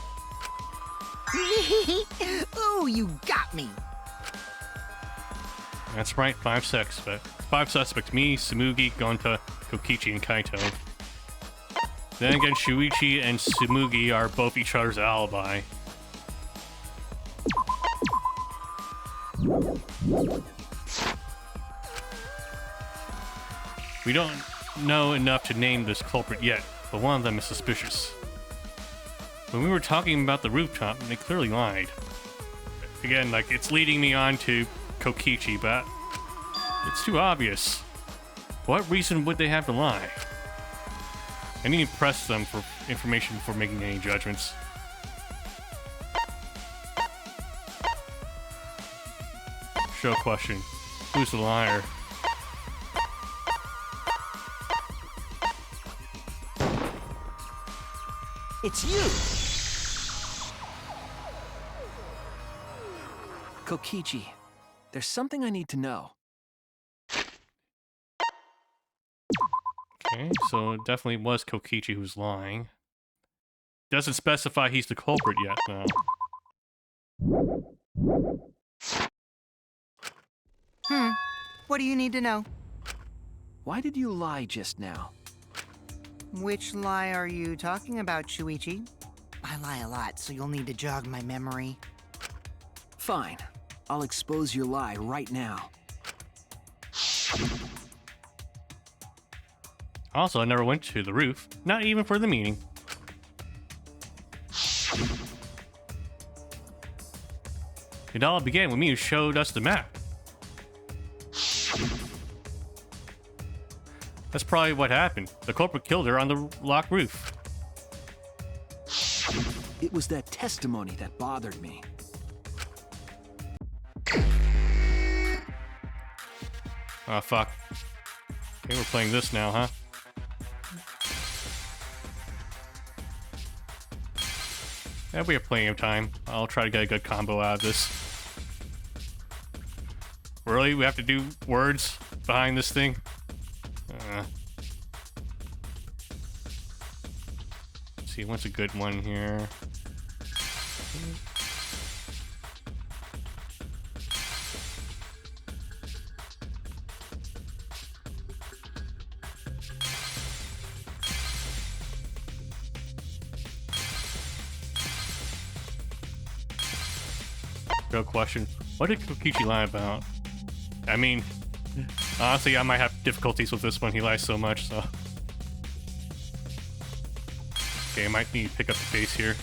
Ooh, you got me. That's right, 5 suspects. 5 suspects, me, Samugi, Gonta, Kokichi, and Kaito. Then again, Shuichi and Samugi are both each other's alibi. We don't know enough to name this culprit yet, but one of them is suspicious. When we were talking about the rooftop, they clearly lied. Again, like, it's leading me on to Kokichi, but it's too obvious. What reason would they have to lie? I need to press them for information before making any judgments. Show question. Who's the liar? It's you! Kokichi, there's something I need to know. Okay, so it definitely was Kokichi who's lying. Doesn't specify he's the culprit yet, though. What do you need to know? Why did you lie just now? Which lie are you talking about, Shuichi? I lie a lot, so you'll need to jog my memory. Fine. I'll expose your lie right now. Also, I never went to the roof, not even for the meeting. It all began when Miu showed us the map. That's probably what happened. The culprit killed her on the locked roof. It was that testimony that bothered me. Oh, fuck. Okay, we're playing this now, huh? Yeah, we have plenty of time. I'll try to get a good combo out of this. Really? We have to do words behind this thing? Let's see, what's a good one here? Real question. What did Kokichi lie about? I mean, honestly, I might have difficulties with this one. He lies so much, so. Okay, I might need to pick up the pace here.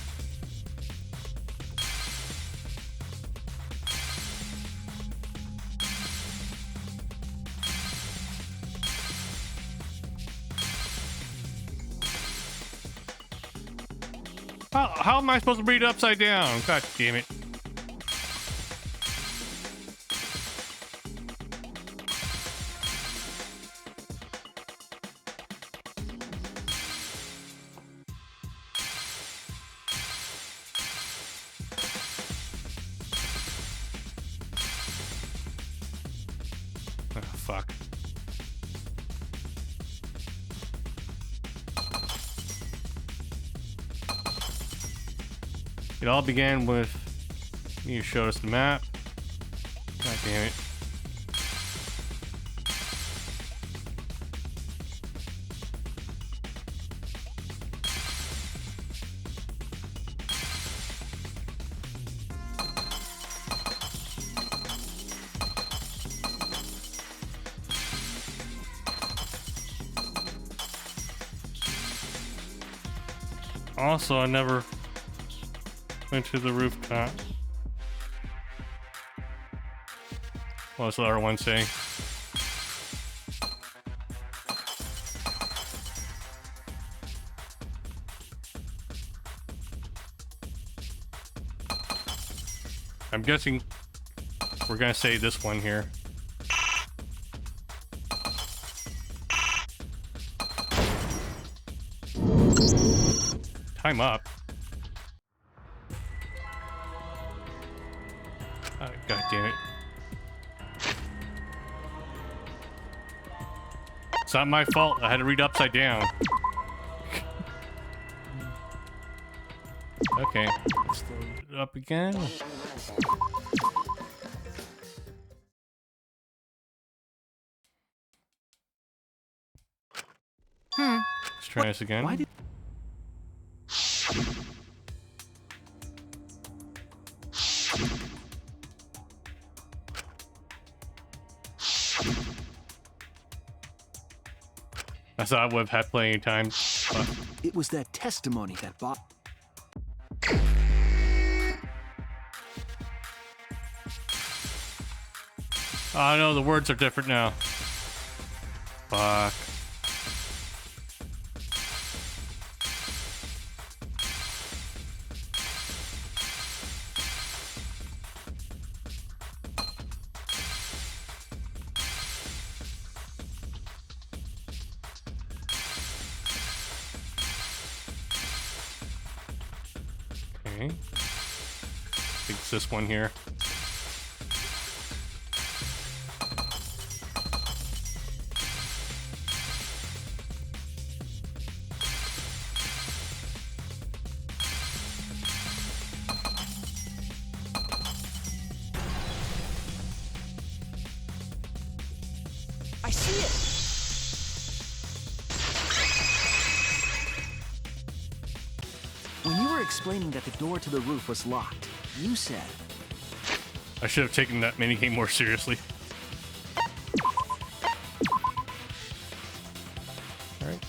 How am I supposed to read it upside down? God damn it. Fuck. It all began with you showed us the map. God damn it. Also, I never went to the rooftop. What was the other one saying? I'm guessing we're gonna say this one here. Time up. Oh, God damn it. It's not my fault. I had to read upside down. Okay, let's load it up again. Let's try this again. Why did... I thought I would have had plenty of time. But... It was that testimony that bought... Oh no, the words are different now. Fuck. Okay. I think it's this one here. I see it! When you were explaining that the door to the roof was locked, you said... I should have taken that minigame more seriously. Alright.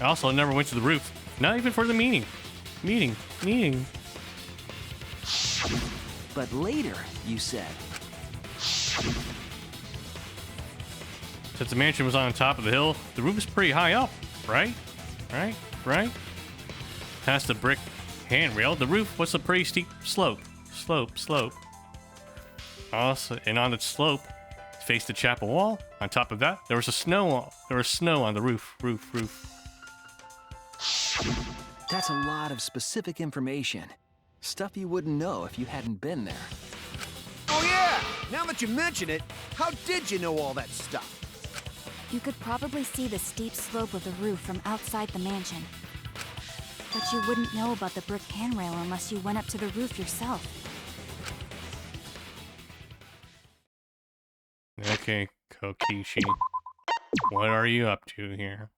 I also never went to the roof. Not even for the meeting. Meeting. But later, you said... Since the mansion was on top of the hill, the roof is pretty high up, right? Right? Past the brick handrail, the roof was a pretty steep slope. Also, and on its slope, faced the chapel wall. On top of that, there was snow on the roof. That's a lot of specific information. Stuff you wouldn't know if you hadn't been there. Oh yeah! Now that you mention it, how did you know all that stuff? You could probably see the steep slope of the roof from outside the mansion. But you wouldn't know about the brick handrail unless you went up to the roof yourself. Okay, Kokishi. What are you up to here?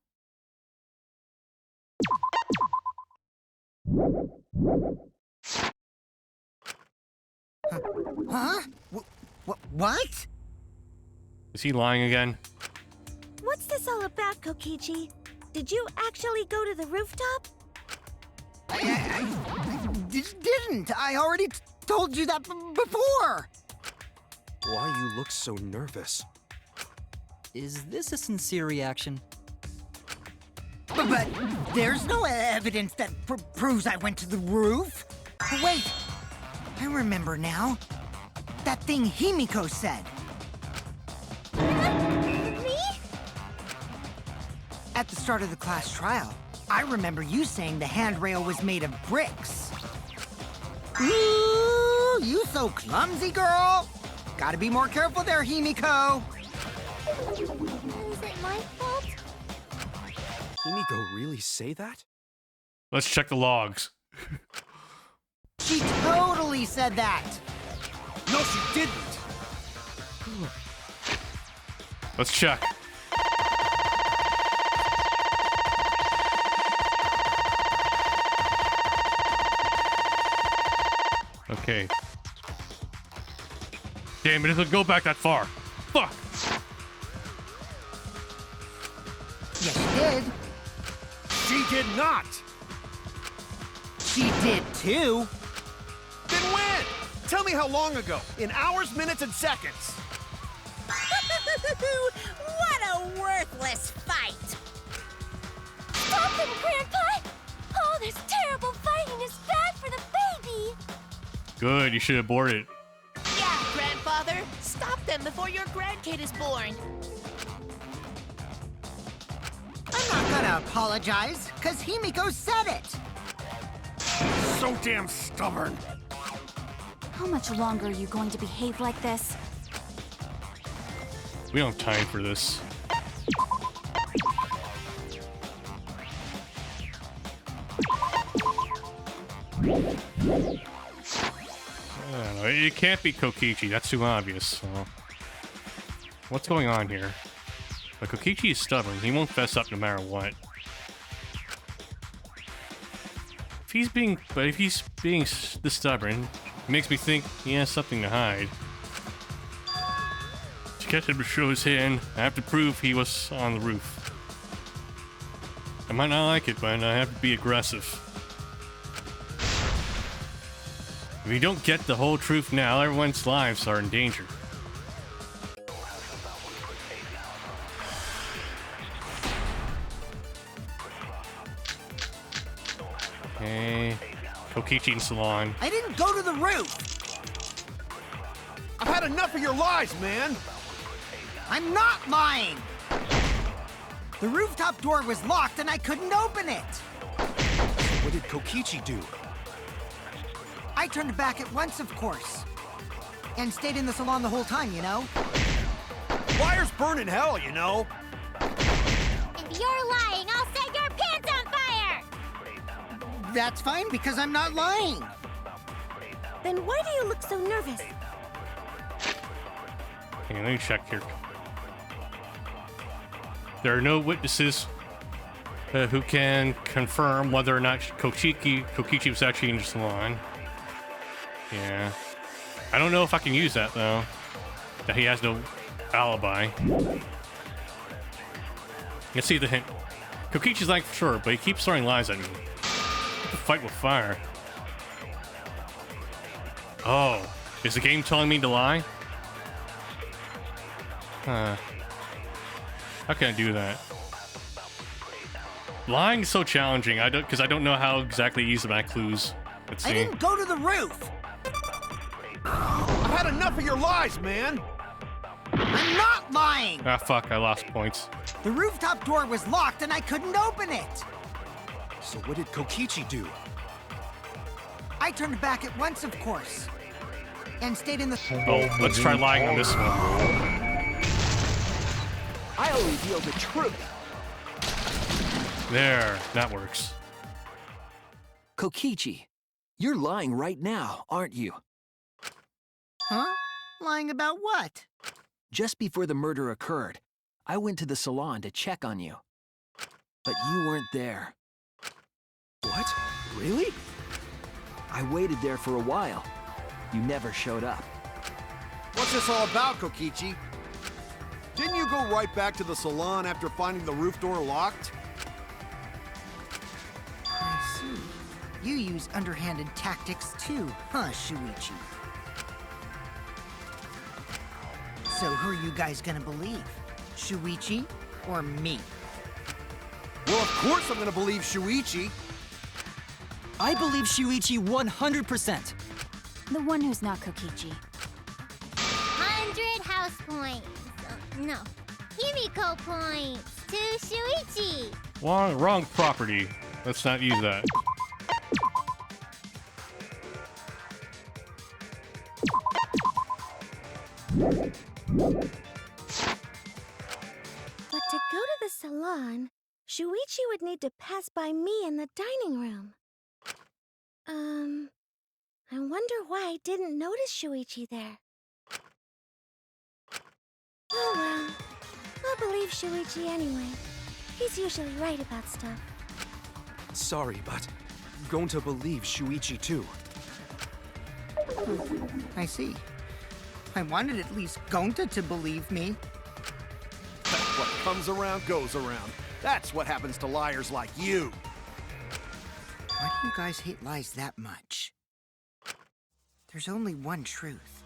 Huh? What? Is he lying again? What's this all about, Kokichi? Did you actually go to the rooftop? I didn't. I already told you that before. Why you look so nervous? Is this a sincere reaction? But there's no evidence that proves I went to the roof. Wait, I remember now. That thing Himiko said. Me? At the start of the class trial, I remember you saying the handrail was made of bricks. Ooh, you so clumsy, girl. Gotta be more careful there, Himiko. Is it my fault? Himiko really say that? Let's check the logs. She totally said that. No, she didn't. Let's check. Okay. Damn, it doesn't go back that far. Fuck. Yes, she did. She did not. She did too. Then when? Tell me how long ago. In hours, minutes, and seconds. What a worthless fight! Stop them, Grandpa! All this terrible fighting is bad for the baby! Good, you should abort it. Yeah, Grandfather. Stop them before your grandkid is born. I'm not gonna apologize, because Himiko said it. So damn stubborn. How much longer are you going to behave like this? We don't have time for this. I don't know. It can't be Kokichi. That's too obvious. So. What's going on here? But Kokichi is stubborn. He won't fess up no matter what. If he's being this stubborn, it makes me think he has something to hide. To get him to show his hand, I have to prove he was on the roof. I might not like it, but I have to be aggressive. If we don't get the whole truth now, everyone's lives are in danger. Okay. Kokichi and Salon. I didn't go to the roof. I've had enough of your lies, man. I'm not lying. The rooftop door was locked and I couldn't open it. What did Kokichi do? I turned back at once, of course. And stayed in the salon the whole time, you know? Liars burn in hell, you know. If you're lying, I'll set your pants on fire! That's fine, because I'm not lying. Then why do you look so nervous? Hang on, let me check here. There are no witnesses who can confirm whether or not Kokichi was actually in the salon. Yeah. I don't know if I can use that, though. That he has no alibi. Let's see the hint. Kokichi's like, sure, but he keeps throwing lies at me. Fight with fire. Oh. Is the game telling me to lie? Huh. How can I do that? Lying is so challenging. Because I don't know how exactly to use my clues. Let's see. I didn't go to the roof. I've had enough of your lies, man. I'm not lying. Ah, fuck, I lost points. The rooftop door was locked and I couldn't open it. So what did Kokichi do? I turned back at once, of course. And stayed in the... Oh, let's try lying on this one. I'll reveal the truth. There, that works. Kokichi, you're lying right now, aren't you? Huh? Lying about what? Just before the murder occurred, I went to the salon to check on you. But you weren't there. What? Really? I waited there for a while. You never showed up. What's this all about, Kokichi? Didn't you go right back to the salon after finding the roof door locked? I see. You use underhanded tactics too, huh, Shuichi? So who are you guys gonna believe? Shuichi or me? Well, of course I'm gonna believe Shuichi. I believe Shuichi 100%. The one who's not Kokichi. 100 house points. No, Himiko points to Shuichi. Wrong property. Let's not use that. But to go to the salon, Shuichi would need to pass by me in the dining room. I wonder why I didn't notice Shuichi there. Oh well, I'll believe Shuichi anyway. He's usually right about stuff. Sorry, but I'm going to believe Shuichi too. I see. I wanted at least Gonta to believe me. What comes around goes around. That's what happens to liars like you. Why do you guys hate lies that much? There's only one truth,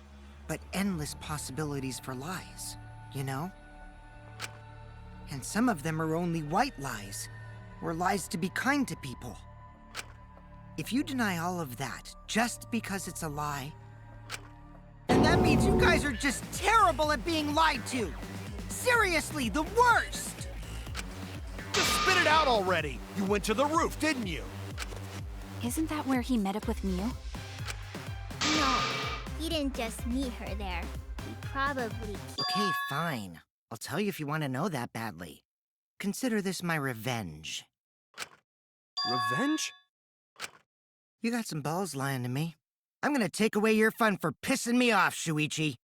but endless possibilities for lies, you know? And some of them are only white lies, or lies to be kind to people. If you deny all of that just because it's a lie, then that means you guys are just terrible at being lied to. Seriously, the worst! Just spit it out already! You went to the roof, didn't you? Isn't that where he met up with Mew? No, he didn't just meet her there. He probably... Okay, fine. I'll tell you if you want to know that badly. Consider this my revenge. Revenge? You got some balls lying to me. I'm gonna take away your fun for pissing me off, Shuichi.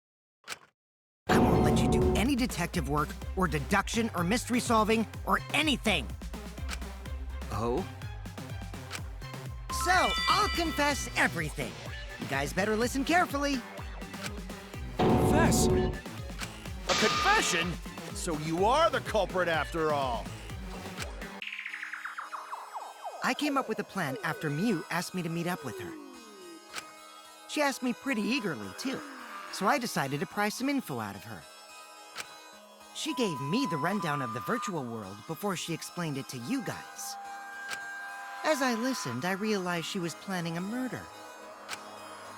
I won't let you do any detective work, or deduction, or mystery solving, or anything. Oh? So, I'll confess everything. You guys better listen carefully. Confess! A confession? So you are the culprit after all. I came up with a plan after Mew asked me to meet up with her. She asked me pretty eagerly, too, so I decided to pry some info out of her. She gave me the rundown of the virtual world before she explained it to you guys. As I listened, I realized she was planning a murder.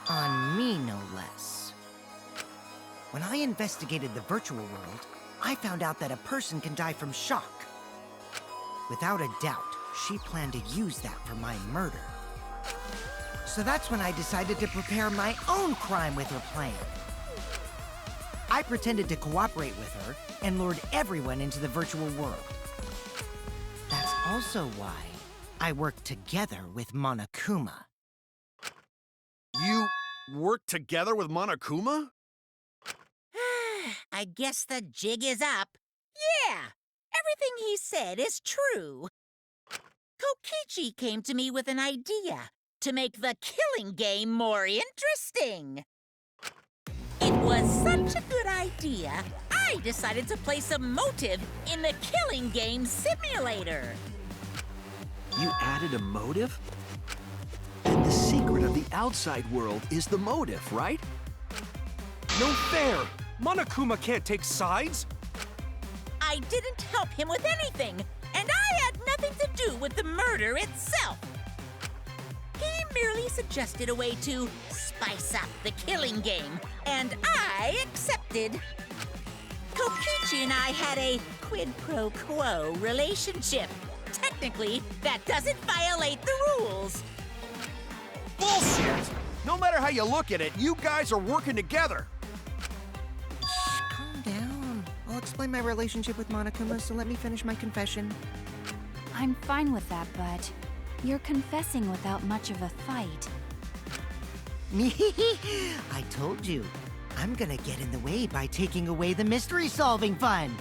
On me, no less. When I investigated the virtual world, I found out that a person can die from shock. Without a doubt, she planned to use that for my murder. So that's when I decided to prepare my own crime with her plan. I pretended to cooperate with her and lured everyone into the virtual world. That's also why I worked together with Monokuma. You worked together with Monokuma? I guess the jig is up. Yeah, everything he said is true. Kokichi came to me with an idea to make the killing game more interesting. It was such a good idea, I decided to place a motive in the killing game simulator. You added a motive? And the secret of the outside world is the motive, right? No fair! Monokuma can't take sides! I didn't help him with anything, and I had nothing to do with the murder itself. He merely suggested a way to spice up the killing game, and I accepted. Kokichi and I had a quid pro quo relationship. Technically, that doesn't violate the rules. Bullshit! No matter how you look at it, you guys are working together. Shh, calm down. I'll explain my relationship with Monokuma, so let me finish my confession. I'm fine with that, but you're confessing without much of a fight. I told you. I'm gonna get in the way by taking away the mystery-solving fun.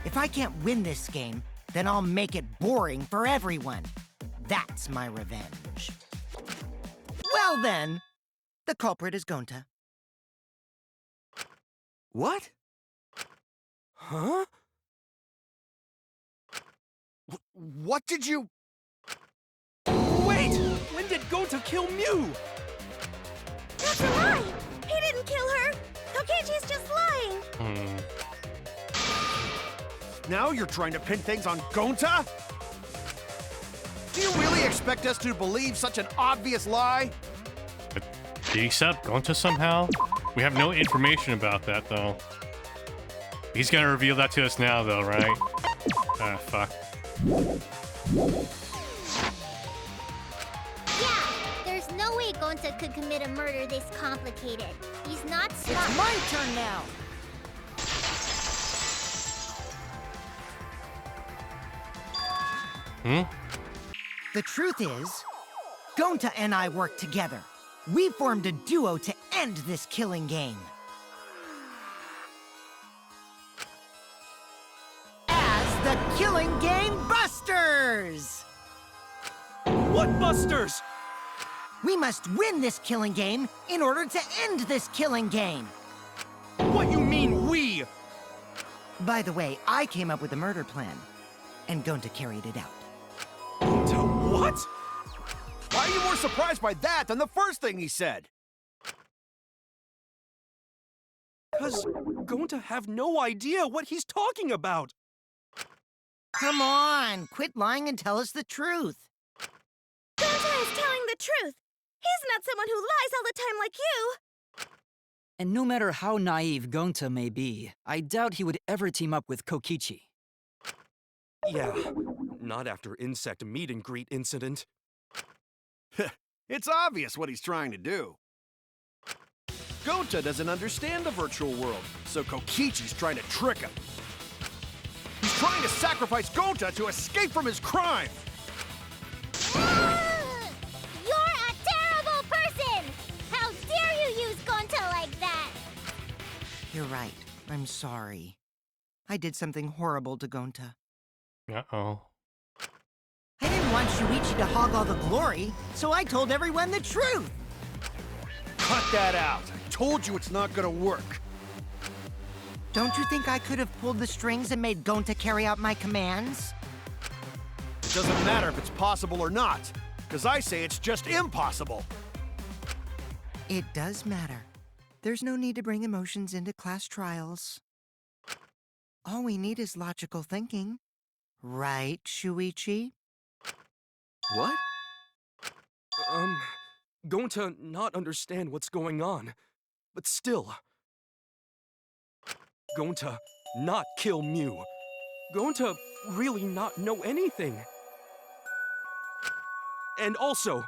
If I can't win this game, then I'll make it boring for everyone. That's my revenge. Well then, the culprit is Gonta. What? Huh? What did you... Wait! When did Gonta kill Mew? That's a lie! He didn't kill her! Kokichi's just lying! Now you're trying to pin things on Gonta? Do you really expect us to believe such an obvious lie? Did he set up Gonta somehow? We have no information about that, though. He's gonna reveal that to us now, though, right? Ah, fuck. Yeah, there's no way Gonta could commit a murder this complicated. He's not smart. It's my turn now! The truth is, Gonta and I worked together. We formed a duo to end this killing game. As the Killing Game Busters! What busters? We must win this killing game in order to end this killing game. What you mean, we? By the way, I came up with a murder plan, and Gonta carried it out. Gonta what? Why are you more surprised by that than the first thing he said? Cause Gonta have no idea what he's talking about. Come on, quit lying and tell us the truth. Gonta is telling the truth. He's not someone who lies all the time like you. And no matter how naive Gonta may be, I doubt he would ever team up with Kokichi. Yeah, not after insect meet and greet incident. It's obvious what he's trying to do. Gonta doesn't understand the virtual world, so Kokichi's trying to trick him. He's trying to sacrifice Gonta to escape from his crime! You're a terrible person! How dare you use Gonta like that? You're right. I'm sorry. I did something horrible to Gonta. Uh-oh. I didn't want Shuichi to hog all the glory, so I told everyone the truth. Cut that out! I told you it's not gonna work! Don't you think I could have pulled the strings and made Gonta carry out my commands? It doesn't matter if it's possible or not, because I say it's just impossible! It does matter. There's no need to bring emotions into class trials. All we need is logical thinking. Right, Shuichi? What? Gonta not understand what's going on. But still. Gonta not kill Mew. Gonta really not know anything. And also,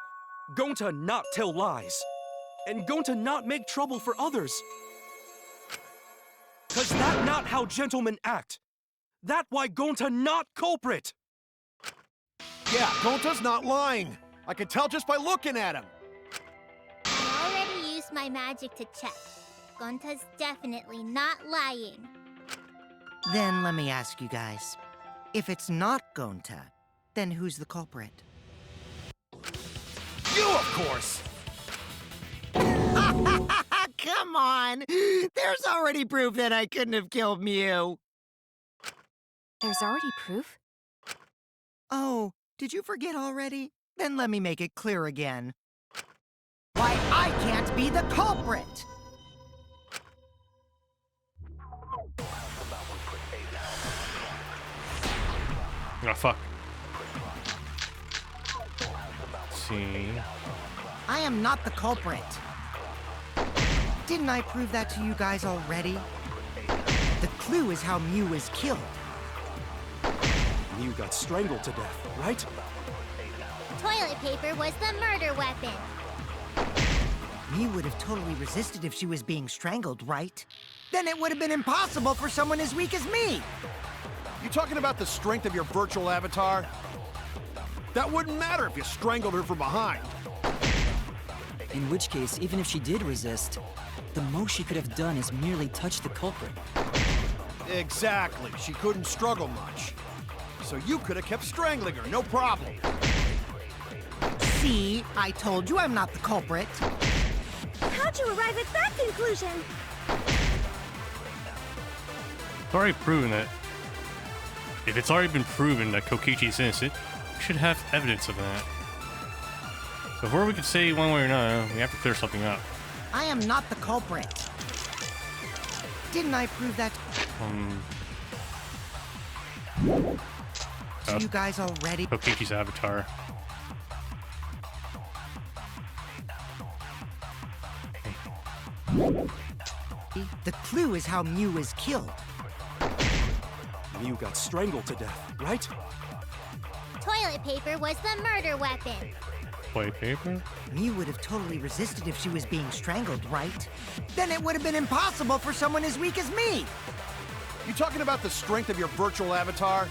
Gonta not tell lies. And Gonta not make trouble for others. 'Cause that not how gentlemen act. That why Gonta not culprit. Yeah, Gonta's not lying! I can tell just by looking at him! I already used my magic to check. Gonta's definitely not lying. Then let me ask you guys. If it's not Gonta, then who's the culprit? You, of course! Come on! There's already proof that I couldn't have killed Mew. There's already proof? Oh, did you forget already? Then let me make it clear again. Why I can't be the culprit! Oh, fuck. Let's see. I am not the culprit. Didn't I prove that to you guys already? The clue is how Mew was killed. Mew got strangled to death, right? Toilet paper was the murder weapon. Mew would have totally resisted if she was being strangled, right? Then it would have been impossible for someone as weak as me. You talking about the strength of your virtual avatar? That wouldn't matter if you strangled her from behind. In which case, even if she did resist, the most she could have done is merely touch the culprit. Exactly. She couldn't struggle much. So you could have kept strangling her, no problem. See, I told you I'm not the culprit. How'd you arrive at that conclusion? It's already proven that. If it's already been proven that Kokichi's innocent, we should have evidence of that. Before we could say one way or another, we have to clear something up. I am not the culprit. Didn't I prove that to you guys already? Kokichi's avatar. The clue is how Mew was killed. Mew got strangled to death, right? Toilet paper was the murder weapon. Toilet paper? Mew would have totally resisted if she was being strangled, right? Then it would have been impossible for someone as weak as me. You talking about the strength of your virtual avatar?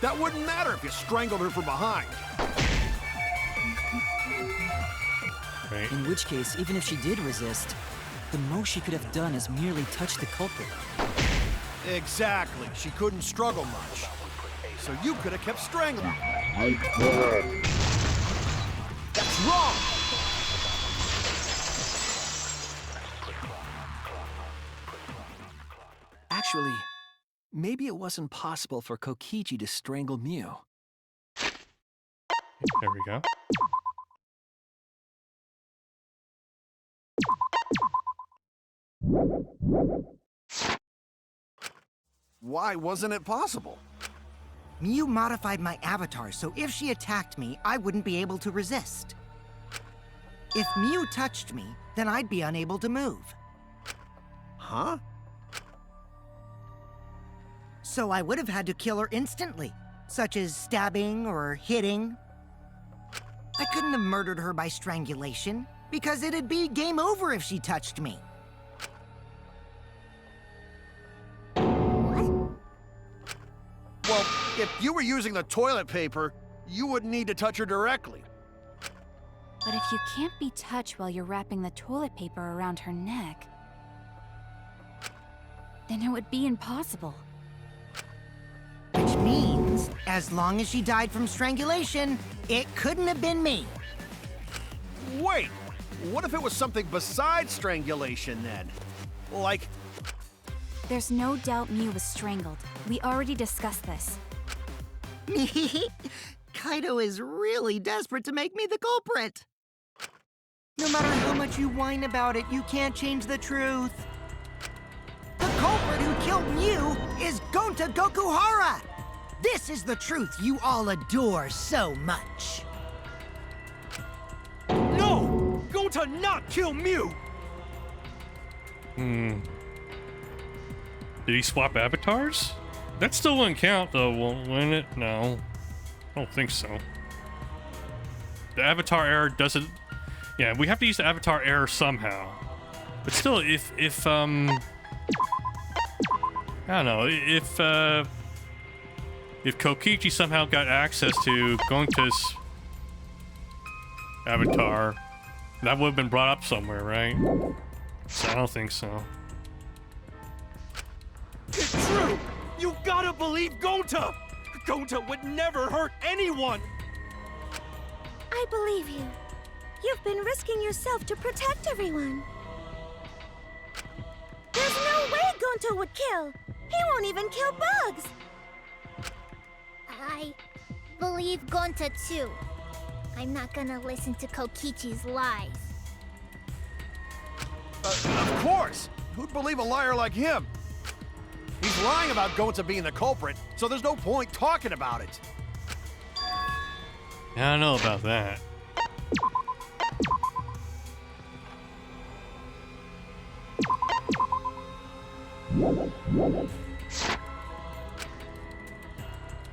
That wouldn't matter if you strangled her from behind. Right. In which case, even if she did resist, the most she could have done is merely touch the culprit. Exactly. She couldn't struggle much. So you could have kept strangling her. That's wrong! Actually, maybe it wasn't possible for Kokichi to strangle Mew. There we go. Why wasn't it possible? Miu modified my avatar, so if she attacked me, I wouldn't be able to resist. If Miu touched me, then I'd be unable to move. Huh? So I would have had to kill her instantly, such as stabbing or hitting. I couldn't have murdered her by strangulation, because it'd be game over if she touched me. What? Well, if you were using the toilet paper, you wouldn't need to touch her directly. But if you can't be touched while you're wrapping the toilet paper around her neck, then it would be impossible. Which means, as long as she died from strangulation, it couldn't have been me. Wait, what if it was something besides strangulation then? Like, There's no doubt Miu was strangled. We already discussed this. Kaito is really desperate to make me the culprit. No matter how much you whine about it, you can't change the truth. The culprit who killed Miu is Gonta Gokuhara! This is the truth you all adore so much. No! Gonta not kill Miu! Did he swap avatars? That still wouldn't count, though, won't it? No. I don't think so. The avatar error doesn't... Yeah, we have to use the avatar error somehow. But still, if I don't know, if Kokichi somehow got access to Gonta's avatar, that would have been brought up somewhere, right? So I don't think so. It's true! You gotta believe Gonta! Gonta would never hurt anyone! I believe you. You've been risking yourself to protect everyone. There's no way Gonta would kill. He won't even kill bugs. I believe Gonta too. I'm not gonna listen to Kokichi's lies. of course! Who'd believe a liar like him? He's lying about Gonta being the culprit, so there's no point talking about it. I don't know about that.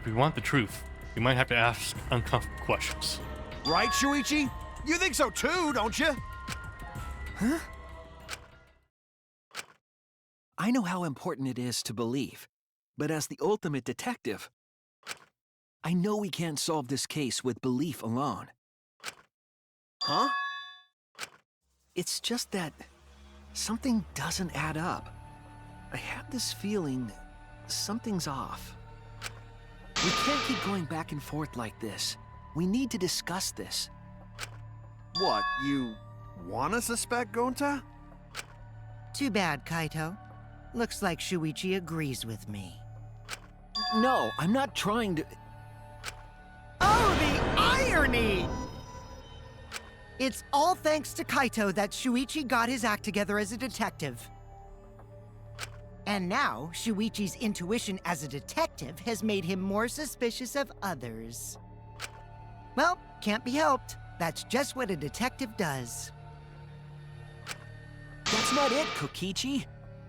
If we want the truth, we might have to ask uncomfortable questions. Right, Shuichi? You think so too, don't you? Huh? I know how important it is to believe, but as the ultimate detective, I know we can't solve this case with belief alone. Huh? It's just that something doesn't add up. I have this feeling something's off. We can't keep going back and forth like this. We need to discuss this. What, you wanna suspect Gonta? Too bad, Kaito. Looks like Shuichi agrees with me. No, I'm not trying to... Oh, the irony! It's all thanks to Kaito that Shuichi got his act together as a detective. And now, Shuichi's intuition as a detective has made him more suspicious of others. Well, can't be helped. That's just what a detective does. That's not it, Kokichi.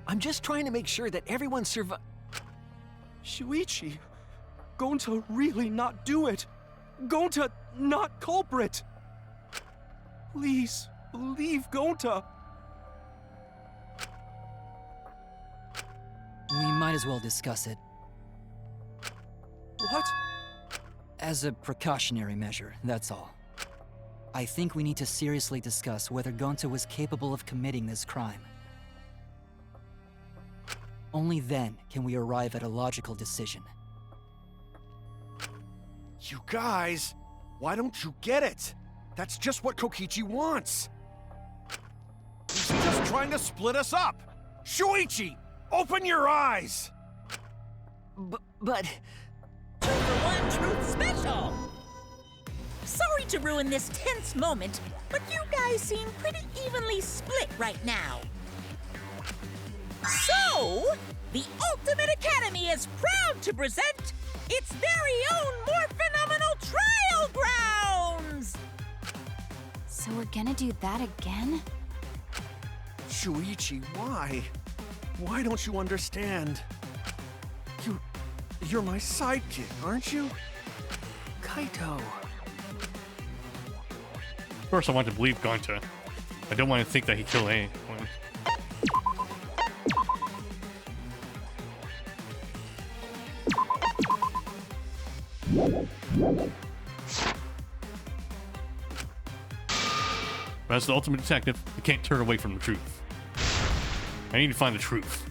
I'm just trying to make sure that everyone Shuichi, Gonta really not do it. Gonta not culprit. Please, believe Gonta. We might as well discuss it. What? As a precautionary measure, that's all. I think we need to seriously discuss whether Gonta was capable of committing this crime. Only then can we arrive at a logical decision. You guys, why don't you get it? That's just what Kokichi wants. He's just trying to split us up. Shuichi, open your eyes! But... Two for one truth special! Sorry to ruin this tense moment, but you guys seem pretty evenly split right now. So, the Ultimate Academy is proud to present its very own more phenomenal trial grounds! So we're gonna do that again? Shuichi, why? Why don't you understand? You're my sidekick, aren't you? Kaito. Of course, I want to believe Gonta. I don't want to think that he killed anyone. But as the ultimate detective, I can't turn away from the truth. I need to find the truth.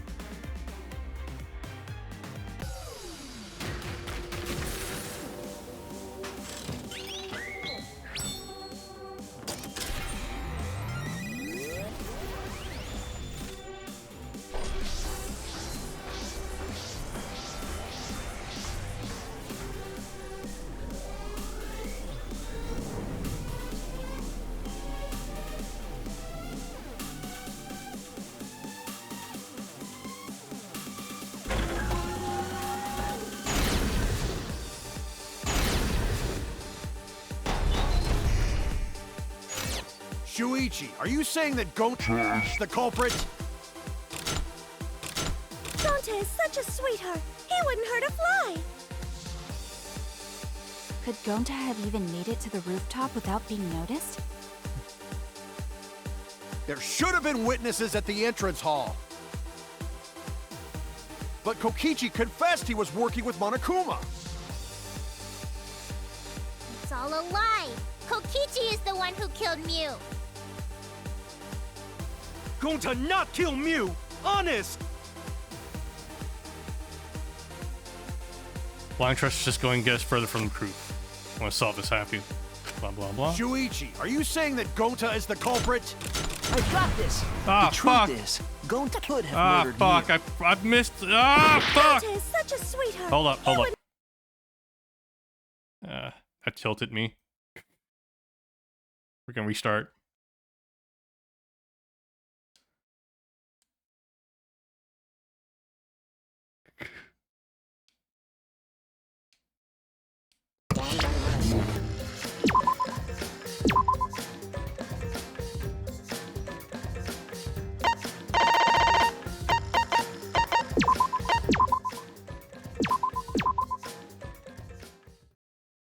Shuichi, are you saying that Gonta is the culprit? Gonta is such a sweetheart. He wouldn't hurt a fly. Could Gonta have even made it to the rooftop without being noticed? There should have been witnesses at the entrance hall. But Kokichi confessed he was working with Monokuma. It's all a lie. Kokichi is the one who killed Mew. Gonta not kill Mew! Honest! Blind trust is just going to get us further from the truth. I want to solve this happy. Blah, blah, blah. Shuichi, are you saying that Gonta is the culprit? I got this. Ah, the truth fuck. is, Gonta could have murdered fuck. Mew. I missed. Ah, fuck. Gonta is such a sweetheart. Hold up, hold He up. That tilted me. We're gonna restart.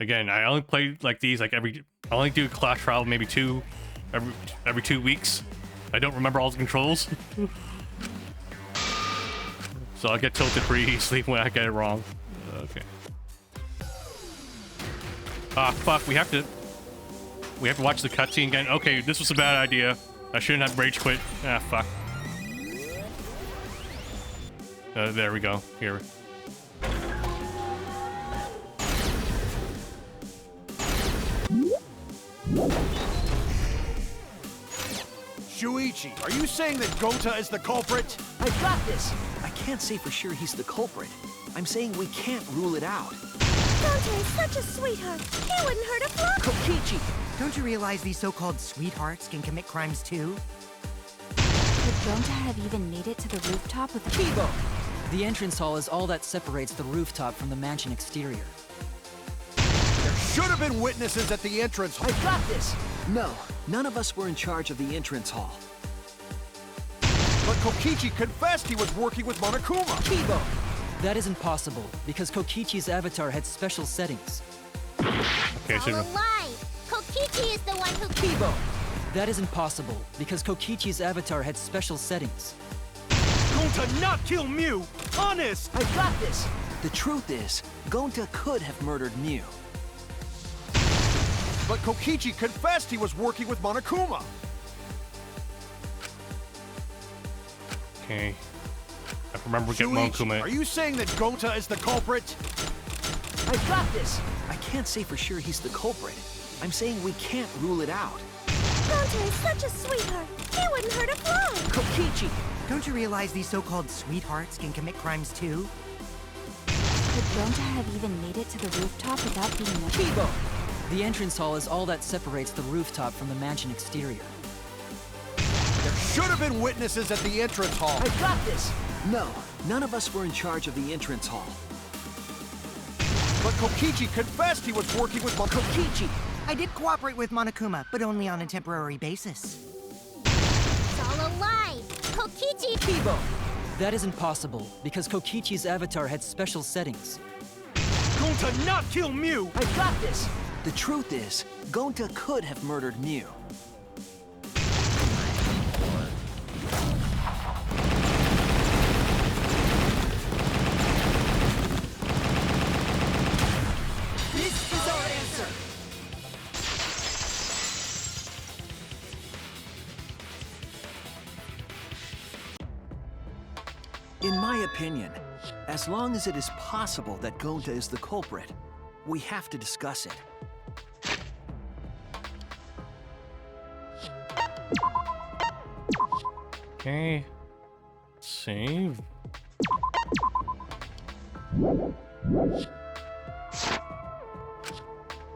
Again, I only play like these like I only do class trial maybe every 2 weeks. I don't remember all the controls. So I get tilted pretty easily when I get it wrong. Okay. Ah, fuck, we have to watch the cutscene again. Okay, this was a bad idea. I shouldn't have rage quit. Ah, fuck. There we go. Here. Shuichi, are you saying that Gonta is the culprit? I got this. I can't say for sure he's the culprit. I'm saying we can't rule it out. Gonta is such a sweetheart. He wouldn't hurt a fly. Kokichi, don't you realize these so-called sweethearts can commit crimes too? Could Gonta have even made it to the rooftop with Kibo! The entrance hall is all that separates the rooftop from the mansion exterior. There should have been witnesses at the entrance hall. I got this. No, none of us were in charge of the entrance hall. But Kokichi confessed he was working with Monokuma. Kibo! That isn't possible, because Kokichi's avatar had special settings. Okay, It's all a lie. Kokichi is the one who... Kibo! That isn't possible, because Kokichi's avatar had special settings. Gonta not kill Mew! Honest! I got this. The truth is, Gonta could have murdered Mew. But Kokichi confessed he was working with Monokuma. Okay. I remember getting Shuichi, Monokuma. are you saying that Gonta is the culprit? I got this. I can't say for sure he's the culprit. I'm saying we can't rule it out. Gonta is such a sweetheart. He wouldn't hurt a fly. Kokichi, don't you realize these so-called sweethearts can commit crimes too? Could Gonta have even made it to the rooftop without being noticed? Kibo! The entrance hall is all that separates the rooftop from the mansion exterior. There should have been witnesses at the entrance hall. I got this. No, none of us were in charge of the entrance hall. But Kokichi confessed he was working with Kokichi! I did cooperate with Monokuma, but only on a temporary basis. It's all a lie! Kokichi! Kibo! That isn't possible, because Kokichi's avatar had special settings. Gonta, not kill Mew! I got this! The truth is, Gonta could have murdered Mew. This is our answer! In my opinion, as long as it is possible that Gonta is the culprit, we have to discuss it. Okay. Save.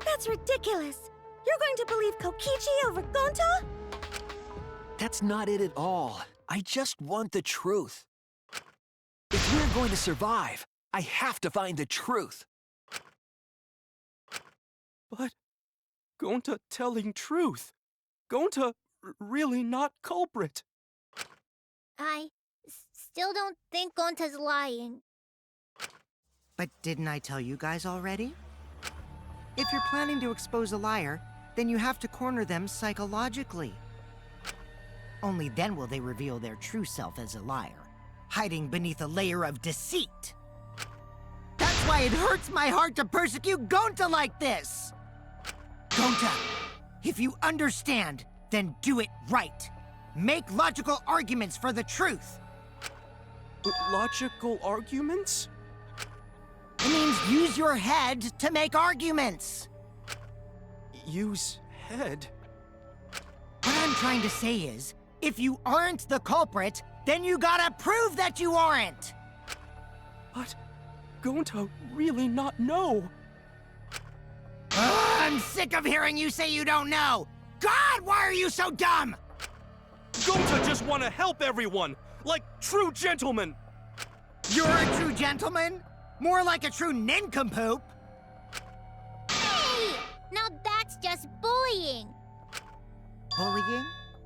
That's ridiculous. You're going to believe Kokichi over Gonta? That's not it at all. I just want the truth. If we're going to survive, I have to find the truth. But Gonta telling truth. Gonta really not culprit. I still don't think Gonta's lying. But didn't I tell you guys already? If you're planning to expose a liar, then you have to corner them psychologically. Only then will they reveal their true self as a liar, hiding beneath a layer of deceit. That's why it hurts my heart to persecute Gonta like this! Gonta, if you understand, then do it right. Make logical arguments for the truth. Logical arguments? It means use your head to make arguments. Use head? What I'm trying to say is, if you aren't the culprit, then you gotta prove that you aren't! But Gonta really not know. I'm sick of hearing you say you don't know! God, why are you so dumb? Gonta just want to help everyone, like true gentlemen. You're a true gentleman? More like a true nincompoop. Hey! Now that's just bullying! Bullying?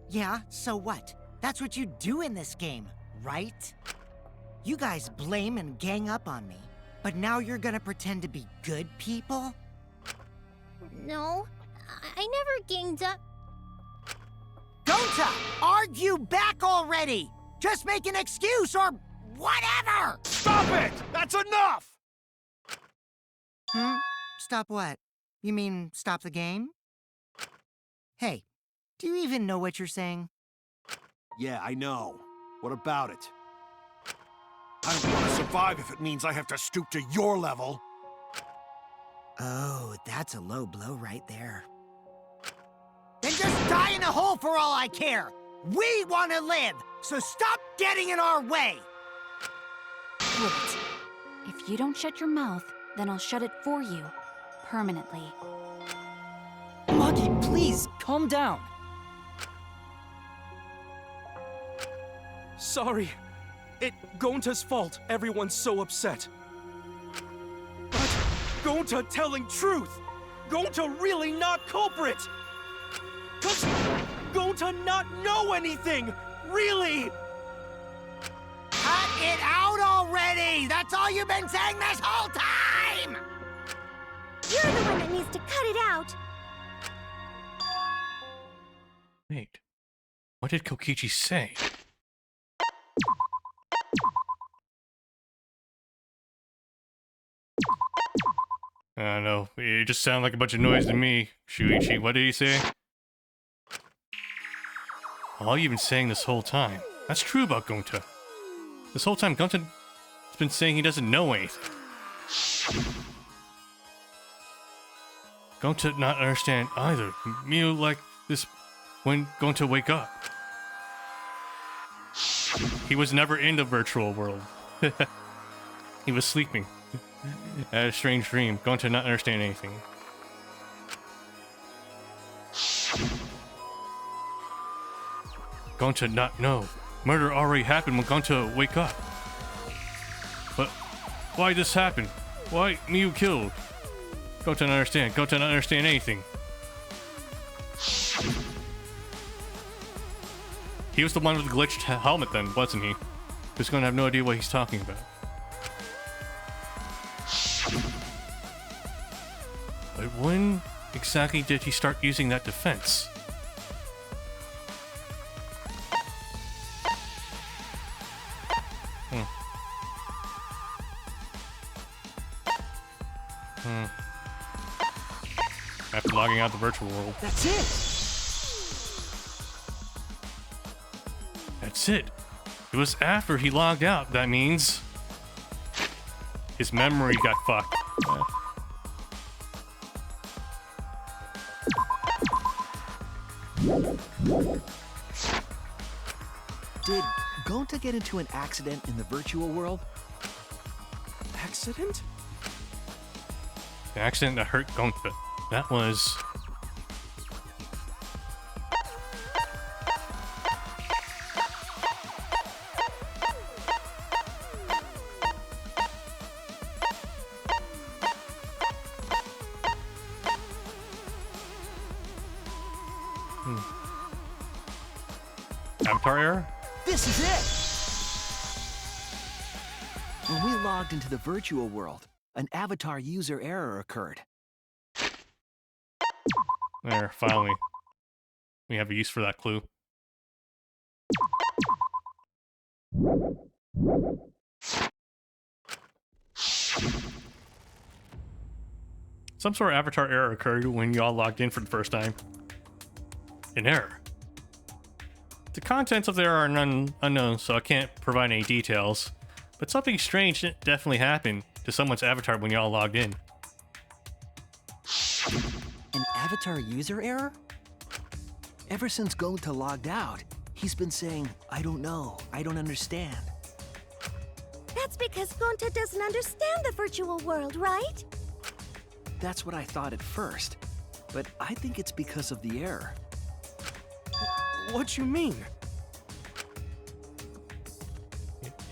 Yeah, so what? That's what you do in this game, right? You guys blame and gang up on me, but now you're gonna pretend to be good people? No, I never ganged up. Gonta, argue back already! Just make an excuse or whatever! Stop it! That's enough! Stop what? You mean stop the game? Hey, do you even know what you're saying? Yeah, I know. What about it? I don't want to survive if it means I have to stoop to your level. Oh, that's a low blow right there. Then just die in a hole for all I care! We want to live, so stop getting in our way! Wait. If you don't shut your mouth, then I'll shut it for you. Permanently. Maki, please, calm down. Sorry. It Gonta's fault everyone's so upset. But Gonta telling truth! Gonta really not culprit! 'Cause Gonta not know anything! Really! Cut it out already! That's all you've been saying this whole time! You're the one that needs to cut it out. Wait. What did Kokichi say? I don't know. It just sounded like a bunch of noise to me. Shuichi, what did he say? All you've been saying this whole time. That's true about Gonta. This whole time, Gonta's been saying he doesn't know anything. Gonta not understand either. Mew like this when Gonta wake up. He was never in the virtual world. He was sleeping. Had a strange dream. Gonta not understand anything. Gonta not know. Murder already happened when Gonta wake up. But why this happen? Why Mew killed? Goten doesn't understand. Goten doesn't understand anything. He was the one with the glitched helmet then, wasn't he? Who's gonna have no idea what he's talking about. But when exactly did he start using that defense? After logging out the virtual world. That's it! That's it. It was after he logged out. That means his memory got fucked. Did Gonta get into an accident in the virtual world? Accident? The accident that hurt Gonta. That was... Avatar error? This is it! When we logged into the virtual world, an avatar user error occurred. There, finally. We have a use for that clue. Some sort of avatar error occurred when y'all logged in for the first time. An error. The contents of the error are unknown, so I can't provide any details. But something strange definitely happened to someone's avatar when y'all logged in. An avatar user error? Ever since Gonta logged out, he's been saying, I don't know, I don't understand. That's because Gonta doesn't understand the virtual world, right? That's what I thought at first, but I think it's because of the error. What you mean?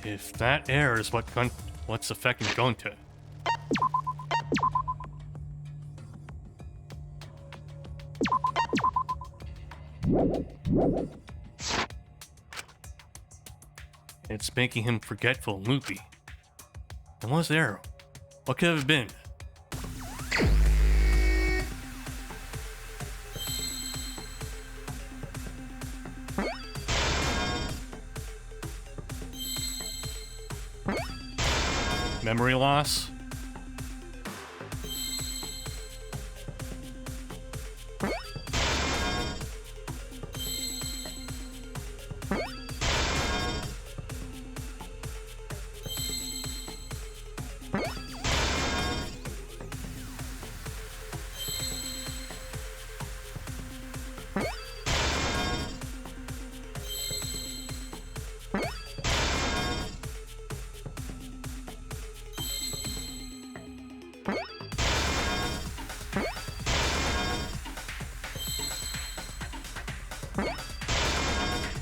If that error is what's affecting Gonta. It's making him forgetful and loopy. And what's the error? What could it have been? Memory loss?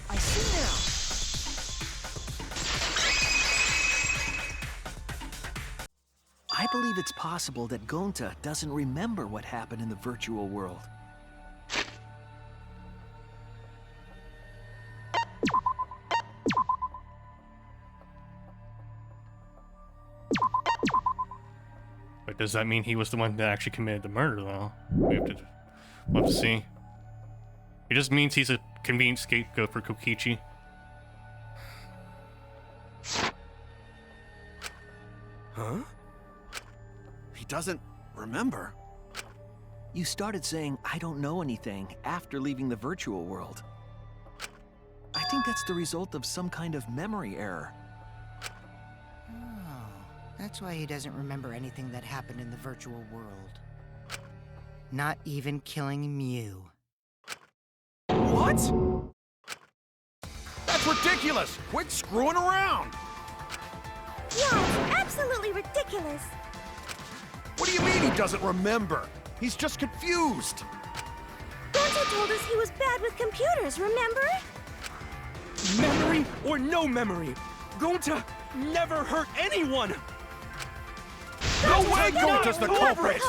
I see now. I believe it's possible that Gonta doesn't remember what happened in the virtual world. But does that mean he was the one that actually committed the murder, though? We'll have to see. It just means he's a convenient scapegoat for Kokichi. Huh? He doesn't remember. You started saying, I don't know anything, after leaving the virtual world. I think that's the result of some kind of memory error. Oh, that's why he doesn't remember anything that happened in the virtual world. Not even killing Mew. What? That's ridiculous! Quit screwing around! Yeah, it's absolutely ridiculous. What do you mean he doesn't remember? He's just confused. Gonta told us he was bad with computers, remember? Memory or no memory, Gonta never hurt anyone! No way Gonta's the culprit!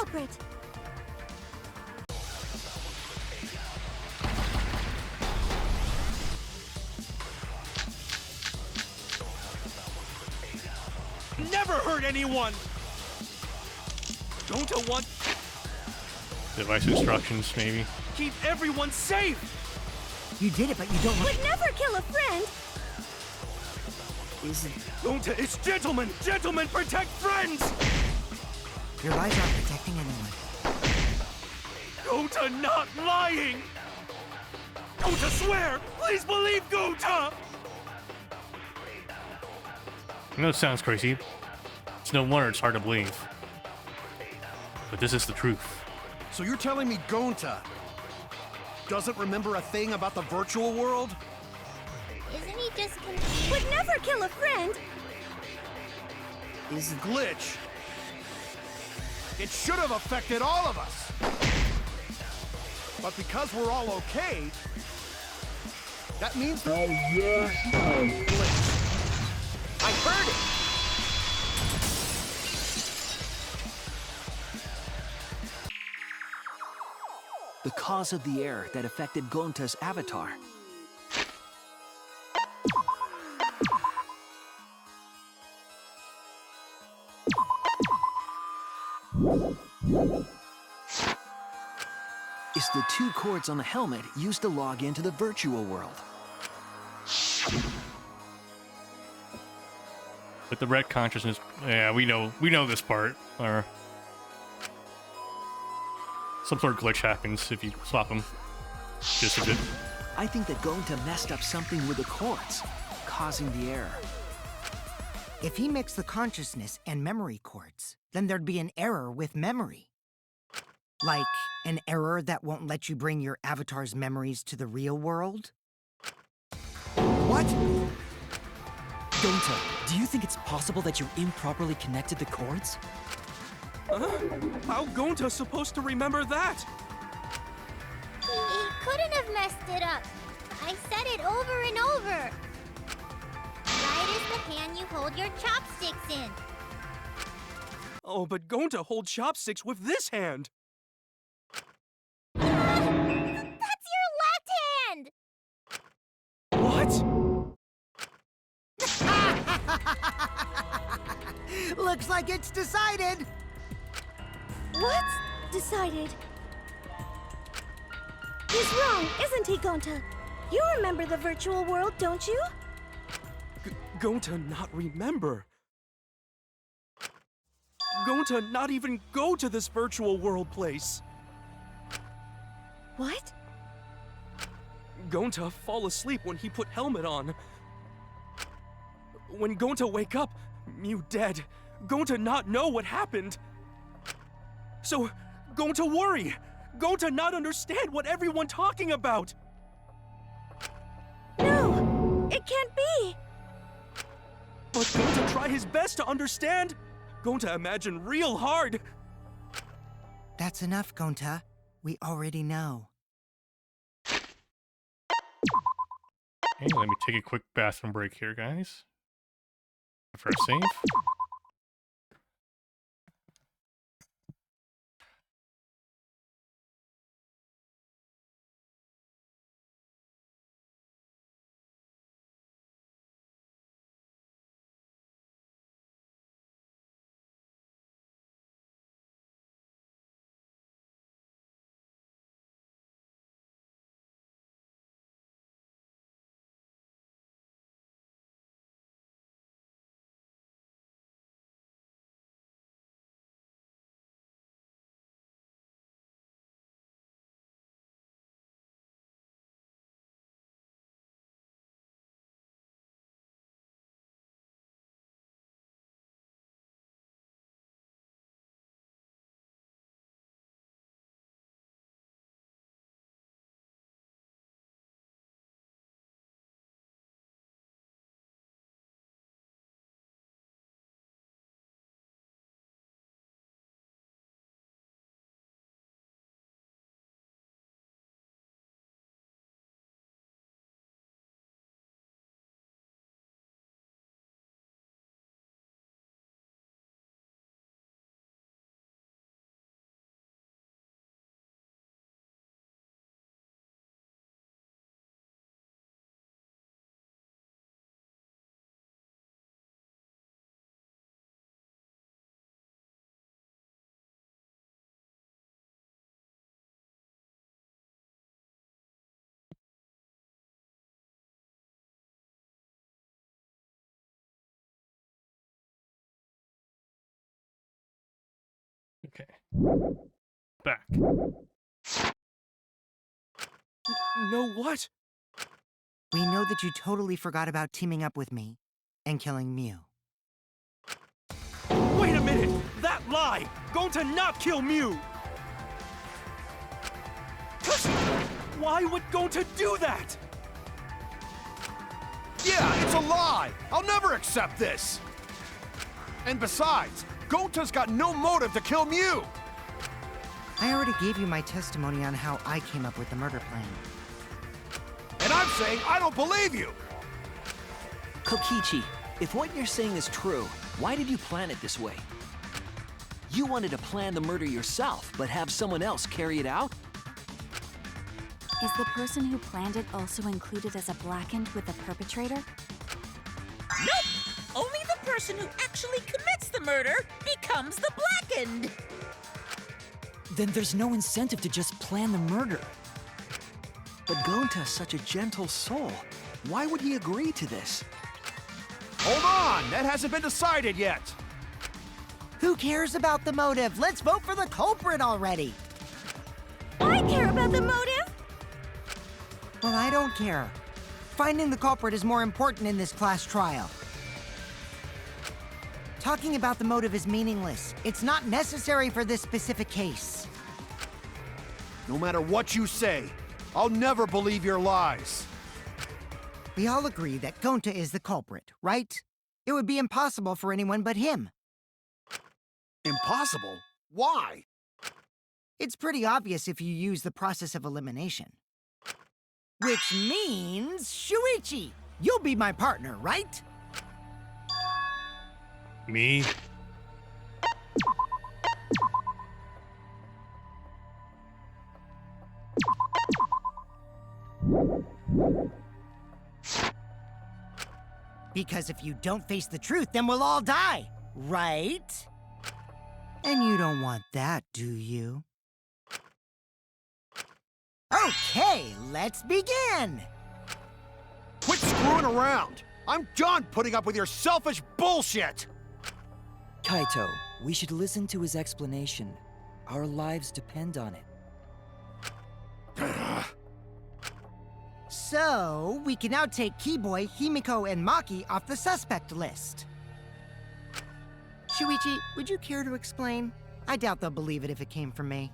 never hurt anyone! Gonta want Device instructions, maybe. keep everyone safe! You did it, but you don't Would never kill a friend! Isn't... Gonta, it's gentlemen! Gentlemen, protect friends! Your lies aren't protecting anyone. Gonta not lying! Gonta, swear! Please believe Gonta! I know it sounds crazy. It's no wonder it's hard to believe. But this is the truth. So you're telling me Gonta doesn't remember a thing about the virtual world? Isn't he just confused? Would never kill a friend! Is glitch. It should have affected all of us. But because we're all okay, that means glitch. I heard it. The cause of the error that affected Gonta's avatar. Is the 2 cords on the helmet used to log into the virtual world. With the red consciousness, yeah, we know this part. Or some sort of glitch happens if you swap them. Just a bit. I think that Gonta messed up something with the cords, causing the error. If he mixed the consciousness and memory cords, then there'd be an error with memory. Like an error that won't let you bring your avatar's memories to the real world? What? Gonta, do you think it's possible that you improperly connected the cords? How Gonta supposed to remember that? He couldn't have messed it up. I said it over and over. Right is the hand you hold your chopsticks in. Oh, but Gonta hold chopsticks with this hand! That's your left hand! What? Looks like it's decided! What's decided? He's wrong, isn't he, Gonta? You remember the virtual world, don't you? Gonta not remember. Gonta not even go to this virtual world place. What? Gonta fall asleep when he put helmet on. When Gonta wake up, Mew dead. Gonta not know what happened. So, Gonta worry. Gonta not understand what everyone talking about. No, it can't be. But Gonta try his best to understand. Gonta imagine real hard. That's enough, Gonta. We already know. Hey, let me take a quick bathroom break here, guys. For a save. Okay. Back. No what? We know that you totally forgot about teaming up with me and killing Mew. Wait a minute! That lie! Gonta not kill Mew! Why would Gonta do that? Yeah, it's a lie! I'll never accept this! And besides, Gonta's got no motive to kill Mew! I already gave you my testimony on how I came up with the murder plan. And I'm saying I don't believe you! Kokichi, if what you're saying is true, why did you plan it this way? You wanted to plan the murder yourself, but have someone else carry it out? Is the person who planned it also included as a blackened with the perpetrator? Nope! Only the person who actually commits the murder becomes the blackened! Then there's no incentive to just plan the murder. But Gonta's such a gentle soul. Why would he agree to this? Hold on! That hasn't been decided yet! Who cares about the motive? Let's vote for the culprit already! I care about the motive! Well, I don't care. Finding the culprit is more important in this class trial. Talking about the motive is meaningless. It's not necessary for this specific case. No matter what you say, I'll never believe your lies. We all agree that Gonta is the culprit, right? It would be impossible for anyone but him. Impossible? Why? It's pretty obvious if you use the process of elimination. Which means, Shuichi, you'll be my partner, right? Me? Because if you don't face the truth, then we'll all die, right? And you don't want that, do you? Okay, let's begin! Quit screwing around! I'm done putting up with your selfish bullshit! Kaito, we should listen to his explanation. Our lives depend on it. So, we can now take Keyboy, Himiko, and Maki off the suspect list. Shuichi, would you care to explain? I doubt they'll believe it if it came from me.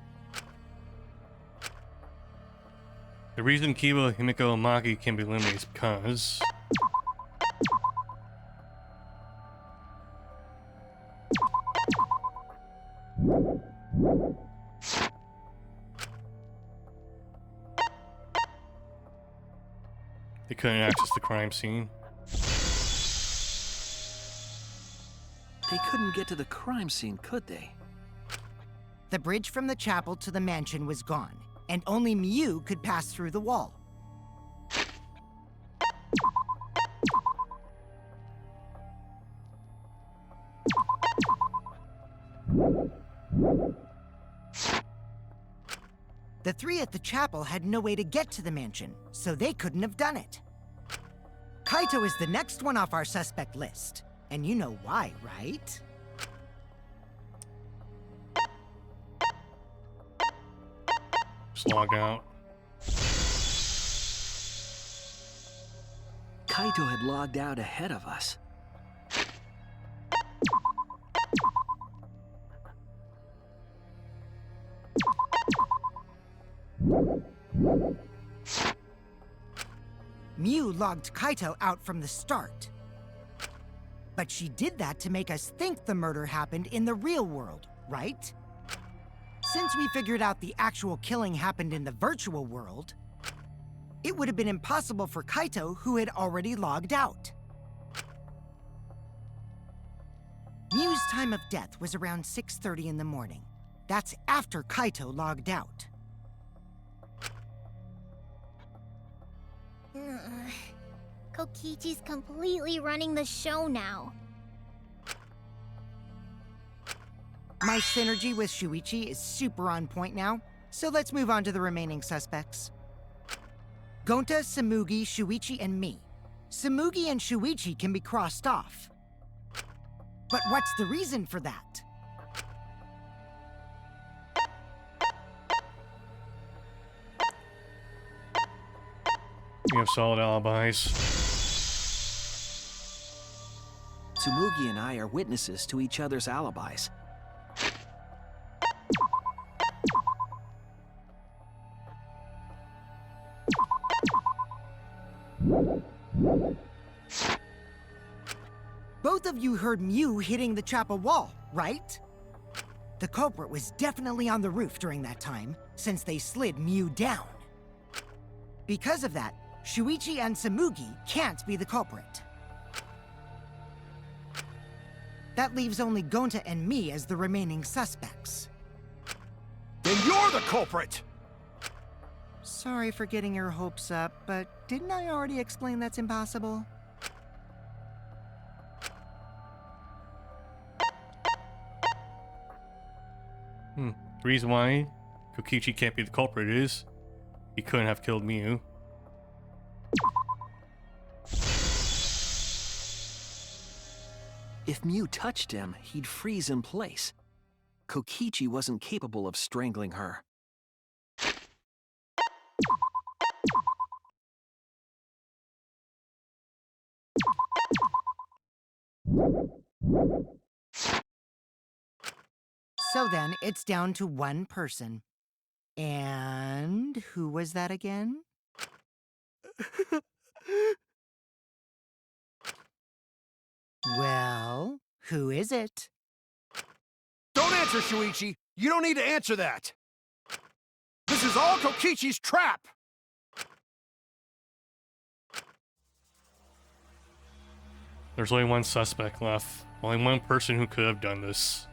The reason Kiba, Himiko, and Maki can be eliminated is because... they couldn't access the crime scene. They couldn't get to the crime scene, could they? The bridge from the chapel to the mansion was gone, and only Mew could pass through the wall. The three at the chapel had no way to get to the mansion, so they couldn't have done it. Kaito is the next one off our suspect list, and you know why, right? Just log out. Kaito had logged out ahead of us. Mew logged Kaito out from the start. But she did that to make us think the murder happened in the real world, right? Since we figured out the actual killing happened in the virtual world, it would have been impossible for Kaito, who had already logged out. Mew's time of death was around 6:30 in the morning. That's after Kaito logged out. Kokichi's completely running the show now. My synergy with Shuichi is super on point now, so let's move on to the remaining suspects. Gonta, Samugi, Shuichi, and me. Samugi and Shuichi can be crossed off. But what's the reason for that? You have solid alibis. Tsumugi and I are witnesses to each other's alibis. Both of you heard Mew hitting the chapel wall, right? The culprit was definitely on the roof during that time, since they slid Mew down. Because of that, Shuichi and Tsumugi can't be the culprit. That leaves only Gonta and me as the remaining suspects. Then you're the culprit! Sorry for getting your hopes up, but didn't I already explain that's impossible? The reason why Kokichi can't be the culprit is he couldn't have killed Mew. If Mew touched him, he'd freeze in place. Kokichi wasn't capable of strangling her. So then, it's down to one person. And who was that again? Well, who is it? Don't answer, Shuichi! You don't need to answer that! This is all Kokichi's trap! There's only one suspect left. Only one person who could have done this.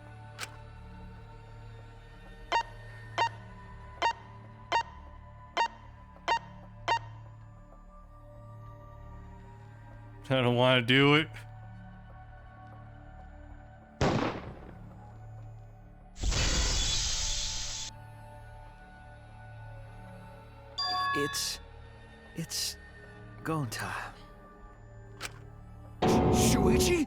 I don't want to do it. It's Gonta. Shuichi?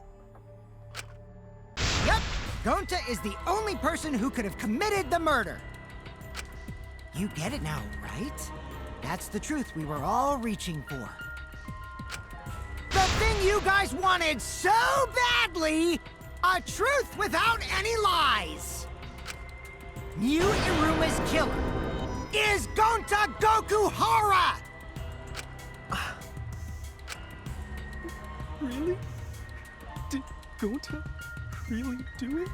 Yep, Gonta is the only person who could have committed the murder. You get it now, right? That's the truth we were all reaching for. The thing you guys wanted so badly! A truth without any lies! Mew Iruma's killer is Gonta Gokuhara! Really? Did Gonta really do it?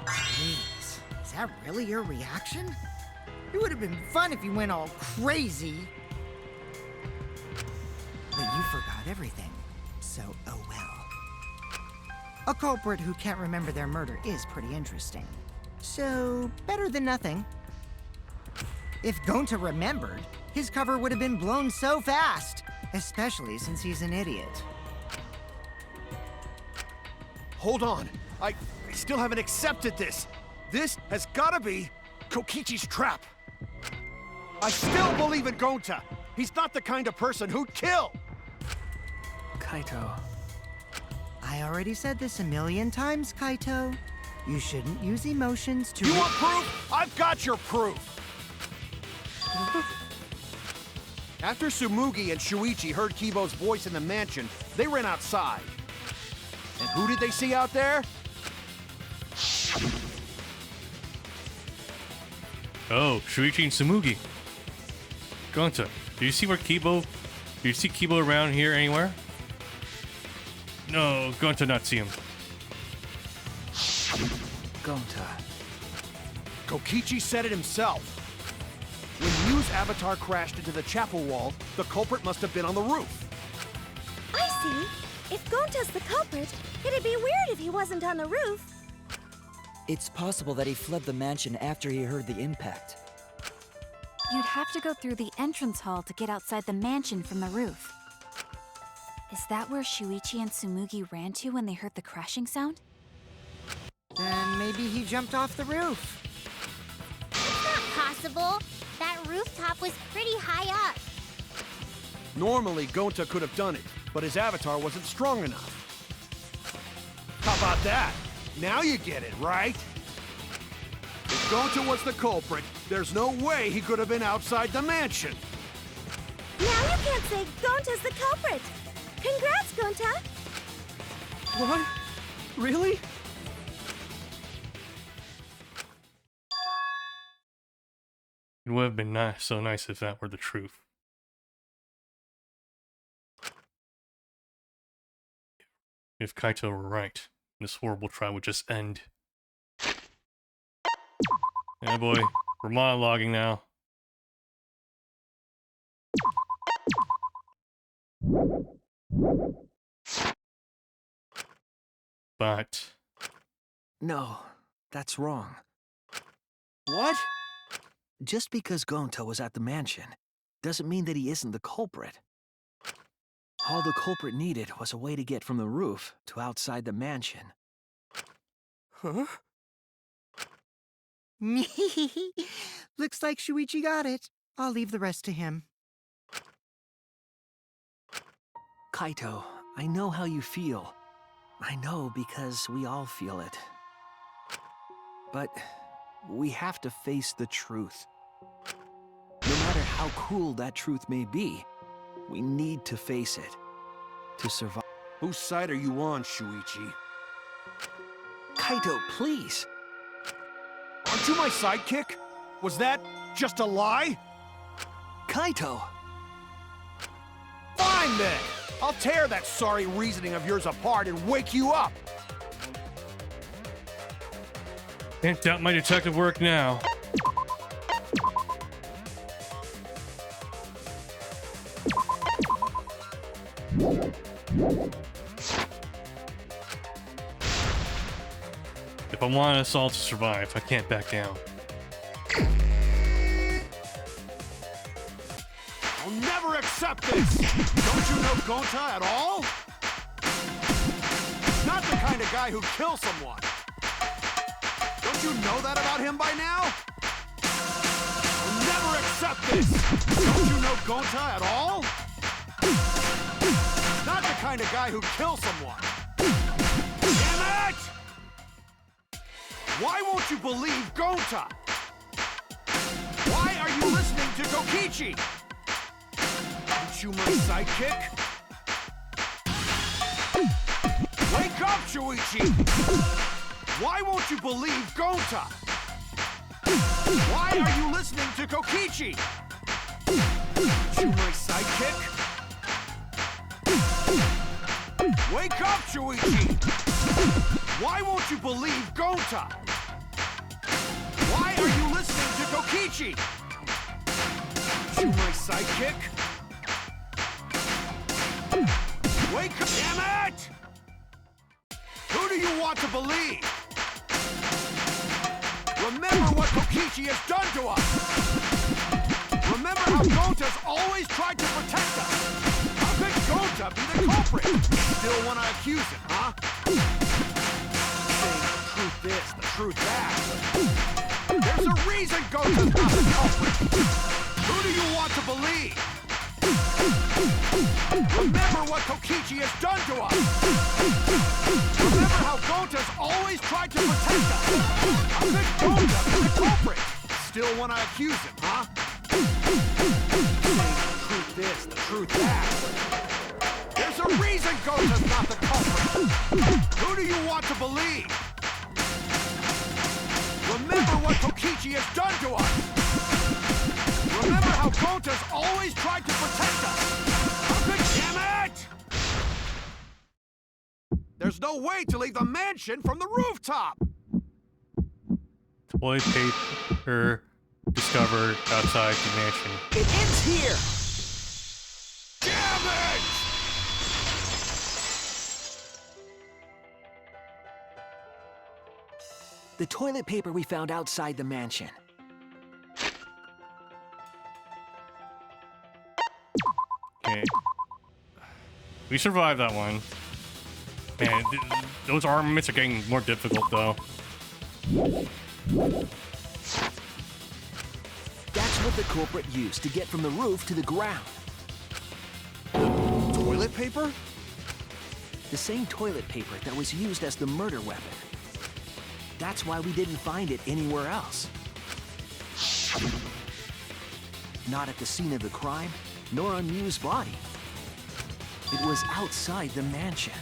Jeez, is that really your reaction? It would have been fun if you went all crazy. But you forgot everything, so oh well. A culprit who can't remember their murder is pretty interesting. So, better than nothing. If Gonta remembered, his cover would have been blown so fast, especially since he's an idiot. Hold on. I still haven't accepted this. This has gotta be Kokichi's trap. I still believe in Gonta. He's not the kind of person who'd kill. Kaito. I already said this a million times, Kaito. You shouldn't use emotions to— You want proof? I've got your proof! After Tsumugi and Shuichi heard Kibo's voice in the mansion, they ran outside. And who did they see out there? Oh, Shuichi and Tsumugi. Gonta, do you see where Kibo? Do you see Kibo around here anywhere? No, Gonta not see him. Gonta. Kokichi said it himself. When Mew's avatar crashed into the chapel wall, the culprit must have been on the roof. I see. If Gonta's the culprit, it'd be weird if he wasn't on the roof. It's possible that he fled the mansion after he heard the impact. You'd have to go through the entrance hall to get outside the mansion from the roof. Is that where Shuichi and Tsumugi ran to when they heard the crashing sound? Then maybe he jumped off the roof. It's not possible. That rooftop was pretty high up. Normally, Gonta could have done it, but his avatar wasn't strong enough. How about that? Now you get it, right? If Gonta was the culprit, there's no way he could have been outside the mansion. Now you can't say Gonta's the culprit. Congrats, Gonta! What? Really? It would have been nice, so nice if that were the truth. If Kaito were right, this horrible trial would just end. Yeah, boy, we're monologuing now. But No, that's wrong. What? Just because Gonta was at the mansion doesn't mean that he isn't the culprit. All the culprit needed was a way to get from the roof to outside the mansion. Huh? Looks like Shuichi got it. I'll leave the rest to him. Kaito, I know how you feel. I know because we all feel it. But we have to face the truth. No matter how cruel that truth may be, we need to face it to survive. Whose side are you on, Shuichi? Kaito, please. Aren't you my sidekick? Was that just a lie? Kaito! Fine then! I'll tear that sorry reasoning of yours apart and wake you up! can't doubt my detective work now. If I want us all to survive, I can't back down. I'll never accept this! Don't you know Gonta at all? He's not the kind of guy who'd kill someone. Don't you know that about him by now? I'll never accept this! Don't you know Gonta at all? He's not the kind of guy who'd kill someone. Damn it! Why won't you believe Gonta? Why are you listening to Kokichi? Aren't you my sidekick? Wake up, Shuichi! Why won't you believe Gonta? Why are you listening to Kokichi? Aren't you my sidekick? Wake up, Shuichi! Why won't you believe Gonta? Why are you listening to Kokichi? Aren't you my sidekick? Wake up! Damn it! Who do you want to believe? Remember what Kokichi has done to us! Remember how Gonta's always tried to protect us! How could Gonta be the culprit? Still want to accuse him, huh? Saying the truth this, the truth that. There's a reason Gonta's not the culprit! Who do you want to believe? Remember what Kokichi has done to us! Remember how Gonta's always tried to protect us! How could Gonta be the culprit? Still want to accuse him, huh? Saying the truth this, the truth that. There's a reason Gonta's not the culprit! Who do you want to believe? Remember what Kokichi has done to us! Remember how Gonta's always tried to protect us! Damn it! There's no way to leave the mansion from the rooftop! Toilet paper discovered outside the mansion. It ends here! Damn it! The toilet paper we found outside the mansion. Okay. We survived that one. Man, those armaments are getting more difficult, though. That's what the culprit used to get from the roof to the ground. Toilet paper? The same toilet paper that was used as the murder weapon. That's why we didn't find it anywhere else. Not at the scene of the crime, nor on Mew's body. It was outside the mansion.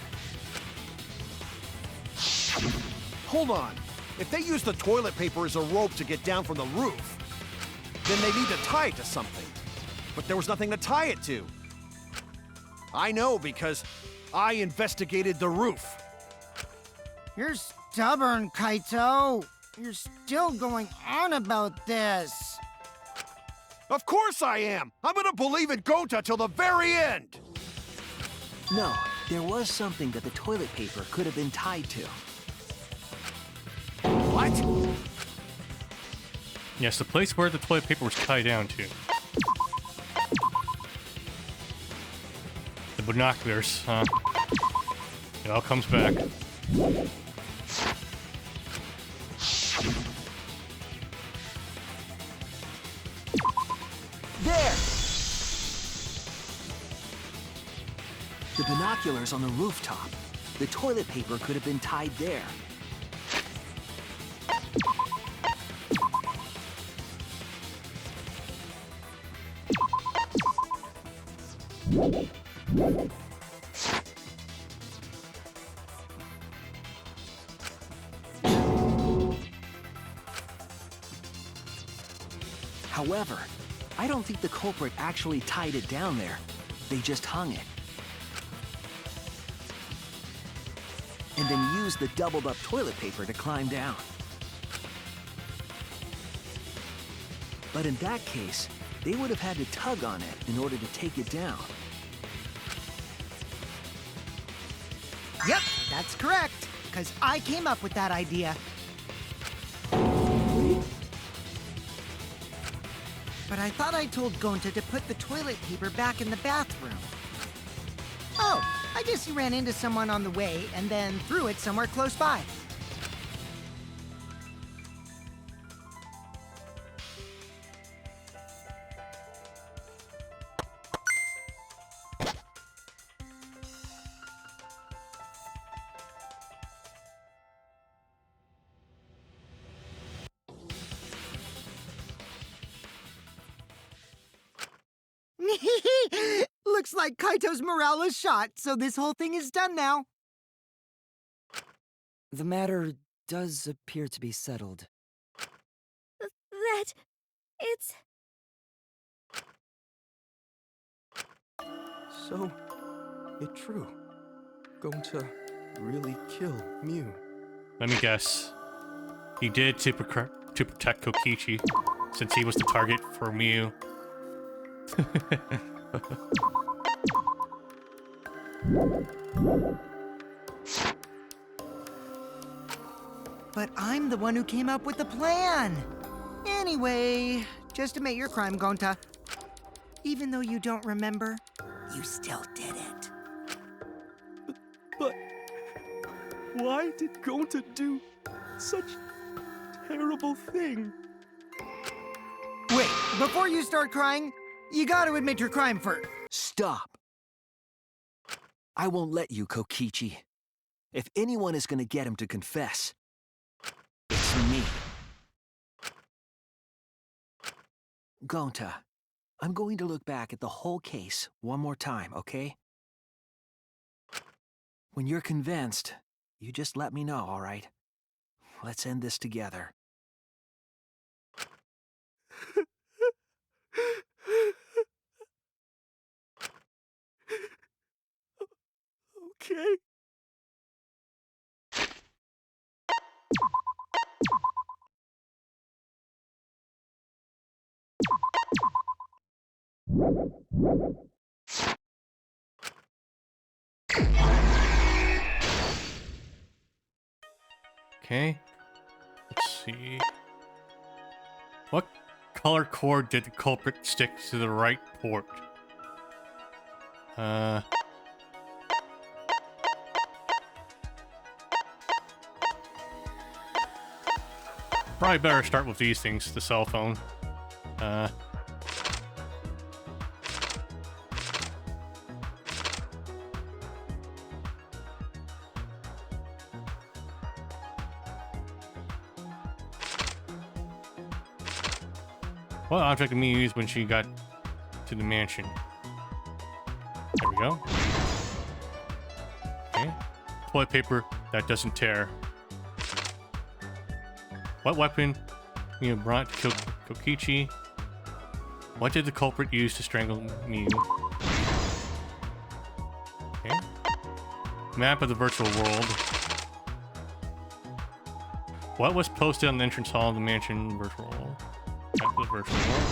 Hold on. If they use the toilet paper as a rope to get down from the roof, then they need to tie it to something. But there was nothing to tie it to. I know because I investigated the roof. You're stubborn, Kaito. You're still going on about this. Of course I am! I'm gonna believe in Gonta till the very end! No, there was something that the toilet paper could have been tied to. What? Yes, the place where the toilet paper was tied down to. The binoculars, huh? It all comes back. There! The binoculars on the rooftop. The toilet paper could have been tied there. However, I don't think the culprit actually tied it down there. They just hung it. And then used the doubled up toilet paper to climb down. But in that case, they would have had to tug on it in order to take it down. Yep, that's correct. Because I came up with that idea. But I thought I told Gonta to put the toilet paper back in the bathroom. Oh, I guess he ran into someone on the way and then threw it somewhere close by. Looks like Kaito's morale is shot, so this whole thing is done now. The matter does appear to be settled. That... it's... So, it's true. Going to really kill Mew. Let me guess. He did to protect Kokichi, since he was the target for Mew. But I'm the one who came up with the plan. Anyway, just admit your crime, Gonta. Even though you don't remember, you still did it. But why did Gonta do such a terrible thing? Wait, before you start crying, you gotta admit your crime first. Stop! I won't let you, Kokichi. If anyone is gonna get him to confess, it's me. Gonta, I'm going to look back at the whole case one more time, okay? When you're convinced, you just let me know, all right? Let's end this together. Okay. Okay. Let's see. What color cord did the culprit stick to the right port? Probably better start with these things, the cell phone. What object did Mia use when she got to the mansion? go. Okay. Toilet paper that doesn't tear. What weapon Mew brought to kill Kokichi? What did the culprit use to strangle Mew? Okay. Map of the virtual world. What was posted on the entrance hall of the mansion virtual world? Map of the virtual world.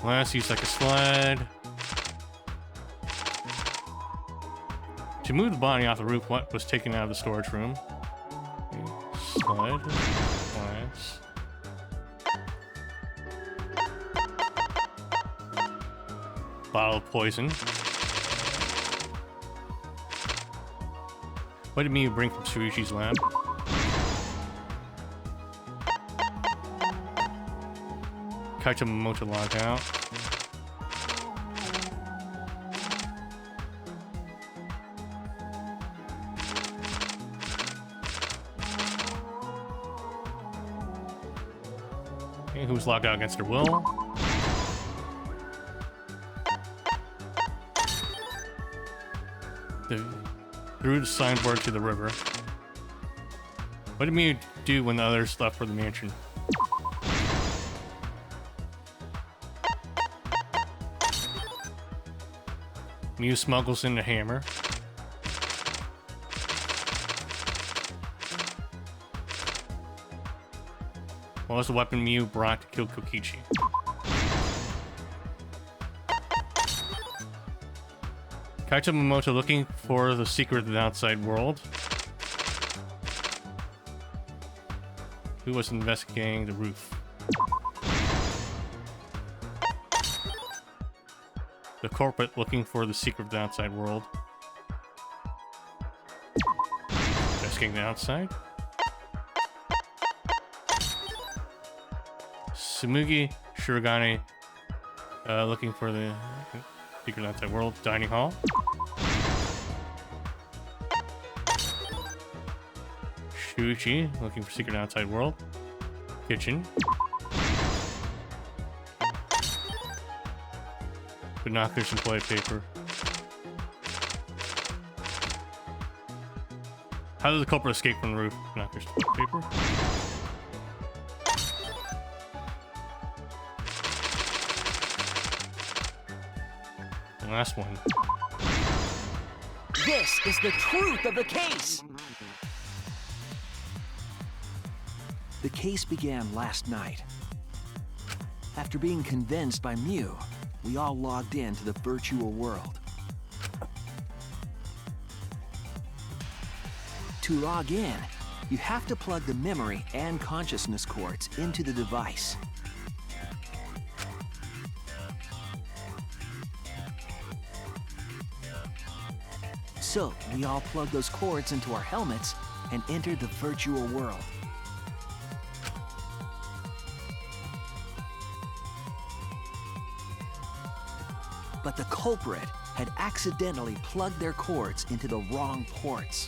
Last used like a sled. To move the body off the roof, what was taken out of the storage room? Sled. Glass. Bottle of poison. What did Mew bring from Shuichi's lab? Kaito Momoto log out. Okay, who was logged out against her will? Threw the signboard to the river. What did Mew do when the others left for the mansion? Mew smuggles in a hammer. What was the weapon Mew brought to kill Kokichi? Kaito Momoto looking for the secret of the outside world. Who was investigating the roof? The culprit looking for the secret of the outside world. Investigating the outside. Sumugi Shirogane looking for the secret of the outside world. Dining hall. Shuichi looking for secret outside world. Kitchen. Binoculars and toilet paper. How did the culprit escape from the roof? Binoculars and toilet paper. And last one. This is the truth of the case! The case began last night. After being convinced by Mew, we all logged in to the virtual world. To log in, you have to plug the memory and consciousness cords into the device. So, we all plugged those cords into our helmets and entered the virtual world. But the culprit had accidentally plugged their cords into the wrong ports.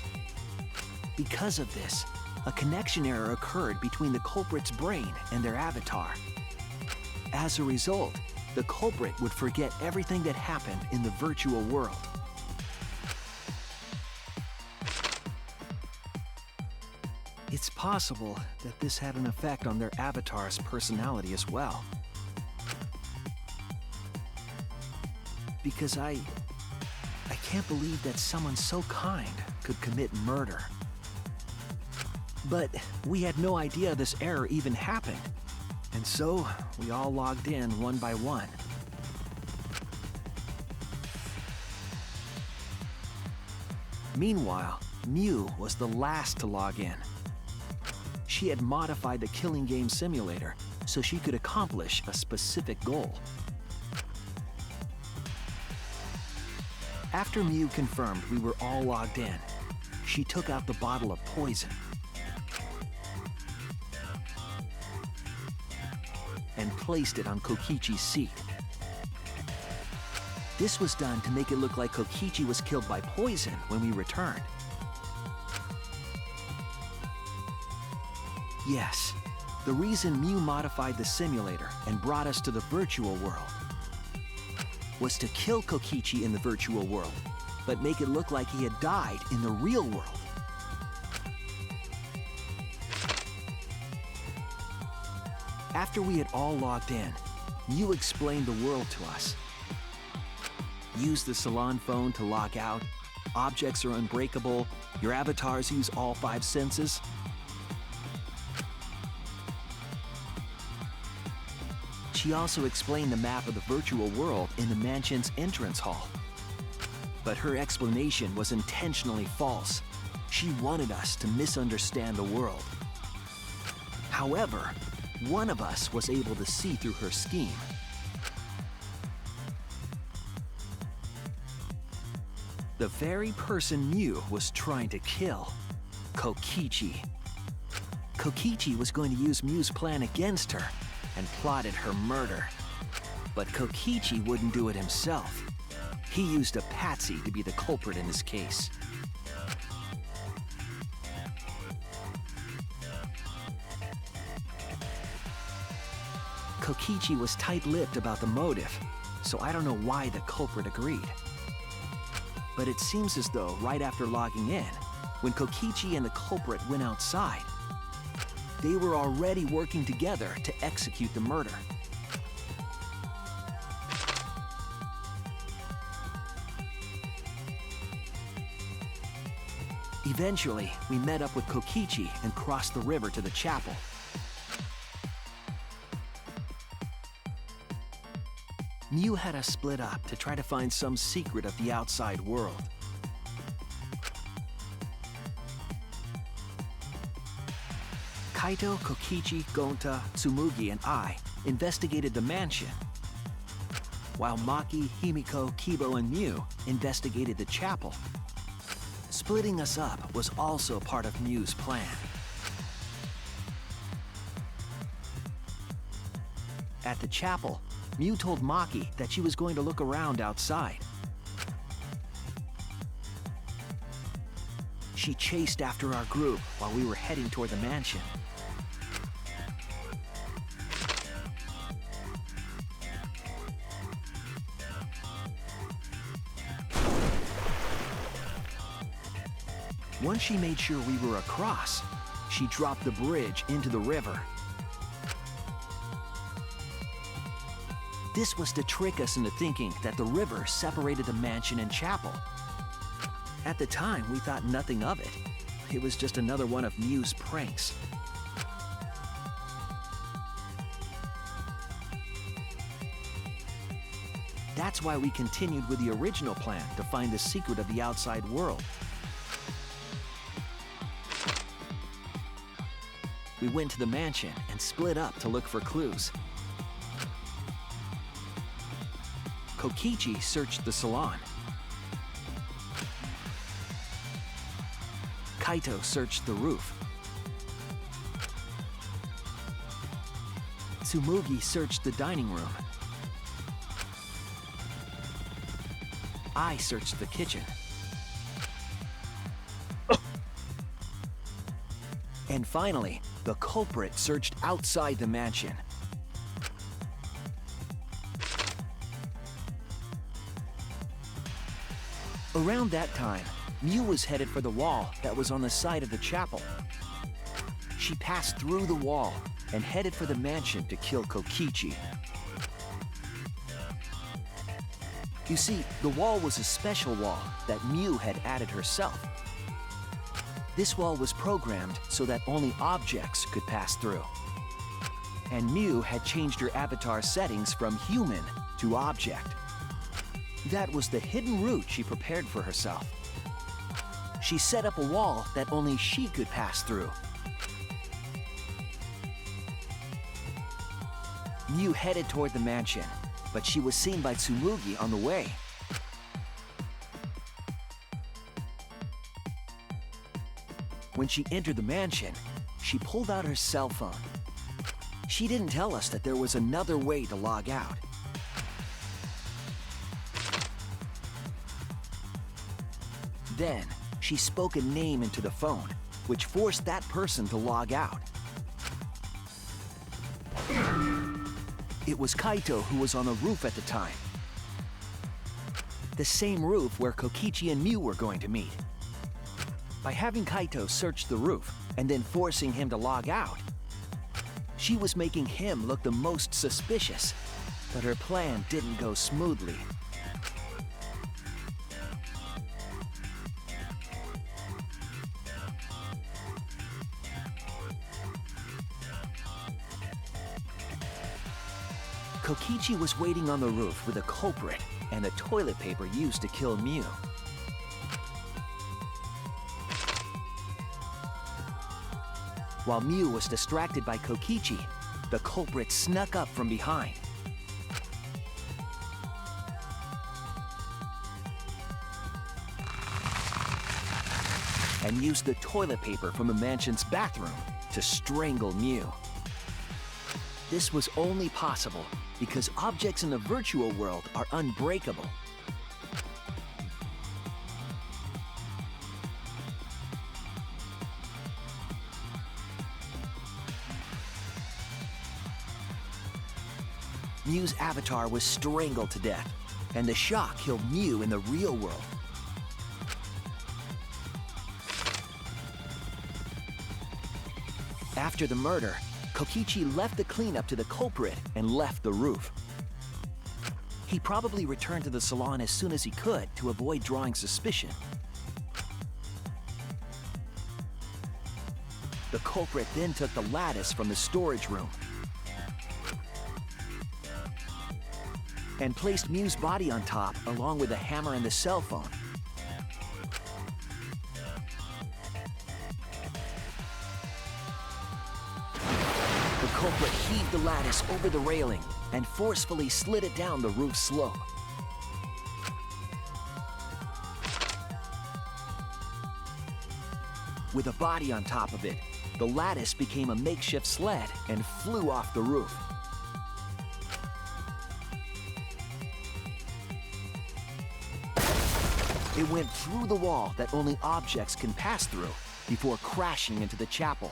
Because of this, a connection error occurred between the culprit's brain and their avatar. As a result, the culprit would forget everything that happened in the virtual world. It's possible that this had an effect on their avatar's personality as well. Because I can't believe that someone so kind could commit murder. But we had no idea this error even happened. And so, we all logged in one by one. Meanwhile, Mew was the last to log in. She had modified the killing game simulator so she could accomplish a specific goal. After Mew confirmed we were all logged in, she took out the bottle of poison and placed it on Kokichi's seat. This was done to make it look like Kokichi was killed by poison when we returned. Yes, the reason Mew modified the simulator and brought us to the virtual world was to kill Kokichi in the virtual world, but make it look like he had died in the real world. After we had all logged in, Mew explained the world to us. Use the salon phone to log out. Objects are unbreakable. Your avatars use all 5 senses. She also explained the map of the virtual world in the mansion's entrance hall. But her explanation was intentionally false. She wanted us to misunderstand the world. However, one of us was able to see through her scheme. The very person Mew was trying to kill, Kokichi. Kokichi was going to use Mew's plan against her and plotted her murder. But Kokichi wouldn't do it himself. He used a patsy to be the culprit in this case. Kokichi was tight-lipped about the motive, so I don't know why the culprit agreed. But it seems as though right after logging in, when Kokichi and the culprit went outside, they were already working together to execute the murder. Eventually, we met up with Kokichi and crossed the river to the chapel. Mew had us split up to try to find some secret of the outside world. Kaito, Kokichi, Gonta, Tsumugi, and I investigated the mansion, while Maki, Himiko, Kibo, and Mew investigated the chapel. Splitting us up was also part of Mew's plan. At the chapel, Mew told Maki that she was going to look around outside. She chased after our group while we were heading toward the mansion. Once she made sure we were across, she dropped the bridge into the river. This was to trick us into thinking that the river separated the mansion and chapel. At the time, we thought nothing of it. It was just another one of Mew's pranks. That's why we continued with the original plan to find the secret of the outside world. We went to the mansion and split up to look for clues. Kokichi searched the salon. Kaito searched the roof. Tsumugi searched the dining room. I searched the kitchen. And finally, the culprit searched outside the mansion. Around that time, Mew was headed for the wall that was on the side of the chapel. She passed through the wall and headed for the mansion to kill Kokichi. You see, the wall was a special wall that Mew had added herself. This wall was programmed so that only objects could pass through. And Mew had changed her avatar settings from human to object. That was the hidden route she prepared for herself. She set up a wall that only she could pass through. Mew headed toward the mansion, but she was seen by Tsumugi on the way. When she entered the mansion, she pulled out her cell phone. She didn't tell us that there was another way to log out. Then, she spoke a name into the phone, which forced that person to log out. It was Kaito who was on the roof at the time. the same roof where Kokichi and Mew were going to meet. By having Kaito search the roof and then forcing him to log out, she was making him look the most suspicious, but her plan didn't go smoothly. Kokichi was waiting on the roof with a culprit and the toilet paper used to kill Mew. While Mew was distracted by Kokichi, the culprit snuck up from behind. And used the toilet paper from the mansion's bathroom to strangle Mew. This was only possible because objects in the virtual world are unbreakable. Mew's avatar was strangled to death, and the shock killed Mew in the real world. After the murder, Kokichi left the cleanup to the culprit and left the roof. He probably returned to the salon as soon as he could to avoid drawing suspicion. The culprit then took the lattice from the storage room and placed Mew's body on top along with the hammer and the cell phone. The culprit heaved the lattice over the railing and forcefully slid it down the roof slope. With a body on top of it, the lattice became a makeshift sled and flew off the roof. It went through the wall that only objects can pass through before crashing into the chapel.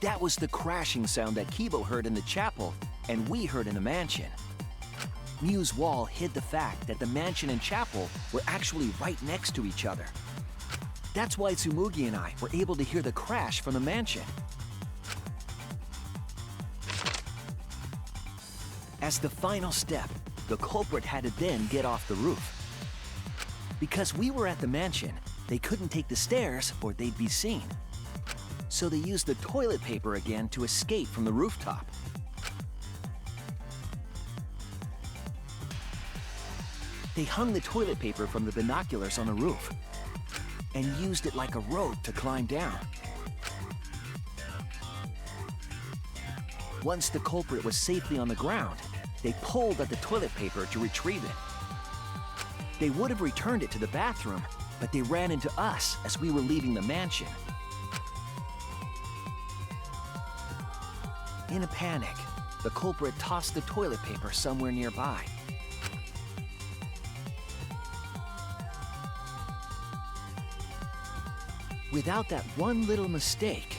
That was the crashing sound that Kibo heard in the chapel and we heard in the mansion. Mew's wall hid the fact that the mansion and chapel were actually right next to each other. That's why Tsumugi and I were able to hear the crash from the mansion. As the final step, the culprit had to then get off the roof. Because we were at the mansion, they couldn't take the stairs or they'd be seen. So they used the toilet paper again to escape from the rooftop. They hung the toilet paper from the binoculars on the roof and used it like a rope to climb down. Once the culprit was safely on the ground, they pulled at the toilet paper to retrieve it. They would have returned it to the bathroom, but they ran into us as we were leaving the mansion. In a panic, the culprit tossed the toilet paper somewhere nearby. Without that one little mistake,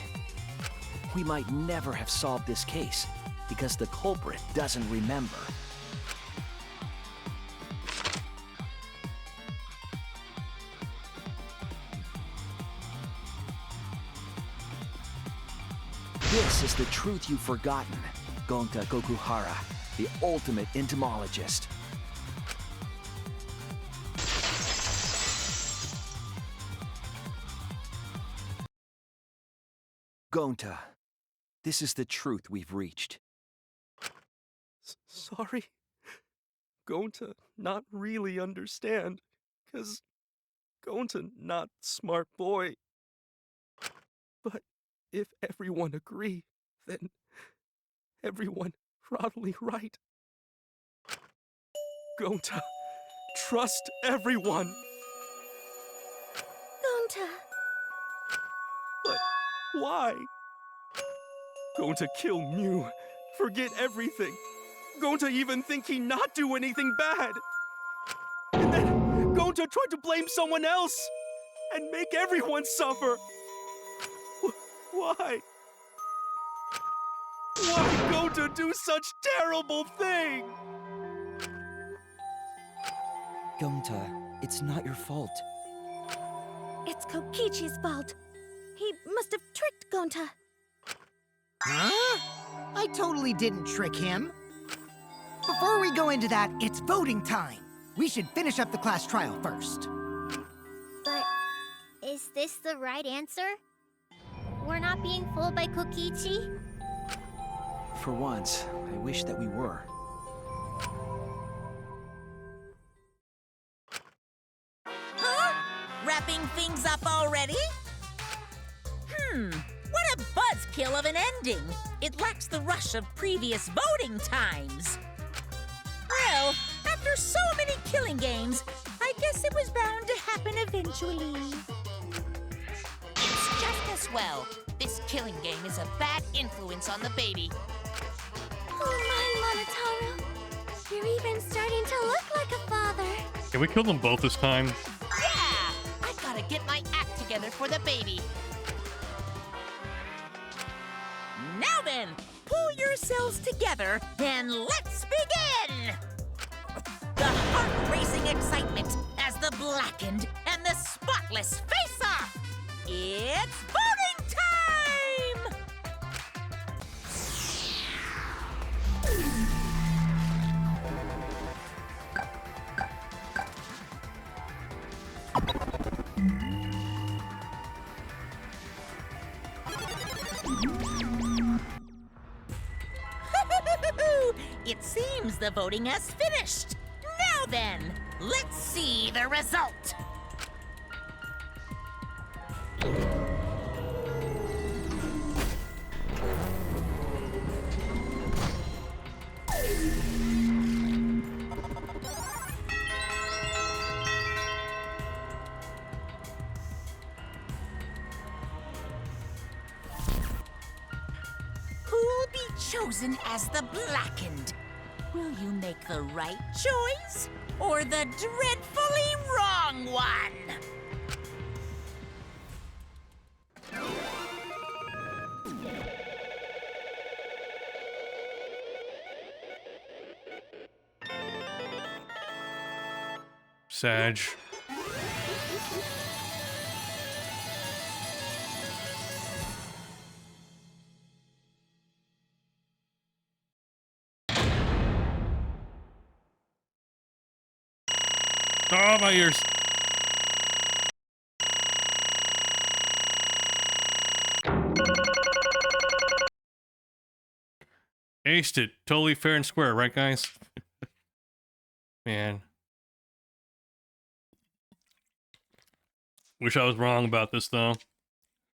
we might never have solved this case because the culprit doesn't remember. This is the truth you've forgotten, Gonta Gokuhara, the ultimate entomologist. Gonta, this is the truth we've reached. Sorry. Gonta not really understand, 'cause Gonta not smart boy. But if everyone agree, then everyone probably right. Gonta, trust everyone. Gonta. But why? Gonta kill Mew, forget everything. Gonta even think he not do anything bad. And then Gonta tried to blame someone else and make everyone suffer. Why? Why, Gonta? Gonta do such terrible thing? Gonta, it's not your fault. It's Kokichi's fault. He must have tricked Gonta. Huh? I totally didn't trick him. Before we go into that, it's voting time. We should finish up the class trial first. But is this the right answer? We're not being fooled by Kokichi? For once, I wish that we were. Huh? Wrapping things up already? What a buzzkill of an ending! It lacks the rush of previous voting times. Well, after so many killing games, I guess it was bound to happen eventually. It's just as well. This killing game is a bad influence on the baby. Oh my, Monotaro. You're even starting to look like a father. Can we kill them both this time? Yeah! I gotta get my act together for the baby. Now then, pull yourselves together and let's begin! The heart-racing excitement as the blackened and the spotless face off! It's voting time! It seems the voting has finished. Now then, let's see the result. Who'll be chosen as the blackened? Will you make the right choice or the dreadfully wrong one? Sag. Oh, my ears. Aced it. Totally fair and square, right, guys? Man. Wish I was wrong about this, though.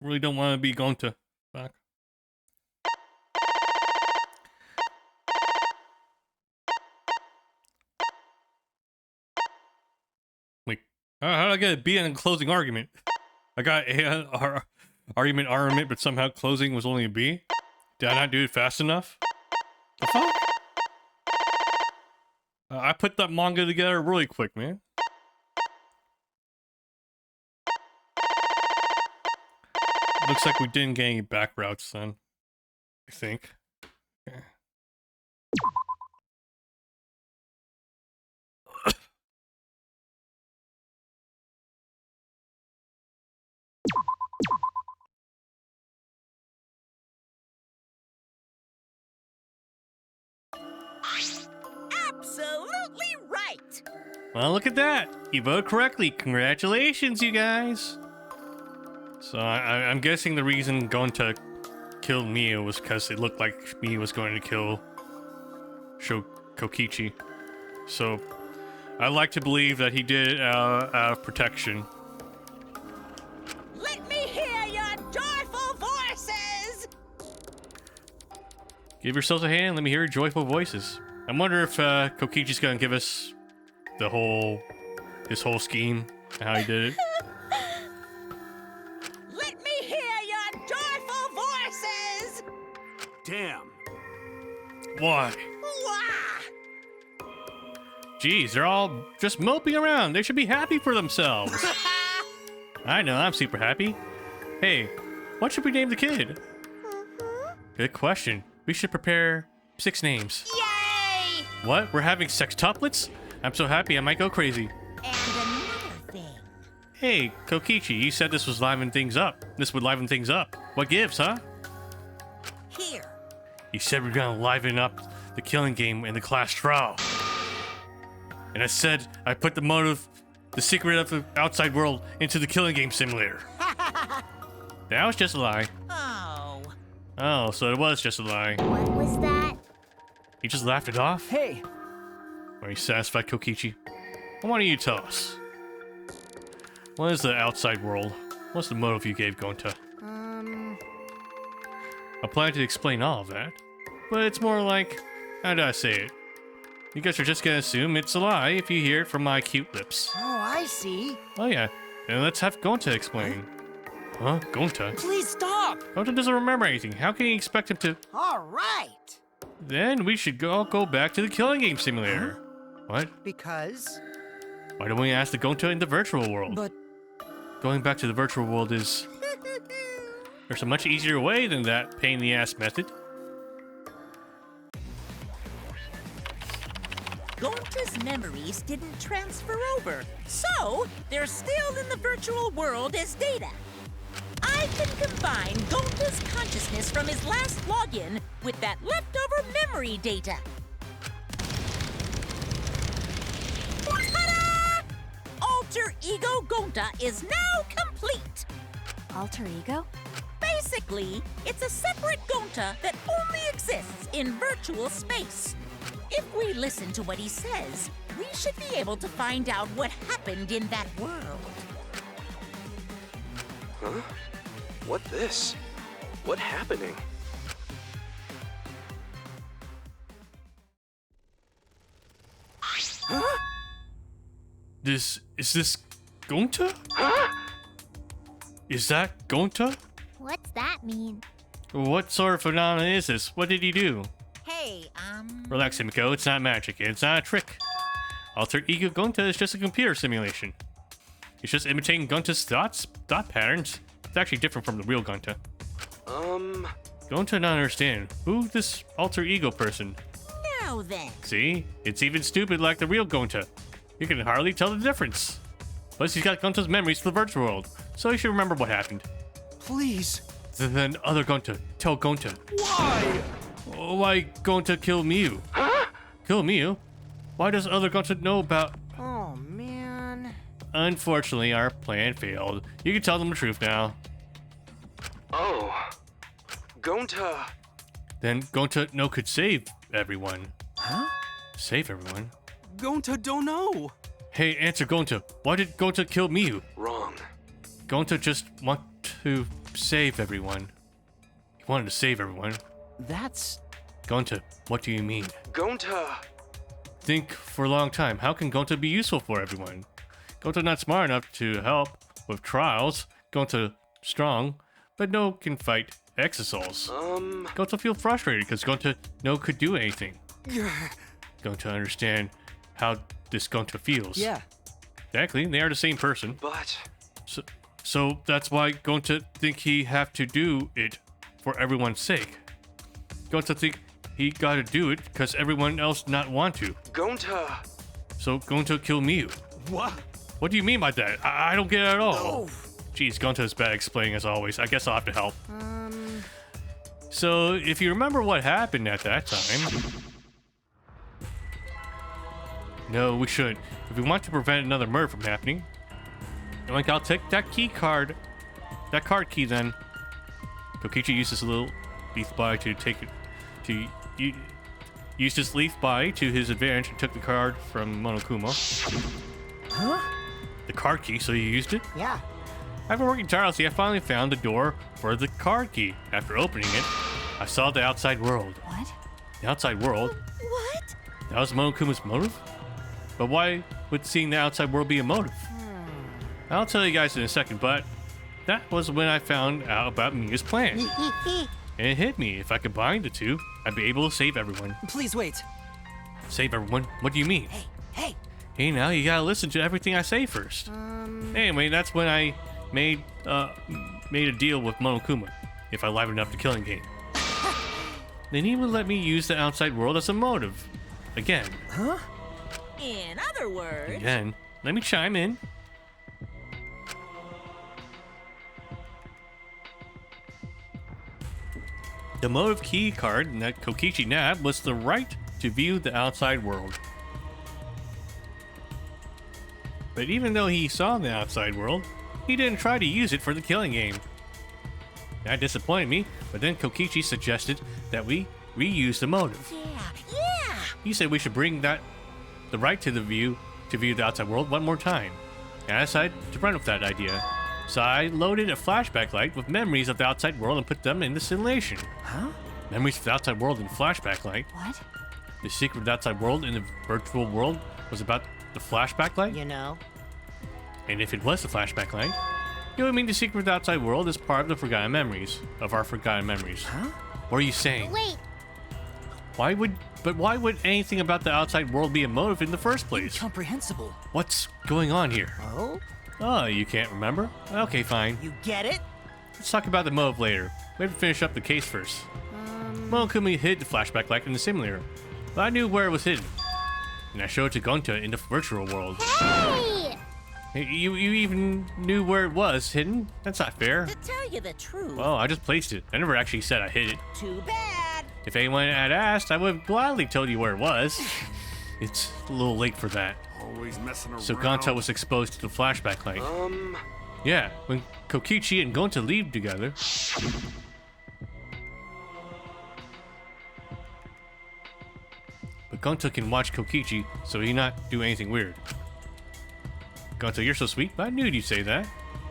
Really don't want to be going to... Fuck. Wait. How did I get a B in a closing argument? I got A argument, but somehow closing was only a B? Did I not do it fast enough? The fuck? I put that manga together really quick, man. Looks like we didn't get any back routes then. I think. Okay. Absolutely right! Well, look at that. You voted correctly. Congratulations, you guys. So I'm guessing the reason going to kill Mia was because it looked like Mia was going to kill Kokichi. So I like to believe that he did it out of protection. Let me hear your joyful voices! Give yourselves a hand. Let me hear your joyful voices. I wonder if Kokichi's gonna give us his whole scheme and how he did it. Let me hear your joyful voices! Damn. Why? Wah! Jeez, they're all just moping around. They should be happy for themselves. I know, I'm super happy. Hey, what should we name the kid? Good question. We should prepare 6 names. Yay! What? We're having sextuplets? I'm so happy I might go crazy. And another thing. Hey, Kokichi, you said this was liven things up. This would liven things up. What gives, huh? Here. You said we're gonna liven up the killing game in the class trial. And I said I put the secret of the outside world into the killing game simulator. That was just a lie. Oh. Oh, so it was just a lie. What was that? You just laughed it off? Hey, Are you satisfied, Kokichi? Why don't you tell us? What is the outside world? What's the motive you gave Gonta? I plan to explain all of that, but it's more like, how do I say it? You guys are just gonna assume it's a lie if you hear it from my cute lips. Oh, I see. Oh yeah, then let's have Gonta explain. Huh? Gonta? please stop! Gonta doesn't remember anything. How can you expect him to? All right. Then we should go back to the killing game simulator. What? Because Why don't we ask the Gonta in the virtual world? But Going back to the virtual world is... There's a much easier way than that pain-in-the-ass method. Gonta's memories didn't transfer over, so they're still in the virtual world as data. I can combine Gonta's consciousness from his last login with that leftover memory data. Ta-da! Alter Ego Gonta is now complete. Alter ego? Basically, it's a separate Gonta that only exists in virtual space. If we listen to what he says, we should be able to find out what happened in that world. Huh? What this? What happening? Huh? Is this Gonta? Huh? Is that Gonta? What's that mean? What sort of phenomenon is this? What did he do? Hey, Relax, Himiko. It's not magic. It's not a trick. Alter Ego Gonta is just a computer simulation. It's just imitating Gonta's thought patterns. It's actually different from the real Gonta. Gonta don't understand. Who's this alter ego person? now then. See? It's even stupid like the real Gonta. You can hardly tell the difference. Plus, he's got Gonta's memories to the virtual world, so he should remember what happened. Please. Then other Gonta, tell Gonta. Why? Why Gonta kill Miu? Huh? Kill Miu? Why does other Gonta know about... Oh, man. Unfortunately, our plan failed. You can tell them the truth now. Oh. Gonta. Then Gonta no could save everyone. Huh? Save everyone? Gonta don't know. Hey, answer Gonta. Why did Gonta kill Miu? Wrong. Gonta just want to save everyone. He wanted to save everyone. That's... Gonta, what do you mean? Gonta. Think for a long time. How can Gonta be useful for everyone? Gonta not smart enough to help with trials. Gonta strong, but no can fight exisouls. Gonta feel frustrated because Gonta no could do anything. Gonta understand how this Gonta feels. Yeah. Exactly, they are the same person. But... So that's why Gonta think he have to do it for everyone's sake. Gonta think he gotta do it because everyone else not want to. Gonta. So Gonta kill Miu. What? What do you mean by that? I don't get it at all. No. Jeez, Gonta's bad explaining as always. I guess I'll have to help. So if you remember what happened at that time... No, we shouldn't. If we want to prevent another murder from happening... Like, I'll take that key card. That card key, then. Kokichi used this little leaf body to take it... Used this leaf body to his advantage and took the card from Monokuma. Huh? The card key, so you used it? Yeah. After working tirelessly, I finally found the door for the card key. After opening it, I saw the outside world. What? The outside world? What? That was Monokuma's motive? But why would seeing the outside world be a motive? I'll tell you guys in a second, but that was when I found out about Mia's plan. And it hit me. If I combined the two, I'd be able to save everyone. Please wait. Save everyone? What do you mean? Hey. Hey, now you gotta listen to everything I say first. Anyway, that's when I made a deal with Monokuma. If I livened up the killing game. Then he would let me use the outside world as a motive. Again. Huh? In other words... Again. Let me chime in. The motive key card that Kokichi nabbed was the right to view the outside world. But even though he saw the outside world, he didn't try to use it for the killing game. That disappointed me, but then Kokichi suggested that we reuse the motive. Yeah! He said we should bring the right to view the outside world one more time. And I decided to run with that idea. So I loaded a flashback light with memories of the outside world and put them in the simulation. Huh? Memories of the outside world in flashback light. What? The secret of the outside world in the virtual world was about the flashback light? You know? And if it was the flashback light, it would mean the secret of the outside world is part of the forgotten memories. Of our forgotten memories. Huh? What are you saying? Wait, Why would anything about the outside world be a motive in the first place? Incomprehensible. What's going on here? Oh? Oh, you can't remember? Okay, fine. You get it? Let's talk about the motive later. We have to finish up the case first. Monokumi hid the flashback light in the simulator, but I knew where it was hidden. And I showed it to Gonta in the virtual world. hey! Hey, you even knew where it was hidden? That's not fair. To tell you the truth, Well, I just placed it. I never actually said I hid it. too bad. If anyone had asked, I would have gladly told you where it was. It's a little late for that. Always messing around. So Gonta was exposed to the flashback light. Yeah, when Kokichi and Gonta leave together. But Gonta can watch Kokichi, so he not do anything weird. Gonta, you're so sweet, but I knew you'd say that.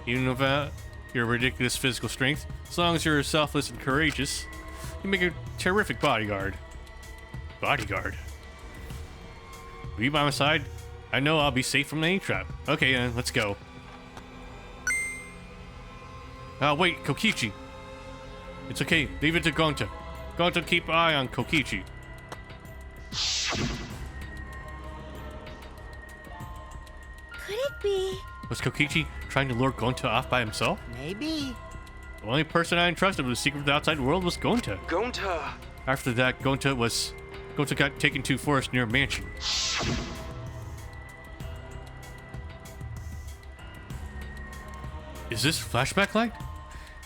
Even without your ridiculous physical strength, as long as you're selfless and courageous, you make a terrific bodyguard. Bodyguard? Be by my side? I know I'll be safe from any trap. Okay, let's go. Wait, Kokichi. It's okay, leave it to Gonta. Gonta, keep an eye on Kokichi. Could it be? Was Kokichi trying to lure Gonta off by himself? Maybe. The only person I entrusted with the secret of the outside world was Gonta. Gonta! After that, Gonta got taken to a forest near a mansion. Is this flashback light?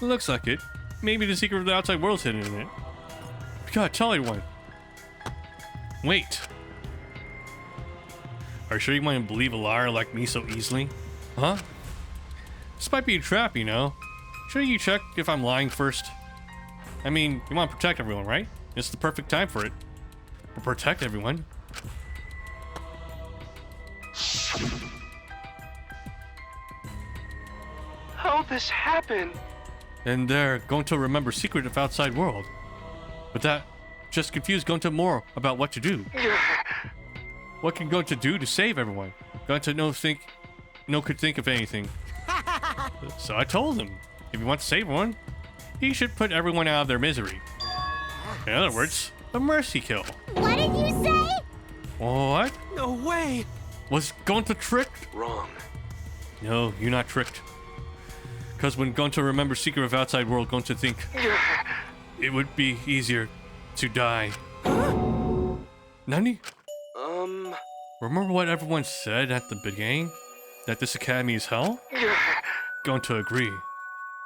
It looks like it. Maybe the secret of the outside world's hidden in it. God, tell everyone. Wait. Are you sure you want to believe a liar like me so easily? Huh? This might be a trap, you know. Shouldn't you check if I'm lying first? I mean, you want to protect everyone, right? It's the perfect time for it. Or protect everyone. How'd this happen? And they're going to remember secret of outside world. But that just confused Gonta more about what to do. What can Gonta do to save everyone? Gonta could think of anything. So I told him, if he wants to save everyone, he should put everyone out of their misery. In other words, a mercy kill. What did you say? What? No way! Was Gonta tricked? Wrong. No, you're not tricked. Because when Gonta remembers secret of outside world, Gonta think it would be easier to die. Nani? Remember what everyone said at the beginning? That this academy is hell? Gonta agree.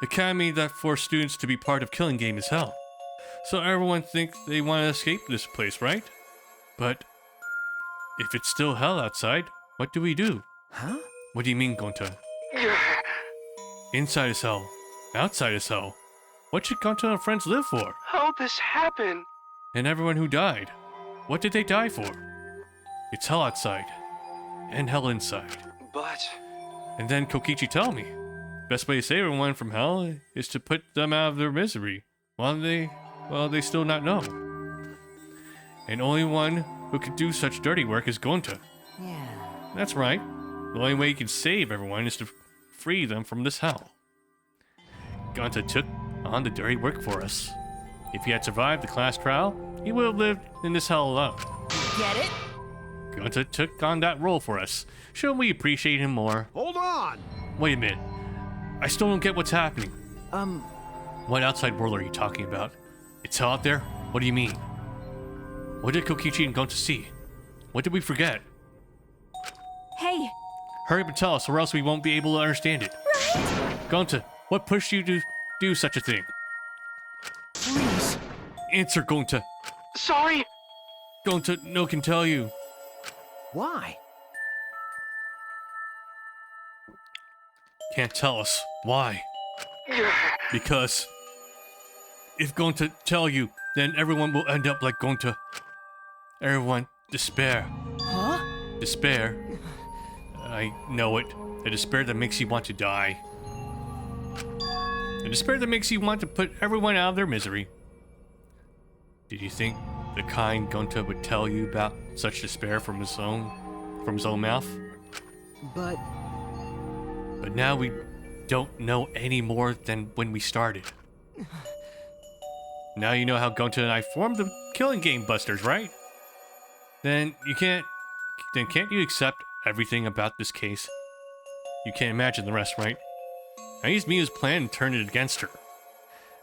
The academy that forced students to be part of killing game is hell. So everyone thinks they want to escape this place, right? But if it's still hell outside, what do we do? Huh? What do you mean, Gonta? Inside is hell. Outside is hell. What should Gonta and friends live for? How'd this happen? And everyone who died. What did they die for? It's hell outside. And hell inside. But... And then Kokichi tell me. Best way to save everyone from hell is to put them out of their misery. While they still not know. And only one who could do such dirty work is Gonta. Yeah. That's right. The only way you can save everyone is to free them from this hell. Gonta took on the dirty work for us. If he had survived the class trial, he would have lived in this hell alone. Get it? Gonta took on that role for us. Shouldn't we appreciate him more? Hold on! Wait a minute. I still don't get what's happening. Um, What outside world are you talking about? It's hell out there? What do you mean? What did Kokichi and Gonta see? What did we forget? Hey, Hurry up and tell us, or else we won't be able to understand it. Right? Gonta, what pushed you to do such a thing? Please. Answer, Gonta. Sorry! Gonta, no can tell you. Why? Can't tell us. Why? Because if Gonta tell you, then everyone will end up like Gonta. Everyone, despair. Huh? Despair. I know it. The despair that makes you want to die. The despair that makes you want to put everyone out of their misery. Did you think the kind Gonta would tell you about such despair from his own mouth? But But now we don't know any more than when we started. Now you know how Gonta and I formed the Killing Game Busters, right? Then can't you accept everything about this case? You can't imagine the rest, right? I used Miyu's plan and turned it against her.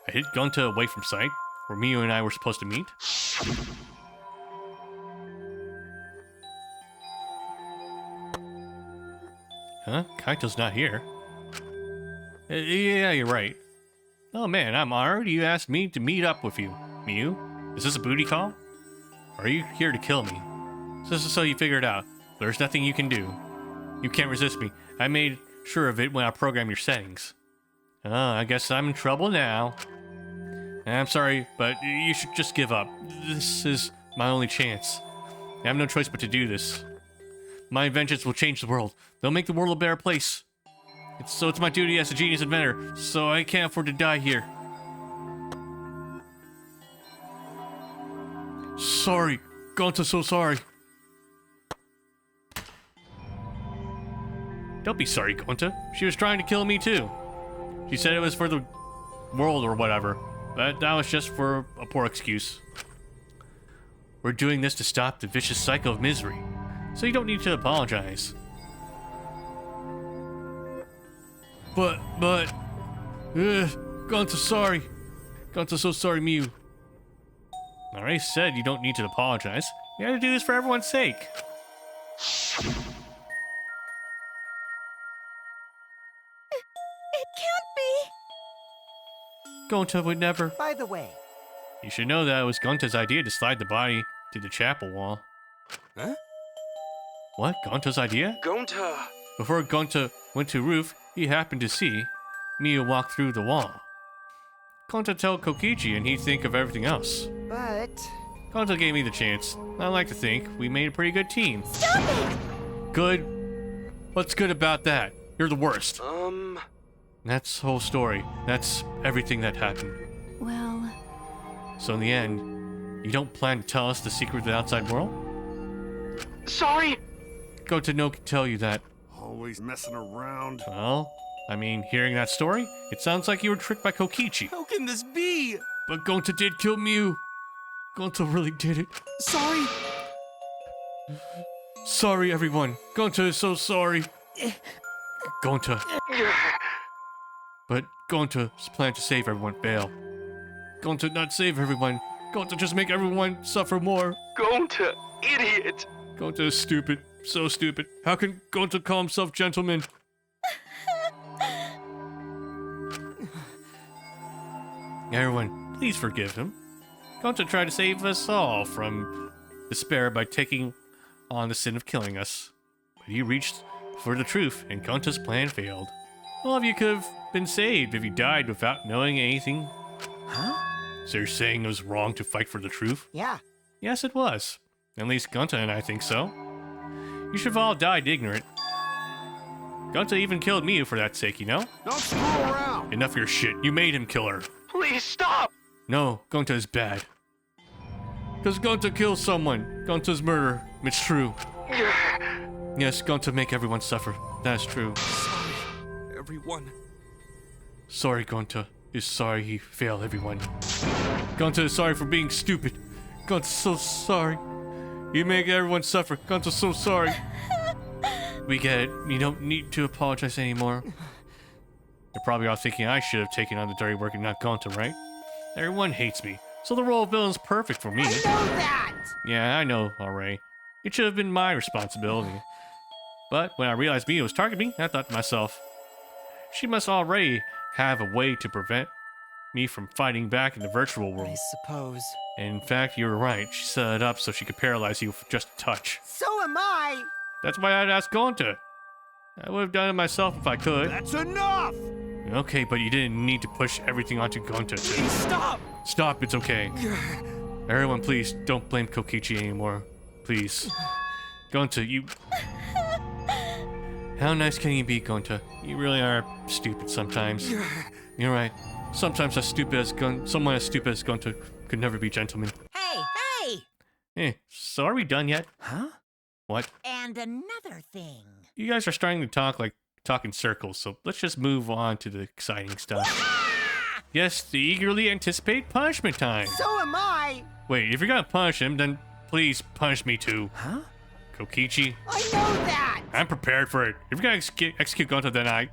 I hid Gonta away from sight, where Miyu and I were supposed to meet. Huh? Kaito's not here. Yeah, you're right. Oh man, I'm honored you asked me to meet up with you. Miyu, is this a booty call? Or are you here to kill me? So you figured it out. There's nothing you can do. You can't resist me. I made sure of it when I programmed your settings. Oh, I guess I'm in trouble now. I'm sorry, but you should just give up. This is my only chance. I have no choice but to do this. My inventions will change the world. They'll make the world a better place. It's my duty as a genius inventor, so I can't afford to die here. Sorry. Gonta's so sorry. Don't be sorry, Gonta. She was trying to kill me too. She said it was for the world or whatever, but that was just for a poor excuse. We're doing this to stop the vicious cycle of misery, so you don't need to apologize. But, Gonta's sorry. Gonta's so sorry, Miyu. I already said you don't need to apologize. You gotta do this for everyone's sake. It can't be. Gonta would never. By the way, You should know that it was Gonta's idea to slide the body to the chapel wall. Huh? What? Gonta's idea? Gonta! Before Gonta went to roof, he happened to see Miyu walk through the wall. Gonta told Kokichi and he'd think of everything else. but Gonta gave me the chance. I like to think we made a pretty good team. Stop it! Good? What's good about that? You're the worst. That's the whole story. That's everything that happened. well, So in the end, you don't plan to tell us the secret of the outside world? Sorry! Gonta no can tell you that. Always messing around. Well, I mean, hearing that story, it sounds like you were tricked by Kokichi. How can this be? But Gonta did kill Miyu. Gonta really did it. Sorry! Sorry, everyone. Gonta is so sorry. Gonta. But Gonta's plan to save everyone failed. Gonta not save everyone. Gonta just make everyone suffer more. Gonta, idiot! Gonta is stupid. So stupid. How can Gonta call himself gentleman? Everyone, please forgive him. Gonta tried to save us all from despair by taking on the sin of killing us. But he reached for the truth, and Gonta's plan failed. All of you could have been saved if you died without knowing anything. huh? So you're saying it was wrong to fight for the truth? Yeah. Yes, it was. At least Gonta and I think so. You should have all died ignorant. Gonta even killed Miyu for that sake, you know? Don't screw around. Enough of your shit. You made him kill her. Please stop! No, Gonta is bad. Because Gonta kills someone. Gonta's murder. It's true. Yes, Gonta make everyone suffer. That is true. Sorry, everyone. Sorry, Gonta is sorry he failed everyone. Gonta is sorry for being stupid. Gonta's so sorry. You make everyone suffer. Gonta's so sorry. We get it. You don't need to apologize anymore. You're probably all thinking I should have taken on the dirty work and not Gonta, right? Everyone hates me, So the role of villain's perfect for me. I know that! Yeah, I know, alright. It should have been my responsibility. But when I realized Mia was targeting me, I thought to myself, she must already have a way to prevent me from fighting back in the virtual world. I suppose. And in fact, you were right. She set it up so she could paralyze you with just a touch. So am I! That's why I'd asked Gonta. I would have done it myself if I could. That's enough! Okay, but you didn't need to push everything onto Gonta. Please stop! Stop, it's okay. Everyone, please, don't blame Kokichi anymore. Please. Gonta, you... How nice can you be, Gonta? You really are stupid sometimes. You're right. Sometimes someone as stupid as Gonta could never be gentleman. Hey, hey! So are we done yet? Huh? What? And another thing. You guys are starting to talk in circles, so let's just move on to the exciting stuff. Yes, the eagerly anticipated punishment time. So am I! Wait, if you're gonna punish him, then please punish me too. Huh? Kokichi, I know that! I'm prepared for it. If you're gonna execute Gonta, then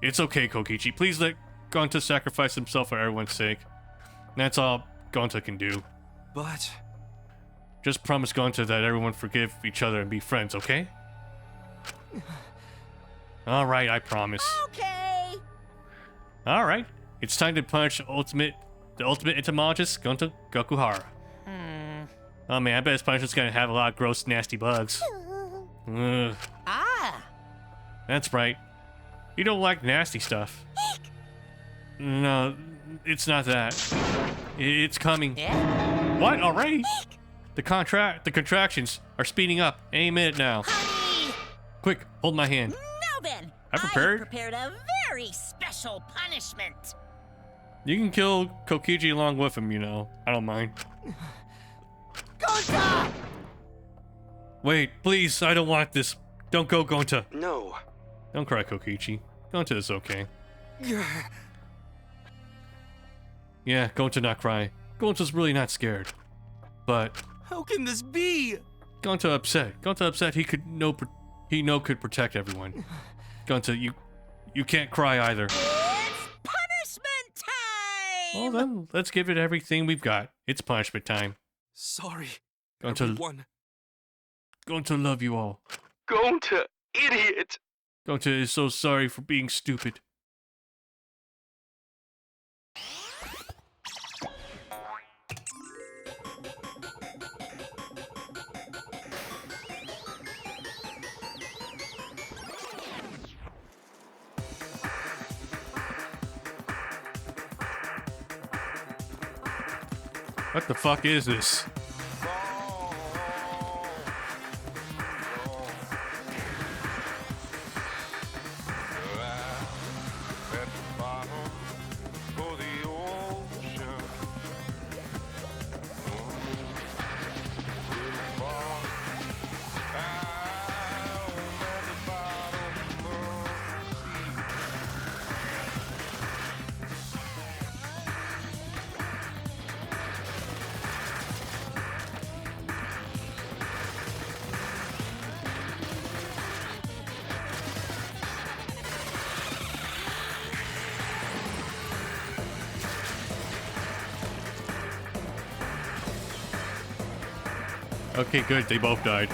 It's okay, Kokichi. Please let Gonta sacrifice himself for everyone's sake. That's all Gonta can do. But... Just promise Gonta that everyone forgive each other and be friends, okay? Alright, I promise. Okay. Alright, it's time to punish the ultimate entomologist, Gonta Gokuhara. Oh man, I bet his punishment's gonna have a lot of gross, nasty bugs. Ugh. Ah. That's right. You don't like nasty stuff. No, it's not that. It's coming. Yeah? What? Already? The contractions are speeding up any minute now. Honey! Quick, hold my hand. Now then, I prepared. I prepared a very special punishment. You can kill Kokichi along with him, you know. I don't mind. Gonta! Wait, please, I don't want this. Don't go, Gonta. No. Don't cry, Kokichi. Gonta is okay. Yeah, Gonta not cry. Gonta's really not scared. But How can this be? Gonta upset. Gonta upset he could could protect everyone. Gonta, you can't cry either. It's punishment time! Well then, let's give it everything we've got. It's punishment time. Sorry, Gonta, everyone. Gonta love you all. Gonta, idiot! Gonta is so sorry for being stupid. What the fuck is this? Okay, good. They both died.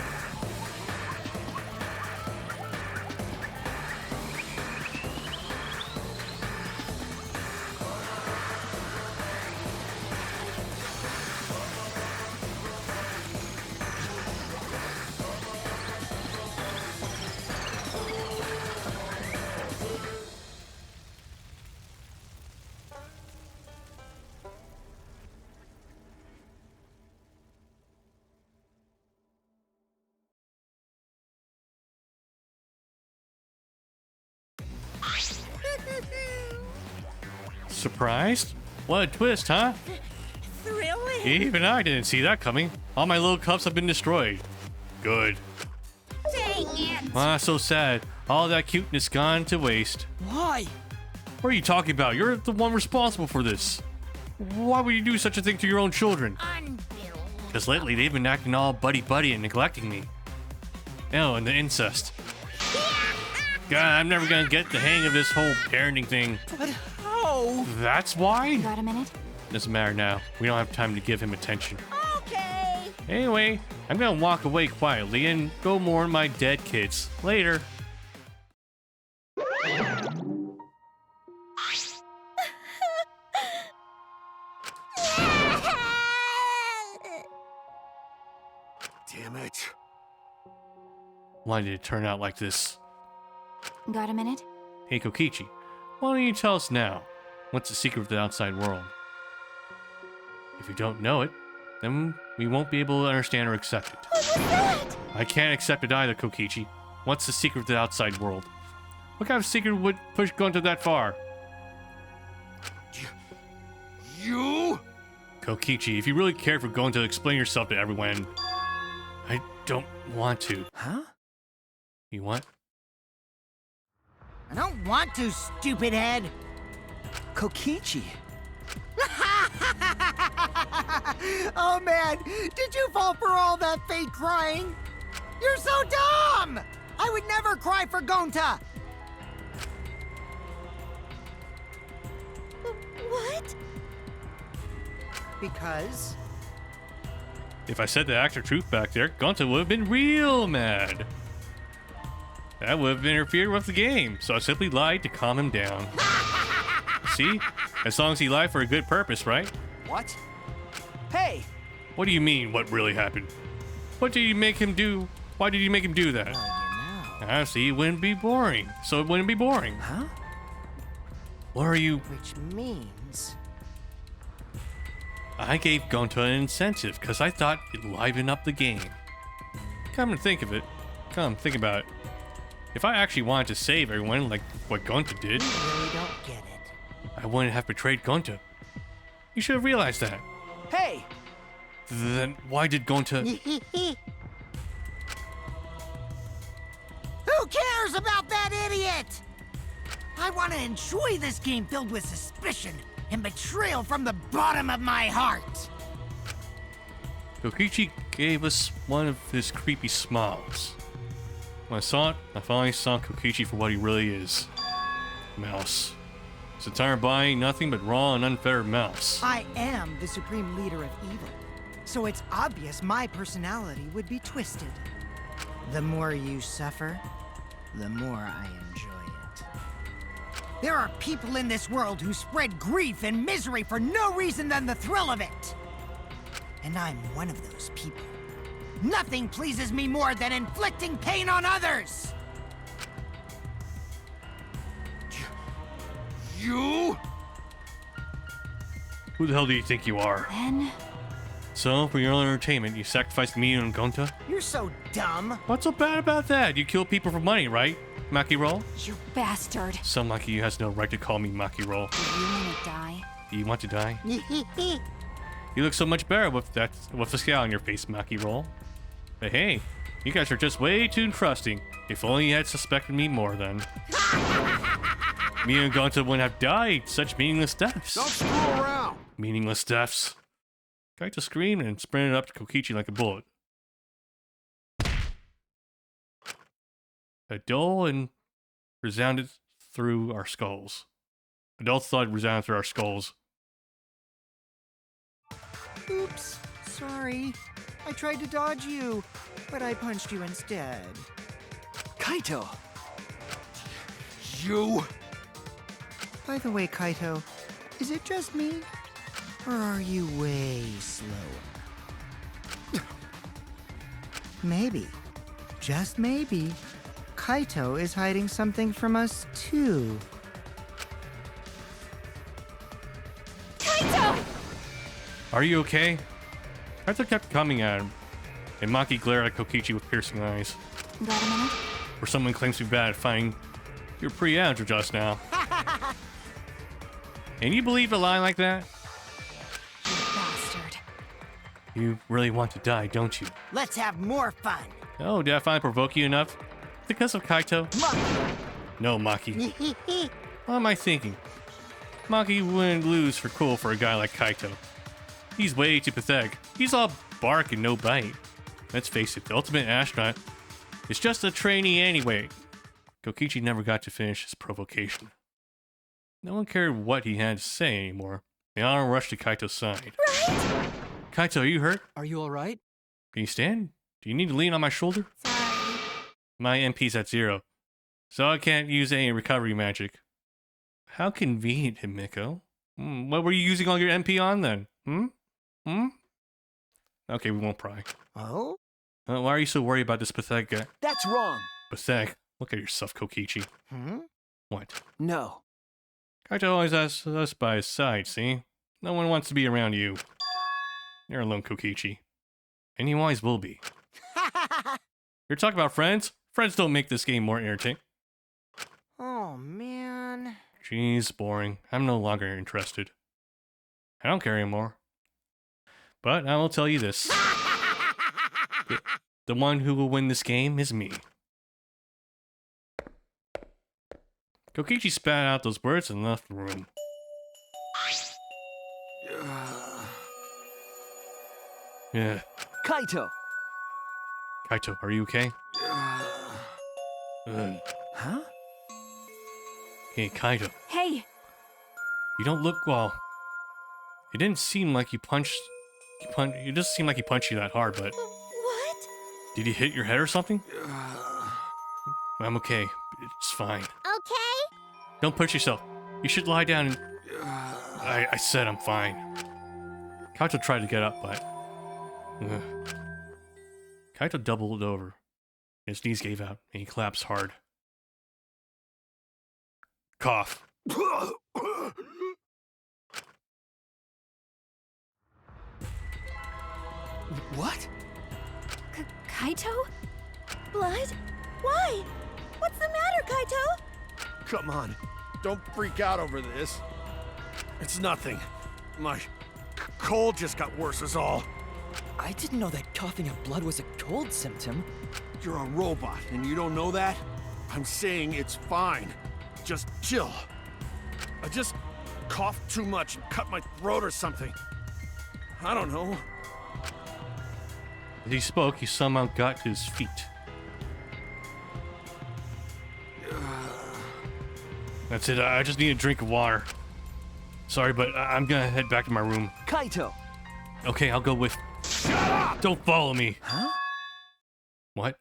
Surprised? What a twist, huh? Thrilling. Even I didn't see that coming. All my little cups have been destroyed. Good. Dang it. Ah, so sad. All that cuteness gone to waste. Why? What are you talking about? You're the one responsible for this. Why would you do such a thing to your own children? Unbelievable. Because lately they've been acting all buddy-buddy and neglecting me. Oh, and the incest. God, I'm never gonna get the hang of this whole parenting thing. But how? That's why? Got a minute? Doesn't matter now. We don't have time to give him attention. Okay. Anyway, I'm gonna walk away quietly and go mourn my dead kids. Later. Damn it. Why did it turn out like this? Got a minute? Hey Kokichi, why don't you tell us now? What's the secret of the outside world? If you don't know it, then we won't be able to understand or accept it. What was that? I can't accept it either, Kokichi. What's the secret of the outside world? What kind of secret would push Gonta that far? You? Kokichi, if you really care for Gonta, explain yourself to everyone. I don't want to. Huh? You want? I don't want to, stupid head. Kokichi. Oh man, did you fall for all that fake crying? You're so dumb! I would never cry for Gonta! What? Because? If I said the actual truth back there, Gonta would have been real mad. That would have interfered with the game, so I simply lied to calm him down. See? As long as he lied for a good purpose, right? What? Hey! What do you mean, what really happened? What did you make him do? Why did you make him do that? I see, it wouldn't be boring. So it wouldn't be boring. Huh? What are you... Which means... I gave Gonta an incentive, because I thought it'd liven up the game. Come and think of it. Come, think about it. If I actually wanted to save everyone like what Gonta did, You really don't get it. I wouldn't have betrayed Gonta. You should have realized that. Hey! Then why did Gonta... Who cares about that idiot? I want to enjoy this game filled with suspicion and betrayal from the bottom of my heart. Kokichi gave us one of his creepy smiles. When I saw it, I finally saw Kokichi for what he really is. Mouse. His entire body, nothing but raw and unfettered mouse. I am the supreme leader of evil, so it's obvious my personality would be twisted. The more you suffer, the more I enjoy it. There are people in this world who spread grief and misery for no reason than the thrill of it. And I'm one of those people. Nothing pleases me more than inflicting pain on others! You? Who the hell do you think you are? Then... So, for your own entertainment, you sacrificed me and Gonta? You're so dumb. What's so bad about that? You kill people for money, right? Makiro? You bastard. Some Maki has no right to call me Makiro. Do you want to die? Do you want to die? You look so much better with the scowl on your face, Makiro. But hey, you guys are just way too trusting. If only you had suspected me more then. Me and Gonta wouldn't have died such meaningless deaths. Don't screw around. Meaningless deaths. Kaito screamed and sprinted up to Kokichi like a bullet. A dull and resounded through our skulls. A dull thud resounded through our skulls. Oops, sorry. I tried to dodge you, but I punched you instead. Kaito! You? By the way, Kaito, is it just me? Or are you way slower? Maybe, just maybe, Kaito is hiding something from us too. Kaito! Are you okay? Kaito kept coming at him, and Maki glared at Kokichi with piercing eyes. Got a minute? Where someone claims to be bad at fighting, you're pretty agile just now. And you believe a lie like that? You bastard. You really want to die, don't you? Let's have more fun. Oh, did I finally provoke you enough? Because of Kaito? Maki. No, Maki. What am I thinking? Maki wouldn't lose for cool for a guy like Kaito. He's way too pathetic. He's all bark and no bite. Let's face it, the ultimate astronaut is just a trainee anyway. Kokichi never got to finish his provocation. No one cared what he had to say anymore, They all rush to Kaito's side. Right? Kaito, are you hurt? Are you alright? Can you stand? Do you need to lean on my shoulder? Sorry. My MP's at 0, so I can't use any recovery magic. How convenient, Himiko. What were you using all your MP on then? Okay, we won't pry. Oh? Why are you so worried about this pathetic guy? That's wrong. Pathetic? Look at yourself, Kokichi. What? No. Kaito always has us by his side, see? No one wants to be around you. You're alone, Kokichi. And you always will be. You're talking about friends? Friends don't make this game more entertaining. Oh, man. Jeez, boring. I'm no longer interested. I don't care anymore. But I will tell you this. The one who will win this game is me. Kokichi spat out those words and left the room. Yeah. Kaito! Kaito, are you okay? Huh? Hey, Kaito. Hey, You don't look well. It didn't seem like you punched. It doesn't seem like he punched you that hard, but. What? Did he hit your head or something? I'm okay. It's fine. Okay? Don't push yourself. You should lie down and. I said I'm fine. Kaito tried to get up, but. Kaito doubled over. His knees gave out, and he collapsed hard. Cough. What? Kaito? Blood? Why? What's the matter, Kaito? Come on. Don't freak out over this. It's nothing. My cold just got worse is all. I didn't know that coughing up blood was a cold symptom. You're a robot and you don't know that? I'm saying it's fine. Just chill. I just coughed too much and cut my throat or something. I don't know. As he spoke, he somehow got to his feet. That's it. I just need a drink of water. Sorry, but I'm gonna head back to my room. Kaito! Okay, I'll go with. Shut up! Don't follow me. Huh? What?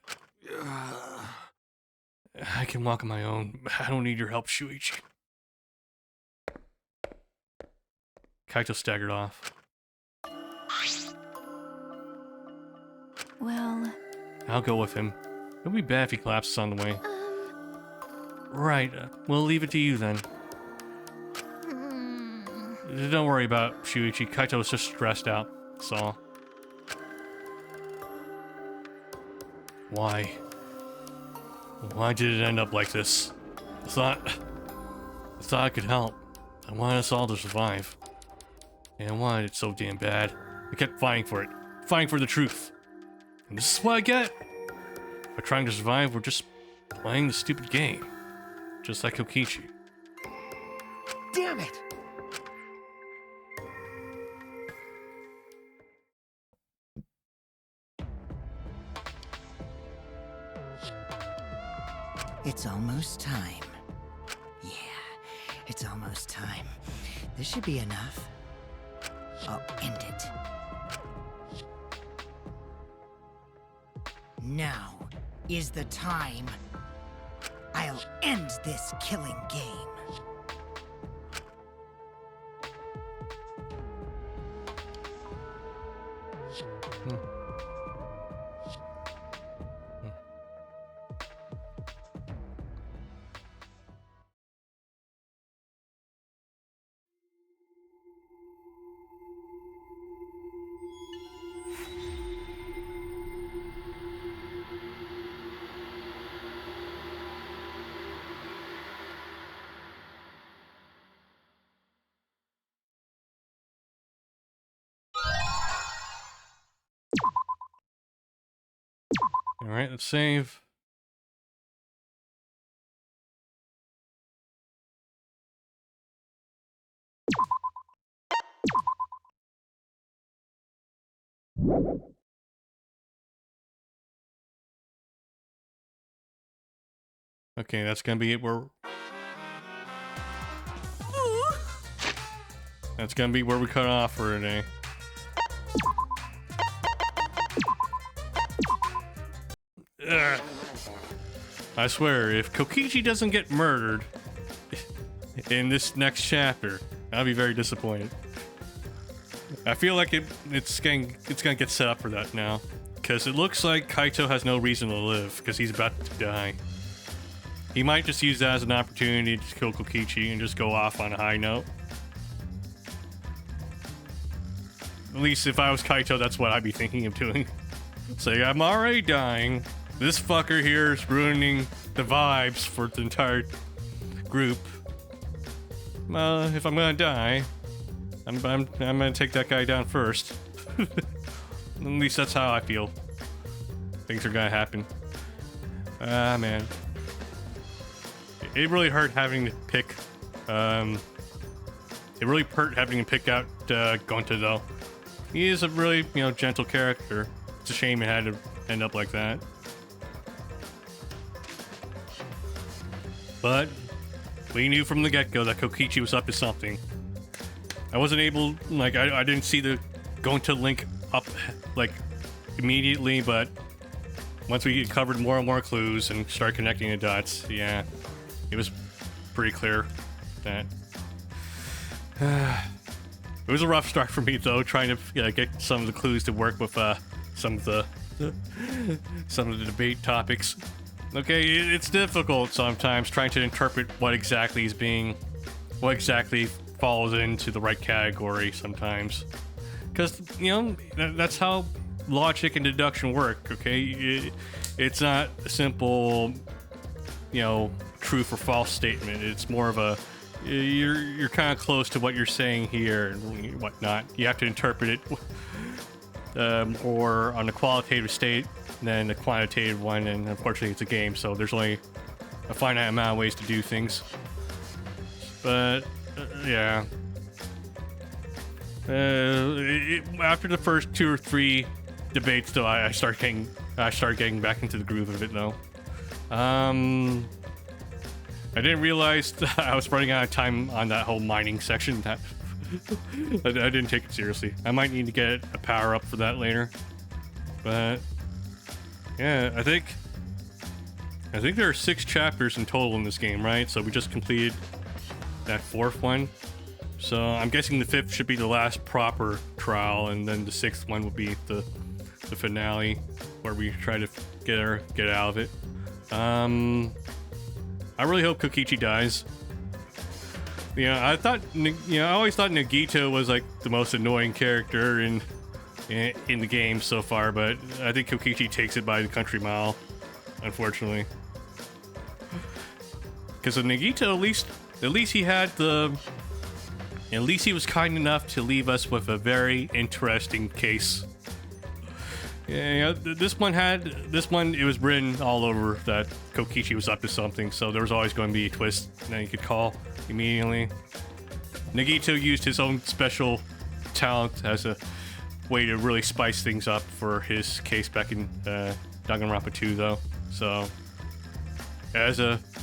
I can walk on my own. I don't need your help, Shuichi. Kaito staggered off. Well, I'll go with him. It'll be bad if he collapses on the way. Right, we'll leave it to you then. Don't worry about Shuichi. Kaito was just stressed out, that's all. Why? Why did it end up like this? I thought I could help. I wanted us all to survive. And I wanted it so damn bad. I kept fighting for it. Fighting for the truth. And this is what I get. By trying to survive, we're just playing the stupid game. Just like Kokichi. Damn it! It's almost time. Yeah, it's almost time. This should be enough. I'll end it. Now is the time. I'll end this killing game. Alright, let's save. Okay, that's gonna be it. That's gonna be where we cut off for today. Ugh. I swear, if Kokichi doesn't get murdered in this next chapter, I'll be very disappointed. I feel like it's gonna get set up for that now, because it looks like Kaito has no reason to live because he's about to die. He might just use that as an opportunity to kill Kokichi and just go off on a high note. At least if I was Kaito, that's what I'd be thinking of doing. Say, I'm already dying. This fucker here is ruining the vibes for the entire group. If I'm gonna die, I'm gonna take that guy down first. At least that's how I feel. Things are gonna happen. Ah, man. It really hurt having to pick. It really hurt having to pick out Gonta, though. He is a really, gentle character. It's a shame it had to end up like that. But we knew from the get-go that Kokichi was up to something. I wasn't able, I didn't see the Gonta link up, immediately, but once we covered more and more clues and started connecting the dots, yeah, it was pretty clear that... It was a rough start for me, though, trying to get some of the clues to work with some of the debate topics. Okay, it's difficult sometimes trying to interpret what exactly falls into the right category sometimes. Because, that's how logic and deduction work, okay? It's not a simple, truth or false statement. It's more of a, you're kind of close to what you're saying here and whatnot. You have to interpret it or on a qualitative state than a quantitative one, and unfortunately it's a game, so there's only a finite amount of ways to do things. But yeah, after the first 2 or 3 debates, though, I start getting back into the groove of it, though. I didn't realize that I was running out of time on that whole mining section. That I didn't take it seriously. I might need to get a power up for that later, but. Yeah, I think there are 6 chapters in total in this game, right? So we just completed that 4th one. So I'm guessing the 5th should be the last proper trial, and then the 6th one will be the finale, where we try to get out of it. I really hope Kokichi dies. I always thought Nagito was like the most annoying character in the game so far, but I think Kokichi takes it by the country mile, unfortunately. Because of Nagito, at least he was kind enough to leave us with a very interesting case. Yeah, this one it was written all over that Kokichi was up to something, so there was always going to be a twist that you could call immediately. Nagito used his own special talent as a way to really spice things up for his case back in Danganronpa 2, though. So, as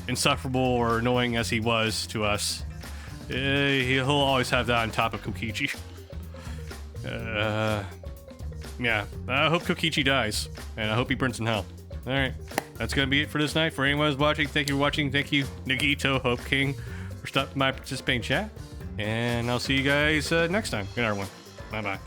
insufferable or annoying as he was to us, he'll always have that on top of Kokichi. Yeah, I hope Kokichi dies, and I hope he burns in hell. Alright, that's gonna be it for this night. For anyone who's watching, thank you for watching. Thank you, Nagito Hope King, for stopping by participating chat. And I'll see you guys next time. Good night, everyone. Bye-bye.